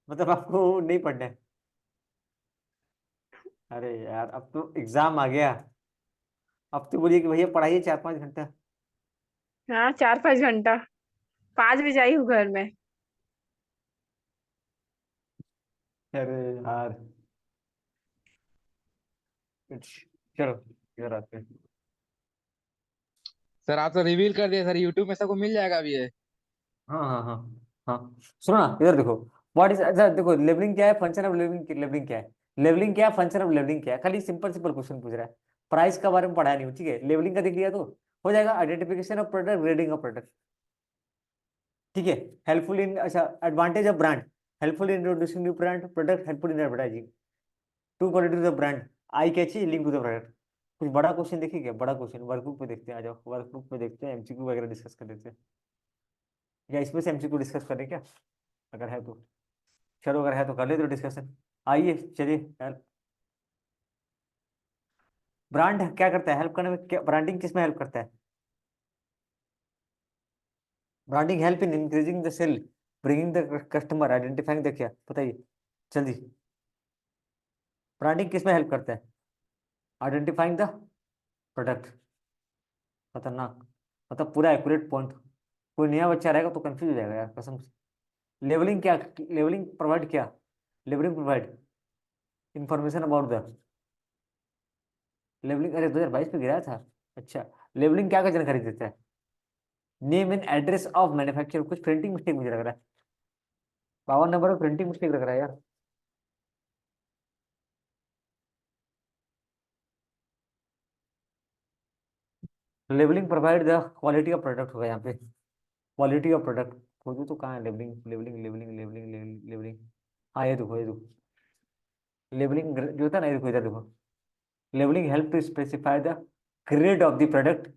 मतलब आपको नहीं पढ़ना है? अरे यार अब तो एग्जाम आ गया, अब तो बोलिए कि भैया पढ़ाइए 4-5 घंटा। हाँ, 4-5 घंटा। 5 बजे आई हूँ घर में। अरे यार चलो इधर आते हैं। सर आप तो रिवील कर दिए सर, यूट्यूब में सबको मिल जाएगा अभी ये। हाँ हाँ हाँ हाँ, सुनो ना इधर देखो। व्हाट इज, अच्छा देखो, लेबलिंग क्या है, फंक्शन ऑफ लेबलिंग, लेबलिंग क्या है, लेबलिंग क्या है, फंक्शन ऑफ लेबलिंग क्या है। खाली सिंपल सिंपल क्वेश्चन पूछ रहा है, प्राइस का बारे में पढ़ाया नहीं हूँ। ठीक है, लेबलिंग का देख लिया तो हो जाएगा। Identification of product, grading of product. ठीक है, हेल्पफुल इन, अच्छा advantage of brand, helpful in introducing new brand product, helpful in advertising, to quality of brand, eye catchy, link to the product. कुछ बड़ा क्वेश्चन देखिए क्या, बड़ा question workbook पे देखते हैं, आ जाओ वर्कबुक पे देखते हैं, एमसीक्यू वगैरह डिस्कस कर लेते हैं। या इसमें से एमसीक्यू डिस्कस करें क्या, अगर है तो? चलो अगर है तो कर ले तो डिस्कशन। आइए चलिए यार। ब्रांड क्या करता है, हेल्प करने में, क्या ब्रांडिंग किस में हेल्प करता है? Branding help in increasing the sale, bringing the customer, identifying the, क्या बताइए जल्दी। ब्रांडिंग किस में हेल्प करता है? Identifying the product. खतरनाक, मतलब पूरा एक्यूरेट पॉइंट। कोई नया बच्चा रहेगा तो कंफ्यूज हो जाएगा यार कसम से। लेवलिंग क्या, लेवलिंग प्रोवाइड क्या, labelling provide information about the, labelling अरे 2022 में गिराया था। अच्छा, लेवलिंग क्या क्या जानकारी देता है? Name and address of manufacture, कुछ प्रिंटिंग मिस्टेक मुझे लग रहा है, 52 नंबर में प्रिंटिंग मिस्टेक लग रहा है यार। Labelling provide the quality of product होगा यहाँ पे, क्वालिटी ऑफ प्रोडक्ट। खोजो तो कहाँ है labelling, labelling labelling labelling labelling. हाँ ये देखो, ये देखो लेबलिंग जो था ना, ये देखो इधर देखो। Labelling help to specify the grade of the product,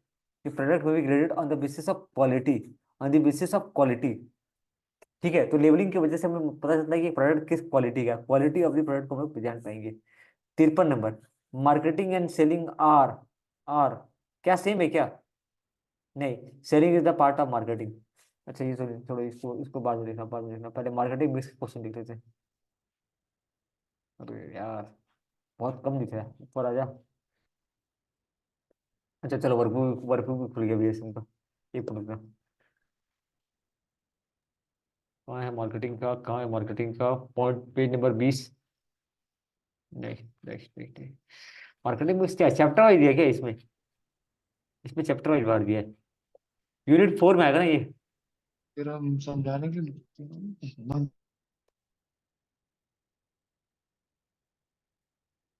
the product will be graded on the basis of quality, on the basis of quality. ठीक है, तो लेबलिंग की वजह से हमें पता चलता है कि प्रोडक्ट किस क्वालिटी का, क्वालिटी ऑफ द प्रोडक्ट को हम लोग जान पाएंगे। 53 number, marketing and selling are क्या सेम है क्या? नहीं, selling is the part of marketing. अच्छा ये सॉरी, थोड़ा इसको इसको बाद में देखना, बाद में देखना, पहले मार्केटिंग मिक्स क्वेश्चन लिख लेते हैं। अरे यार बहुत कम दिख रहा है, ऊपर आ जा। अच्छा चलो, वर्कबुक वर्कबुक भी खुल गया बीएसएम का, एक मिनट में। कहाँ है मार्केटिंग का, कहाँ है मार्केटिंग का पॉइंट, पेज नंबर 20। नहीं नेक्स्ट पेज नहीं। मार्केटिंग में क्या चैप्टर वाइज दिया क्या इसमें? इसमें चैप्टर वाइज बांट दिया है, यूनिट 4 में आएगा ना ये। फिर हम समझाने के लिए।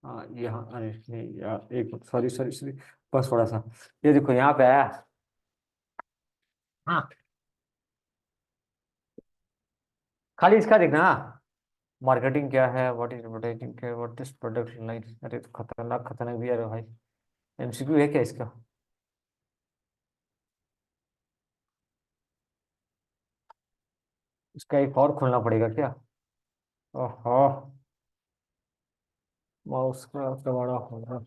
हाँ यहाँ, अरे नहीं यार, एक सॉरी सॉरी सॉरी, बस थोड़ा सा, ये देखो यहाँ पे आया। हाँ खाली इसका देखना, मार्केटिंग क्या है, व्हाट इज एडवर्टाइजिंग, क्या व्हाट इज प्रोडक्ट लाइन। अरे तो खतरनाक खतरनाक भी यार भाई, एमसीक्यू है क्या इसका? इसका एक और खोलना पड़ेगा क्या? ओहो, माउस का बड़ा होगा।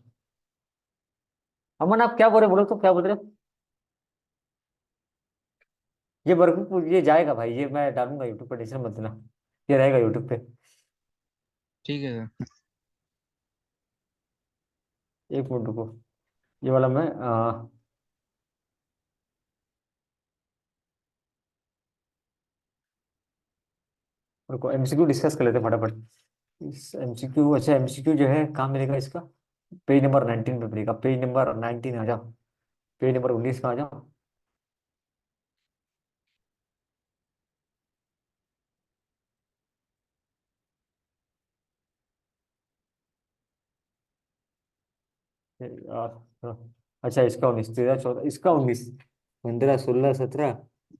अमन आप क्या बोल रहे, बोलो तो क्या बोल रहे हो? ये वर्क ये जाएगा भाई, ये मैं डालूंगा यूट्यूब पे, टेंशन मत लेना, ये रहेगा यूट्यूब पे। ठीक है सर। एक मिनट रुको, ये वाला मैं रुको, एमसीक्यू डिस्कस कर लेते हैं फटाफट। इस एमसीक्यू, अच्छा एमसीक्यू जो है कहाँ मिलेगा इसका? पेज नंबर 19 पे मिलेगा, पेज नंबर 19 आ जाओ, पेज नंबर 19 में आ जाओ। यार, अच्छा इसका 19, 13, 14, इसका 19, 15, 16, 17,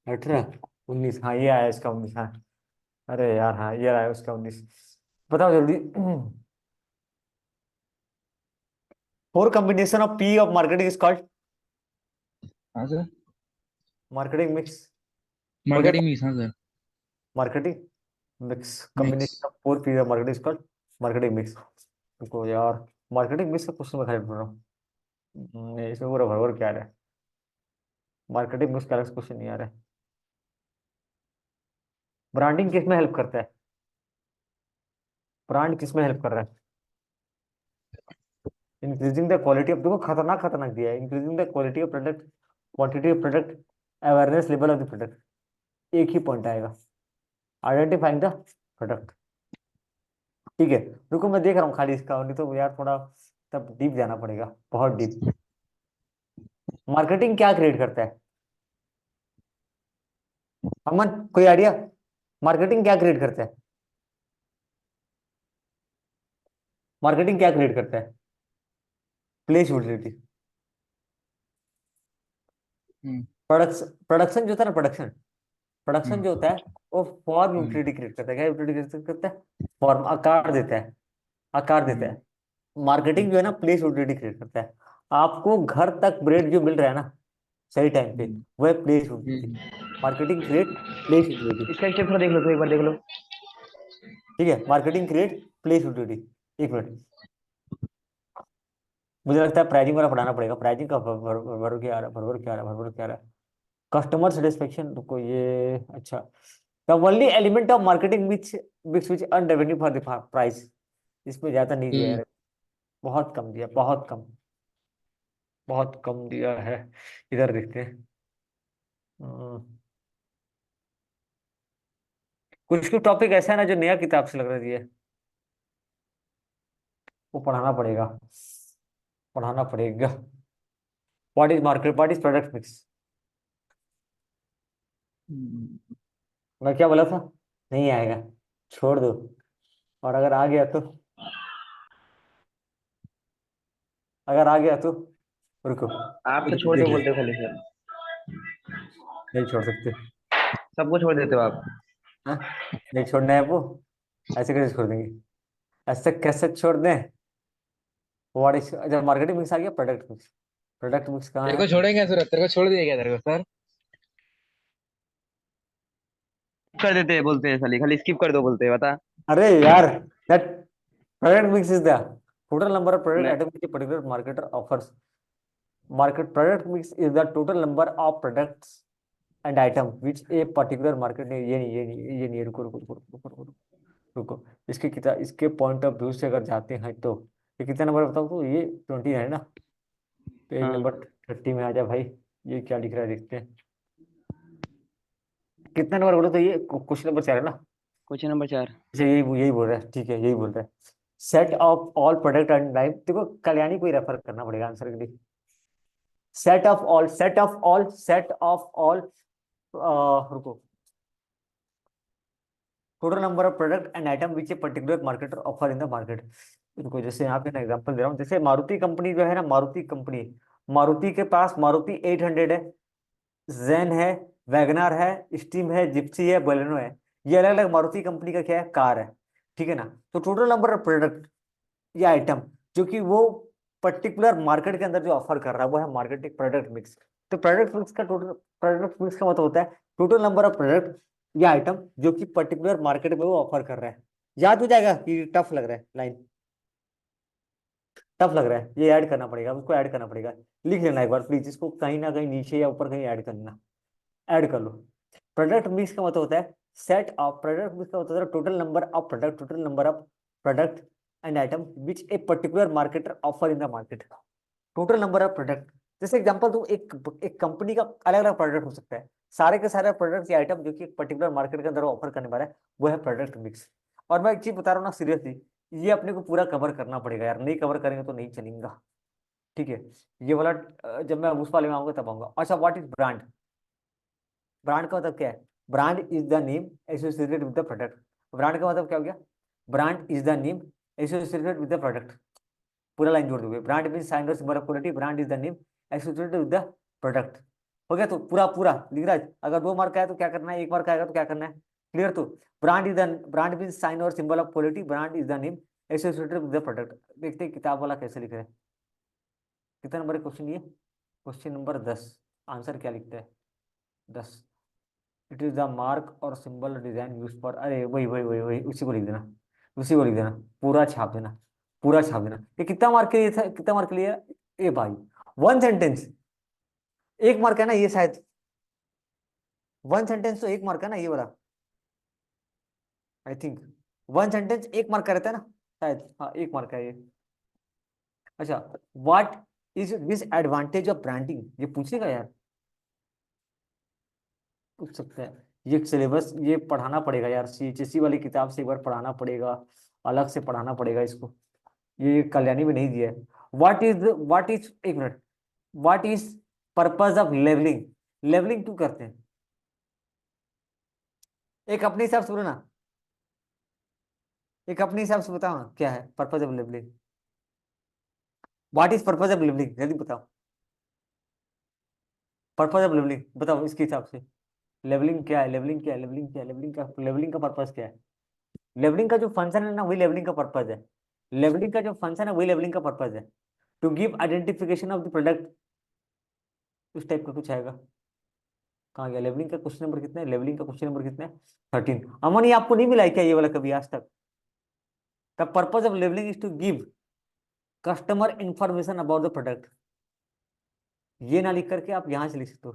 18, 19, हाँ ये आया इसका 19, हाँ। अरे यार हाँ ये आया उसका 19। बताओ जल्दी। Four combination of P of marketing is called हाँ सर। Marketing mix. हो गया? मार्केटिंग मिक्स, हाँ sir. Marketing mix, mix. Combination of four P of marketing is called marketing mix. रुको यार, मार्केटिंग मिक्स का क्वेश्चन मैं खाली पढ़ रहा हूँ। इसमें पूरा भरभर क्या आ रहा है, मार्केटिंग मिक्स का अलग क्वेश्चन नहीं आ रहा है। ब्रांडिंग किस में हेल्प करता है? ब्रांड किस में हेल्प कर रहा है? इंक्रीजिंग द क्वालिटी ऑफ, देखो खतरनाक खतरनाक दिया है, increasing the quality of product, quantity of product, awareness level of the product. एक ही पॉइंट आएगा, आइडेंटिफाइंग द प्रोडक्ट। ठीक है, रुको मैं देख रहा हूँ खाली इसका, नहीं तो यार थोड़ा तब डीप जाना पड़ेगा, बहुत डीप। मार्केटिंग क्या क्रिएट करता है? अमन कोई आइडिया, मार्केटिंग क्या क्रिएट करता है? मार्केटिंग क्या क्रिएट करता है? Place utility. हम्म। प्रोडक्शन, प्रोडक्शन जो होता है ना, प्रोडक्शन, प्रोडक्शन हम्म। जो होता है वो फॉर्म हम्म। यूटिलिटी क्रिएट करता है। क्या यूटिलिटी क्रिएट करता है? फॉर्म, आकार देता है, आकार देता हम्म। है। मार्केटिंग जो है ना, प्लेस यूटिलिटी क्रिएट करता है। आपको घर तक ब्रेड जो मिल रहा है ना सही टाइम पे, हम्म। वो है प्लेस यूटिलिटी। हम्म। Marketing create place utility. इसका स्टेप थोड़ा देख लो, तो एक बार देख लो। ठीक है, मार्केटिंग क्रिएट प्लेस यूटिलिटी। एक मिनट, मुझे लगता है प्राइजिंग वाला पढ़ाना पड़ेगा। प्राइजिंग का भर क्या आ रहा है, भर क्या आ रहा है, भर क्या आ रहा है? कस्टमर सेटिस्फेक्शन, रुको ये अच्छा, the only element of marketing which earn revenue for the price. इसमें ज्यादा नहीं दिया हम्म। है, बहुत कम दिया, बहुत कम, बहुत कम दिया है। इधर देखते हैं। हम्म, कुछ कुछ टॉपिक ऐसा है ना जो नया किताब से लग रही है, वो पढ़ाना पड़ेगा, पढ़ाना पड़ेगा। What is market, what is product mix? हम्म। मैं क्या बोला था? नहीं आएगा, छोड़ दो। और अगर आ गया तो, अगर आ गया तो रुको, आप तो एक छोड़ देख दो ले, बोलते हो खाली सर। नहीं छोड़ सकते। सबको छोड़ देते हो आप। हाँ, नहीं छोड़ना है वो, ऐसे कैसे छोड़ देंगे, ऐसे कैसे छोड़ दें? व्हाट इज, जब मार्केटिंग मिक्स आ गया, प्रोडक्ट मिक्स, प्रोडक्ट मिक्स कहाँ तेरे है? को छोड़ेंगे सर, तेरे को छोड़ दिया गया तेरे को सर। कर देते हैं बोलते हैं साली, खाली स्किप कर दो बोलते हैं, बता। अरे यार, that product mix is the total number of product मैं item which a particular marketer offers. Market product mix is the total number of products and item which a particular market ने, ये नहीं, रुको रुको रुको रुको रुको रुको रुको। इसके कितना, इसके पॉइंट ऑफ व्यू से अगर जाते हैं तो ये कितना नंबर बताओ तो, ये 20 है ना। पेज हाँ, नंबर 30 में आ जा भाई, ये क्या लिख रहा है देखते हैं। कितना नंबर बोलो तो, ये क्वेश्चन नंबर 4 है ना? Question number 4। अच्छा यही यही बोल रहा है, ठीक है यही बोल रहा है। Set of all product and life, देखो कल्याणी को ही रेफर करना पड़ेगा आंसर के लिए। Set of all, set of all, set of all, रुको, total number of product and item which a particular marketer offer in the market. इनको जैसे यहाँ पे ना एग्जांपल दे रहा हूँ, जैसे मारुति कंपनी जो है ना, मारुति कंपनी, मारुति के पास मारुति 800 है, जेन है, वैगनार है, स्टीम है, जिप्सी है, बलेनो है। ये अलग अलग मारुति कंपनी का क्या है, कार है। ठीक है ना? तो टोटल नंबर ऑफ प्रोडक्ट या आइटम जो कि वो पर्टिकुलर मार्केट के अंदर जो ऑफर कर रहा है, वो है मार्केटिंग प्रोडक्ट मिक्स। तो प्रोडक्ट मिक्स का टोटल, प्रोडक्ट मिक्स का मतलब होता है टोटल नंबर ऑफ प्रोडक्ट ये आइटम जो कि पर्टिकुलर मार्केट में वो ऑफर कर रहा है। याद हो जाएगा कि टफ लग रहा है लाइन, टफ लग रहा है, ये ऐड करना पड़ेगा, उसको ऐड करना पड़ेगा। लिख लेना एक बार प्लीज, इसको कहीं ना कहीं नीचे या ऊपर कहीं ऐड करना, ऐड कर लो। प्रोडक्ट मिक्स का मतलब होता है सेट ऑफ प्रोडक्ट मिक्स का मतलब होता है total number of product, total number of product and item which a particular marketer offer in the market. Total number of product, जैसे एग्जांपल तो एक कंपनी का अलग अलग प्रोडक्ट हो सकता है, सारे के सारे प्रोडक्ट या आइटम जो कि एक पर्टिकुलर मार्केट के अंदर ऑफर करने वाला है वो है प्रोडक्ट मिक्स। और मैं एक चीज बता रहा हूँ ना सीरियसली, ये अपने को पूरा कवर करना पड़ेगा यार, नहीं कवर करेंगे तो नहीं चलेगा। ठीक है, ये वाला जब मैं उस वाले में आऊंगा तब आऊंगा। अच्छा, व्हाट इज ब्रांड? ब्रांड का मतलब क्या है? Brand is the name associated with the product. Brand का मतलब क्या हो गया? Brand is the name associated with the product. पूरा लाइन जोड़ दोगे, brand mean sign or symbol of quality, brand is the name associated with the product. हो गया? तो पूरा पूरा लिख रहा है। अगर 2 मार्क आया तो क्या करना है, 1 मार्क आएगा तो क्या करना है? क्लियर? तो brand is the, brand mean sign or symbol of quality, brand is the name associated with the product. देखते हैं किताब वाला कैसे लिख रहा है। कितना नंबर क्वेश्चन ये? Question number 10। आंसर क्या लिखता है? 10। It is the mark or symbol design use for, अरे वही वही वही वही, उसी को लिख देना, उसी को लिख देना, पूरा छाप देना, पूरा छाप देना। ये कितना मार्क के लिए था, कितना मार्क के लिए? ए भाई 1 सेंटेंस 1 मार्क है ना ये शायद, 1 सेंटेंस तो 1 मार्क है ना ये वाला, आई थिंक 1 सेंटेंस 1 मार्क का रहता है ना शायद, हाँ 1 मार्क है ये। अच्छा, what is disadvantage of branding, ये पूछेगा यार, पूछ सकते हैं। ये सिलेबस ये पढ़ाना पड़ेगा यार, सीएचएससी वाली किताब से एक बार पढ़ाना पड़ेगा, अलग से पढ़ाना पड़ेगा इसको, ये कल्याणी में नहीं दिया है। व्हाट इज, एक minute, what is purpose of labelling? Labelling क्यों करते हैं? एक अपने हिसाब से बोलो ना, एक अपने हिसाब से बताओ ना क्या है purpose of labelling. What is purpose of labelling, जल्दी बताओ। पर्पज ऑफ लेवलिंग बताओ इसके हिसाब से। लेवलिंग क्या है? लेवलिंग क्या है? लेवलिंग क्या है? लेवलिंग का पर्पज क्या है? लेवलिंग का जो फंक्शन है ना वही लेवलिंग का पर्पज है। लेवलिंग का जो फंक्शन है वही लेवलिंग का पर्पज है, to give identification of the product. उस टाइप का कुछ आएगा। कहाँ गया लेवलिंग का क्वेश्चन नंबर? कितना है लेवलिंग का क्वेश्चन नंबर? कितना है? 13। अमन, ये आपको नहीं मिला है क्या ये वाला कभी आज तक? The purpose of labelling is to give customer information about the product. ये ना लिख करके आप यहां से लिख सकते हो,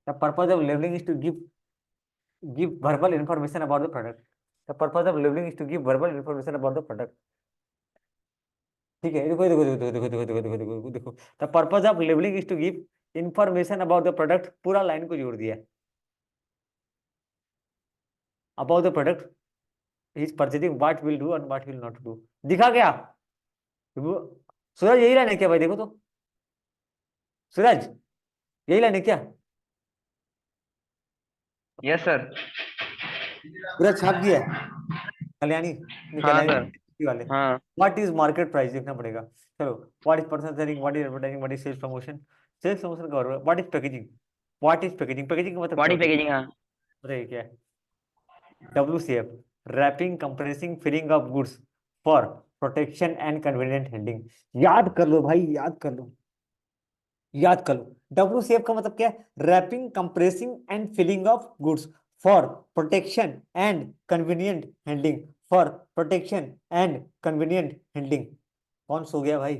the purpose of labelling is to give verbal information about the product। the purpose of labeling is to give verbal information about the product। ठीक है, देखो देखो देखो देखो देखो देखो देखो देखो देखो, the purpose of labelling is to give information about the product, पूरा लाइन को जोड़ दिया है। About the product is purchasing, what will do and what will not do. दिखा क्या सूरज? यही लाइन है क्या भाई? देखो तो सूरज, यही लाइन है क्या? Yes sir. पूरा छाप दिया है कल्याणी, हाँ कल्याणी सर। वाले। हाँ। व्हाट इज मार्केट प्राइस देखना पड़ेगा। चलो, what is person selling, what is advertising, what is sales promotion. Sales promotion का what is packaging, what is packaging, packaging का मतलब क्या बॉडी होता है? पैकेजिंग। हाँ। बताइए क्या है? WCF, wrapping compressing filling of goods for protection and convenient handling. याद कर लो भाई, याद कर लो, याद कर लो। WCF का मतलब क्या है? Wrapping compressing and filling of goods for protection and convenient handling, for protection and convenient handling. कौन सो गया भाई?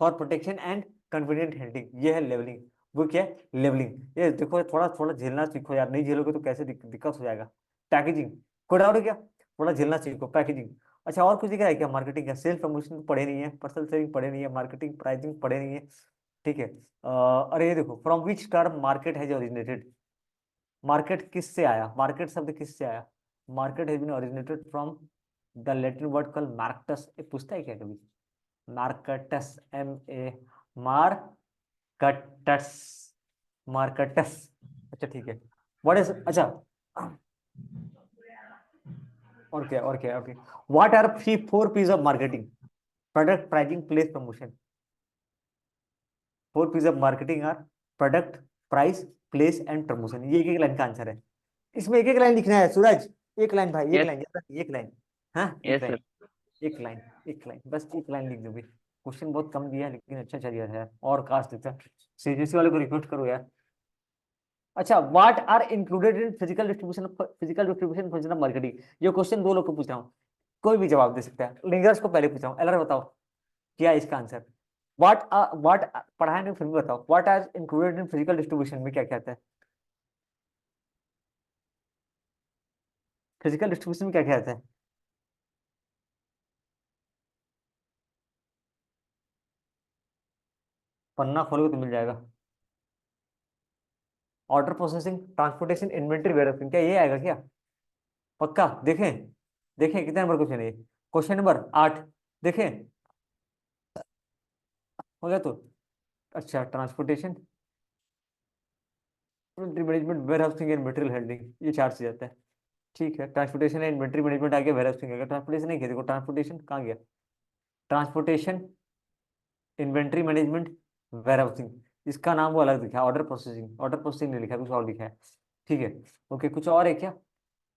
For protection and convenient handling, ये है लेवलिंग। वो क्या है? लेवलिंग। ये देखो, थोड़ा थोड़ा झेलना सीखो यार, नहीं झेलोगे तो कैसे दिक्कत हो जाएगा। पैकेजिंग, कोई डाउट है क्या? थोड़ा झेलना सीखो, पैकेजिंग। अच्छा, और कुछ दिख रहा है क्या? मार्केटिंग, क्या सेल्फ प्रमोशन पढ़े नहीं है, पर्सनल सेलिंग पढ़े नहीं है, मार्केटिंग प्राइसिंग पढ़े नहीं है। ठीक है, अरे ये देखो, from which term market has originated. Market किस से आया? मार्केट शब्द किस से आया? Market has been originated from the Latin word called mercatus. ये पूछता है क्या कभी? मार्कटस, MA, मार्कटस, मार्कटस। अच्छा ठीक है, व्हाट इज, अच्छा और क्या, और क्या, okay. What are 4 P's of marketing? Product, pricing, place, promotion. 4 P's of marketing are product, price, place and promotion. ये एक एक लाइन का आंसर है। इसमें एक एक लाइन लिखना है सूरज, एक लाइन भाई, एक यस। लाइन, एक लाइन, हाँ एक यस लाइन, सर। एक लाइन, एक लाइन, बस एक लाइन लिख दोगे। क्वेश्चन बहुत कम दिया है लेकिन अच्छा चल रहा है यार, और काश देता। सीजीसी वाले को रिक्वेस्ट करो यार, अच्छा, what are included in physical distribution function of marketing. ये क्वेश्चन दो लोग को पूछ रहा हूँ, कोई भी जवाब दे सकता है। लिंगर्स को पहले पूछ रहा हूँ, एलआर बताओ क्या है इसका आंसर। व्हाट पढ़ाया नहीं फिर भी बताओ, what are included in physical distribution में क्या क्या आता है। फिजिकल डिस्ट्रीब्यूशन में क्या क्या आता है। पन्ना खोलोगे तो मिल जाएगा। Order processing, transportation, inventory, warehousing, क्या ये आएगा क्या। पक्का देखें, देखें कितने नंबर क्वेश्चन है ये। क्वेश्चन नंबर 8 देखें, हो गया तो। अच्छा, transportation, inventory management, warehousing and material handling, ये 4 चीज आता है। ठीक है, ट्रांसपोर्टेशन एंड इन्वेंटरी मैनेजमेंट आ गया, वेयरहाउसिंग आ गया। ट्रांसपोर्टेशन नहीं किया, देखो ट्रांसपोर्टेशन कहाँ गया। ट्रांसपोर्टेशन, इन्वेंटरी मैनेजमेंट, वेयरहाउसिंग, इसका नाम वो अलग लिखा है, ऑर्डर प्रोसेसिंग नहीं लिखा, कुछ और लिखा है। ठीक है, ओके, कुछ और है क्या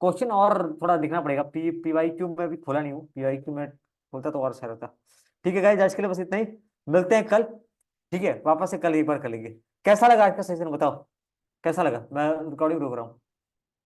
क्वेश्चन। और थोड़ा दिखना पड़ेगा। पीवाई क्यू में अभी खोला नहीं हूँ, पीवाई क्यू में खोलता तो और अच्छा रहता। ठीक है गाइस, आज के लिए बस इतना ही, मिलते हैं कल। ठीक है, वापस से कल एक बार कर लेंगे। कैसा लगा आज का सेशन बताओ, कैसा लगा। मैं रिकॉर्डिंग रोक रहा हूँ।